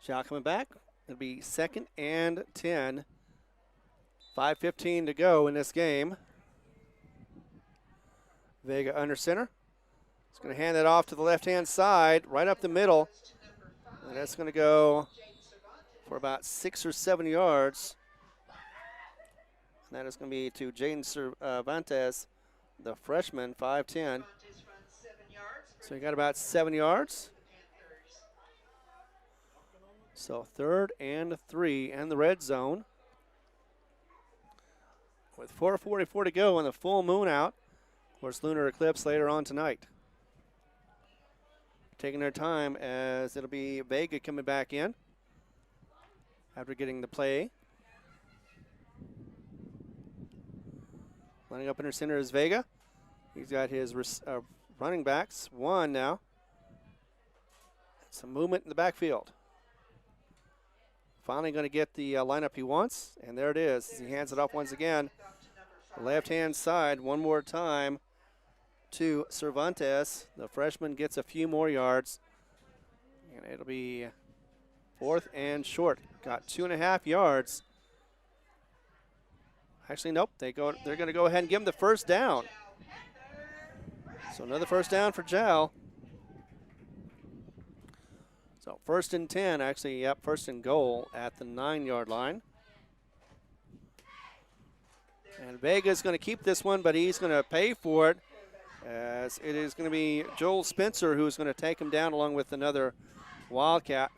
Speaker 5: JAL coming back. It'll be 2nd and 10. 5:15 to go in this game. Vega under center. He's going to hand it off to the left-hand side, right up the middle. And that's going to go for about 6 or 7 yards. And that is going to be to Jaden Cervantes, the freshman, 5'10". So he got about 7 yards. So 3rd and 3 in the red zone. With 4:44 to go and the full moon out. Of course, lunar eclipse later on tonight. Taking their time as it'll be Vega coming back in after getting the play. Lining up in her center is Vega. He's got his running backs. One now. Some movement in the backfield. Finally going to get the lineup he wants, and there it is. He hands it off once again. Left-hand side one more time to Cervantes. The freshman gets a few more yards, and it'll be 4th and short. Got 2.5 yards. Actually, nope. They're going to go ahead and give him the first down. So another first down for JAL. So 1st and 10, actually, yep, 1st and goal at the 9-yard line. And Vega's going to keep this one, but he's going to pay for it, as it is going to be Joel Spencer who's going to take him down along with another Wildcat.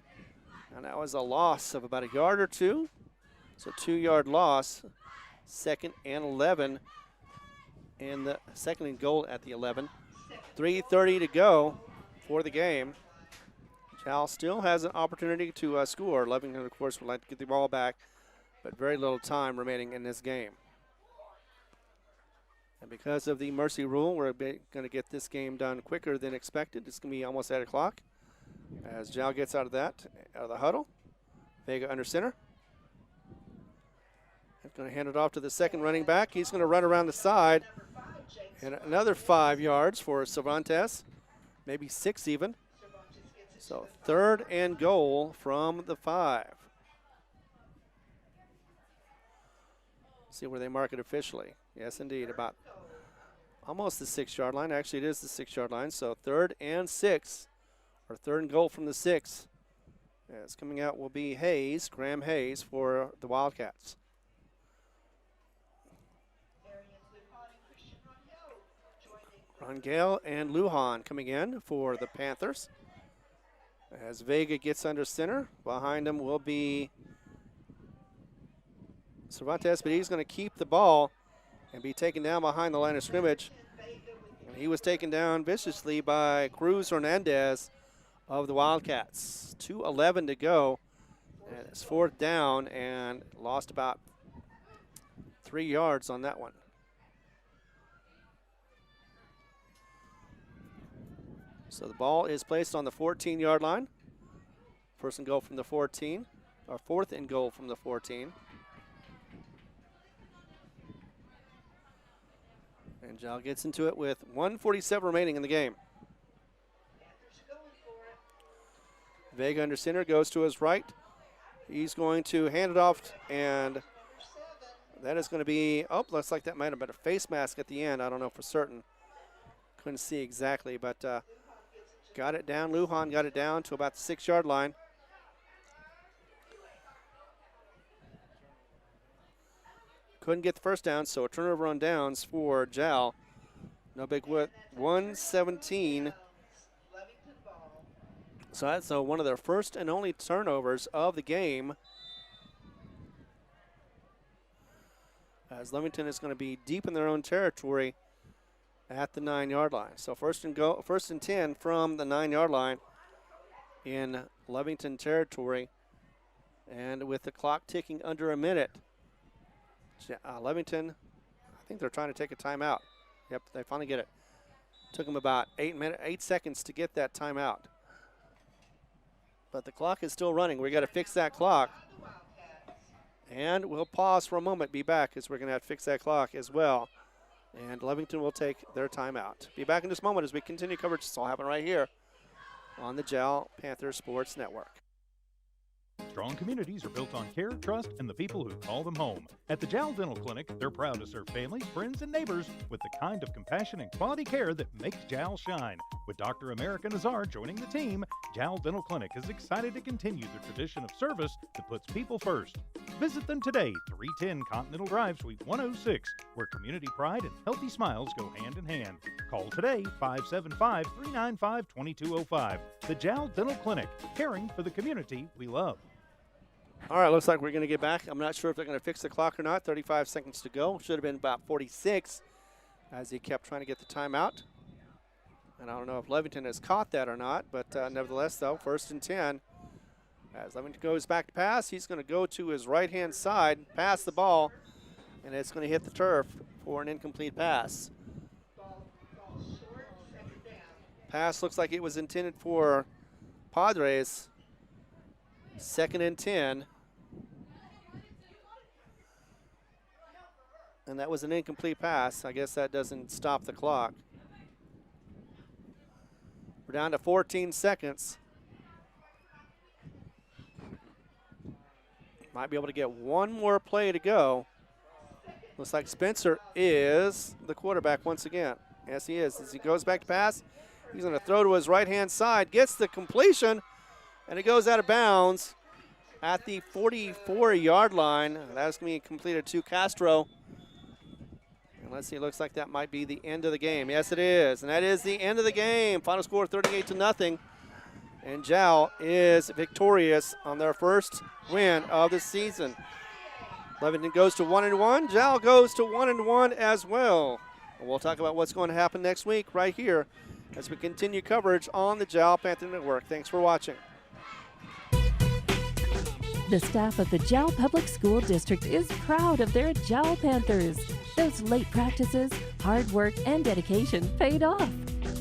Speaker 5: And that was a loss of about a yard or two. So 2-yard loss. 2nd and 11. And the 2nd and goal at the 11. 3:30 to go for the game. JAL still has an opportunity to score. Lovington, of course, would like to get the ball back, but very little time remaining in this game. And because of the mercy rule, we're going to get this game done quicker than expected. It's going to be almost 8 o'clock as JAL gets out of the huddle. Vega under center. He's going to hand it off to the 2nd running back. He's going to run around the side. And another 5 yards for Cervantes, maybe 6 even. So 3rd and goal from the 5. See where they mark it officially. Yes, indeed, about almost the 6-yard line. Actually, it is the 6-yard line. So 3rd and 6, or 3rd and goal from the 6. As coming out will be Hayes, Graham Hayes for the Wildcats. Rangel and Lujan coming in for the Panthers. As Vega gets under center, behind him will be Cervantes, but he's going to keep the ball and be taken down behind the line of scrimmage. And he was taken down viciously by Cruz Hernandez of the Wildcats. 2:11 to go, and it's 4th down, and lost about 3 yards on that one. So the ball is placed on the 14-yard line. 1st and goal from the 14, or 4th and goal from the 14. And JAL gets into it with 1:47 remaining in the game. Vega under center, goes to his right. He's going to hand it off, and that is going to be, oh, looks like that might have been a face mask at the end. I don't know for certain. Couldn't see exactly, but got it down. Lujan got it down to about the 6-yard line. Couldn't get the first down, so a turnover on downs for JAL. No big what, 117. So that's one of their first and only turnovers of the game. As Lovington is going to be deep in their own territory at the 9-yard line. So 1st and 10 from the 9-yard line in Lovington territory. And with the clock ticking under a minute, Lovington, I think they're trying to take a timeout. Yep, they finally get it. Took them about 8 seconds to get that timeout. But the clock is still running. We got to fix that clock. And we'll pause for a moment, be back as we're going to have to fix that clock as well. And Lovington will take their timeout. Be back in just a moment as we continue coverage. It's all happening right here on the Jal Panthers Sports Network.
Speaker 3: Strong communities are built on care, trust, and the people who call them home. At the Jal Dental Clinic, they're proud to serve families, friends, and neighbors with the kind of compassion and quality care that makes Jal shine. With Dr. America Nazar joining the team, Jal Dental Clinic is excited to continue the tradition of service that puts people first. Visit them today, 310 Continental Drive, Suite 106, where community pride and healthy smiles go hand in hand. Call today, 575-395-2205. The Jal Dental Clinic, caring for the community we love.
Speaker 5: All right, looks like we're going to get back. I'm not sure if they're going to fix the clock or not. 35 seconds to go. Should have been about 46 as he kept trying to get the timeout. And I don't know if Lovington has caught that or not, but nevertheless, though, 1st and 10. As Lovington goes back to pass, he's going to go to his right-hand side, pass the ball, and it's going to hit the turf for an incomplete pass. Pass looks like it was intended for Padres. 2nd and 10. And that was an incomplete pass. I guess that doesn't stop the clock. We're down to 14 seconds. Might be able to get one more play to go. Looks like Spencer is the quarterback once again. Yes, he is. As he goes back to pass, he's going to throw to his right-hand side, gets the completion, and it goes out of bounds at the 44-yard line. That's going to be completed to Castro. And let's see, it looks like that might be the end of the game. Yes, it is. And that is the end of the game. Final score 38-0. And Jal is victorious on their first win of the season. Lovington goes to 1-1. Jal goes to 1-1 as well. And we'll talk about what's going to happen next week right here as we continue coverage on the Jal Panther Network. Thanks for watching.
Speaker 1: The staff of the Jal Public School District is proud of their Jal Panthers. Those late practices, hard work, and dedication paid off.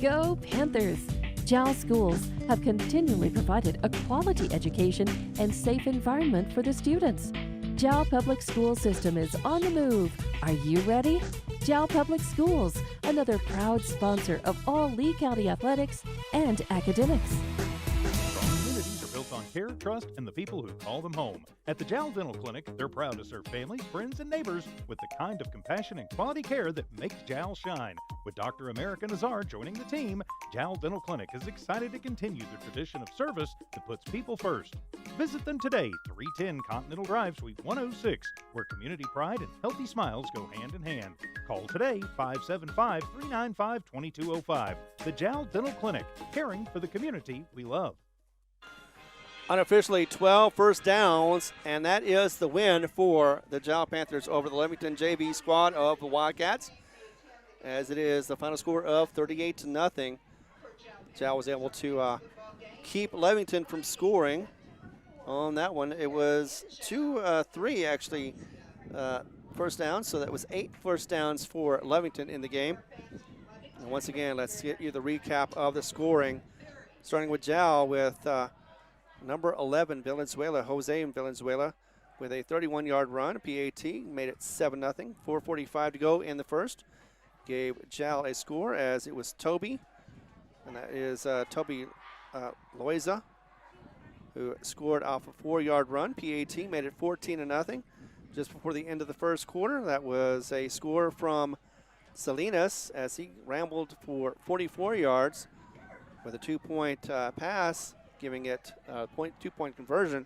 Speaker 1: Go Panthers! Jal schools have continually provided a quality education and safe environment for the students. Jal Public School System is on the move. Are you ready? Jal Public Schools, another proud sponsor of all Lee County athletics and academics.
Speaker 3: Strong communities are built on care, trust, and the people who call them home. At the Jal Dental Clinic, they're proud to serve families, friends, and neighbors with the kind of compassion and quality care that makes Jal shine. With Dr. America Nazar joining the team, Jal Dental Clinic is excited to continue the tradition of service that puts people first. Visit them today, 310 Continental Drive, Suite 106, where community pride and healthy smiles go hand in hand. Call today, 575-395-2205. The Jal Dental Clinic, caring for the community we love.
Speaker 5: Unofficially 12 first downs, and that is the win for the Jal Panthers over the Lovington JV squad of the Wildcats, as it is the final score of 38-0. Jal was able to keep Lovington from scoring on that one. It was 3 actually first downs, so that was 8 first downs for Lovington in the game. And once again, let's get you the recap of the scoring, starting with Jal with number 11, Valenzuela, Jose Valenzuela, with a 31-yard run, PAT, made it 7-0. 4:45 to go in the first. Gave Jal a score as it was Toby, and that is Toby Loiza, who scored off a 4-yard run. PAT made it 14-0. Just before the end of the first quarter, that was a score from Salinas as he rambled for 44 yards with a 2-point pass, giving it a 2-point conversion,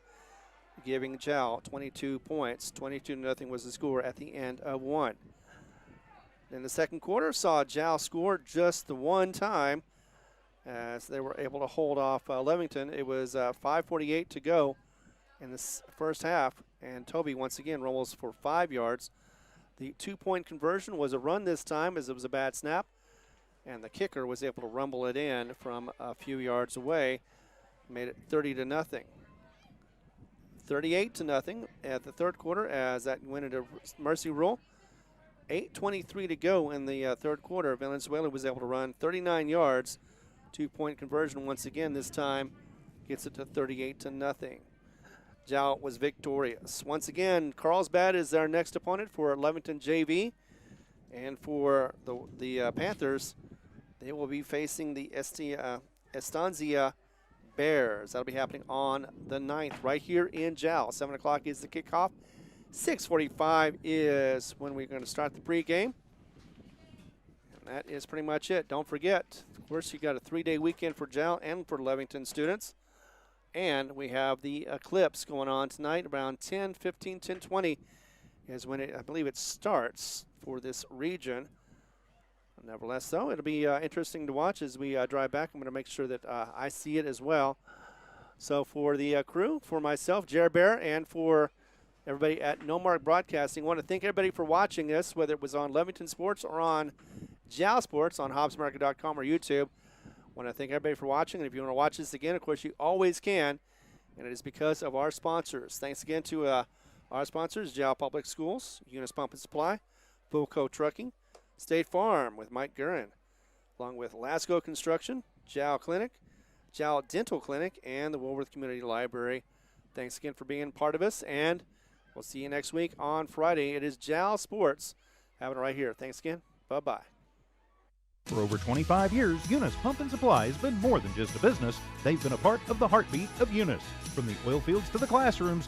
Speaker 5: giving Jal 22 points. 22-0 was the score at the end of one. In the second quarter, saw Jal score just the one time as they were able to hold off Lovington. It was 5:48 to go in the first half, and Toby once again rolls for 5 yards. The 2-point conversion was a run this time as it was a bad snap, and the kicker was able to rumble it in from a few yards away. Made it 30-0. 38-0 at the third quarter as that went into mercy rule. 8:23 to go in the third quarter. Valenzuela was able to run 39 yards. 2-point conversion once again. This time gets it to 38-0. Jal was victorious. Once again, Carlsbad is our next opponent for Lovington JV. And for the Panthers, they will be facing the Estancia Bears. That'll be happening on the 9th right here in Jal. 7 o'clock is the kickoff. 6:45 is when we're going to start the pregame. And that is pretty much it. Don't forget, of course, you got a 3-day weekend for Jal and for Lovington students. And we have the Eclipse going on tonight around 10:15, 10:20 is when I believe it starts for this region. Nevertheless, though, it'll be interesting to watch as we drive back. I'm going to make sure that I see it as well. So for the crew, for myself, Jared Bear, and for everybody at No Mark Broadcasting, I want to thank everybody for watching this, whether it was on Lovington Sports or on Jal Sports on HobbsMarket.com or YouTube. I want to thank everybody for watching, and if you want to watch this again, of course, you always can, and it is because of our sponsors. Thanks again to our sponsors, Jal Public Schools, Eunice Pump and Supply, Fulco Trucking, State Farm with Mike Guerin, along with Lasco Construction, Jal Clinic, Jal Dental Clinic, and the Woolworth Community Library. Thanks again for being part of us, and we'll see you next week on Friday. It is Jal Sports, having it right here. Thanks again. Bye-bye.
Speaker 3: For over 25 years, Eunice Pump and Supply has been more than just a business. They've been a part of the heartbeat of Eunice. From the oil fields to the classrooms,